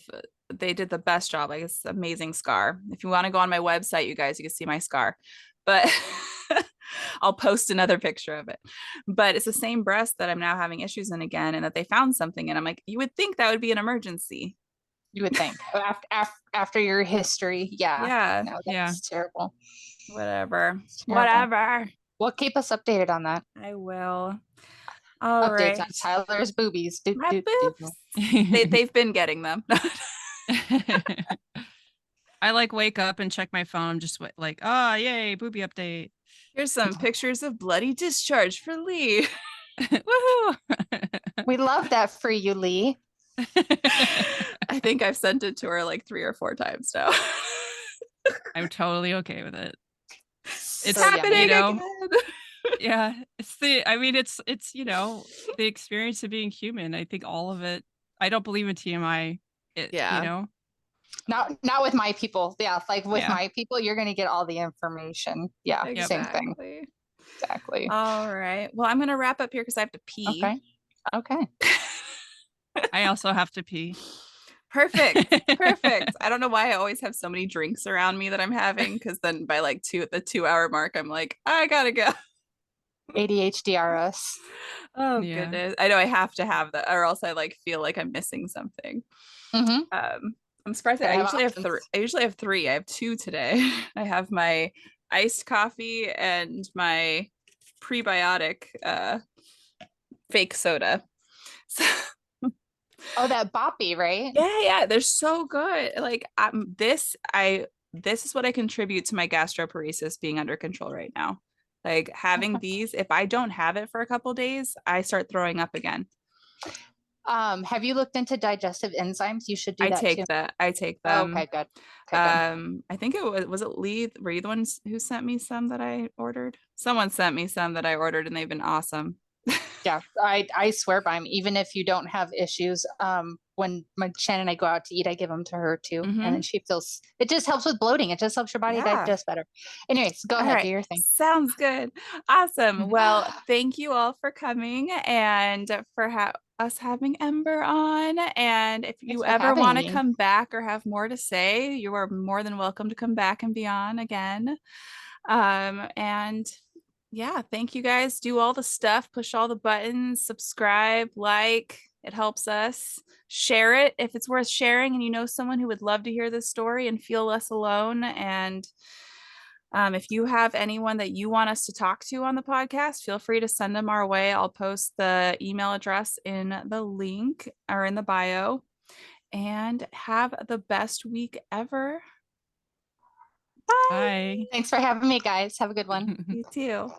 [SPEAKER 2] they did the best job. Like it's an amazing scar. If you want to go on my website, you guys, you can see my scar. But I'll post another picture of it. But it's the same breast that I'm now having issues in again, and that they found something. And I'm like, you would think that would be an emergency.
[SPEAKER 3] You would think after your history. Yeah.
[SPEAKER 2] Yeah.
[SPEAKER 3] No,
[SPEAKER 1] Yeah.
[SPEAKER 3] that's terrible.
[SPEAKER 2] Whatever.
[SPEAKER 3] It's terrible.
[SPEAKER 2] Whatever.
[SPEAKER 3] Well, keep us updated on that.
[SPEAKER 2] I will. All
[SPEAKER 3] Updates
[SPEAKER 2] right.
[SPEAKER 3] on Tyler's boobies.
[SPEAKER 2] My boobs. They've been getting them.
[SPEAKER 1] I like wake up and check my phone. I'm just like, oh, yay, boobie update.
[SPEAKER 2] Here's some pictures of bloody discharge for Lee.
[SPEAKER 1] Woohoo.
[SPEAKER 3] We love that for you, Lee.
[SPEAKER 2] I think I've sent it to her like 3 or 4 times now.
[SPEAKER 1] I'm totally okay with it.
[SPEAKER 2] It's happening,
[SPEAKER 1] you know,
[SPEAKER 2] again.
[SPEAKER 1] Yeah, it's the experience of being human. I think all of it. I don't believe in TMI.
[SPEAKER 2] Yeah.
[SPEAKER 3] Not with my people. Yeah, like with
[SPEAKER 1] Yeah.
[SPEAKER 3] my people, you're gonna get all the information. Yeah,
[SPEAKER 2] Exactly.
[SPEAKER 3] same thing. Exactly.
[SPEAKER 2] All right. Well, I'm gonna wrap up here because I have to pee.
[SPEAKER 3] Okay.
[SPEAKER 1] I also have to pee.
[SPEAKER 2] Perfect. I don't know why I always have so many drinks around me that I'm having, because then by like the 2-hour mark, I'm like, I gotta go.
[SPEAKER 3] ADHD RS.
[SPEAKER 2] Oh
[SPEAKER 1] Yeah.
[SPEAKER 2] goodness. I know I have to have that, or else I like feel like I'm missing something. I'm surprised that I usually have 3. I have 2 today. I have my iced coffee and my prebiotic fake soda. So
[SPEAKER 3] Oh, that boppy, right?
[SPEAKER 2] yeah, they're so good. Like this is what I contribute to my gastroparesis being under control right now. Like having these, if I don't have it for a couple days, I start throwing up again.
[SPEAKER 3] Have you looked into digestive enzymes? You should do that too.
[SPEAKER 2] I take them.
[SPEAKER 3] Okay, good. Okay,
[SPEAKER 2] I think it was it Lee? Were you the ones who sent me some that I ordered? Someone sent me some that I ordered, and they've been awesome.
[SPEAKER 3] Yeah, I swear by them. Even if you don't have issues, when my Shannon and I go out to eat, I give them to her too, and then she feels it just helps with bloating. It just helps your body digest better. Anyways, go ahead, do your thing.
[SPEAKER 2] Sounds good. Awesome. Well, thank you all for coming and for us having Ember on. And if you ever want to come back or have more to say, you are more than welcome to come back and be on again. And yeah, thank you guys. Do all the stuff, push all the buttons, subscribe, like, it helps us. Share it if it's worth sharing and you know someone who would love to hear this story and feel less alone. And if you have anyone that you want us to talk to on the podcast, feel free to send them our way. I'll post the email address in the link or in the bio. And have the best week ever. Bye.
[SPEAKER 1] Bye.
[SPEAKER 3] Thanks for having me, guys. Have a good one.
[SPEAKER 2] You too.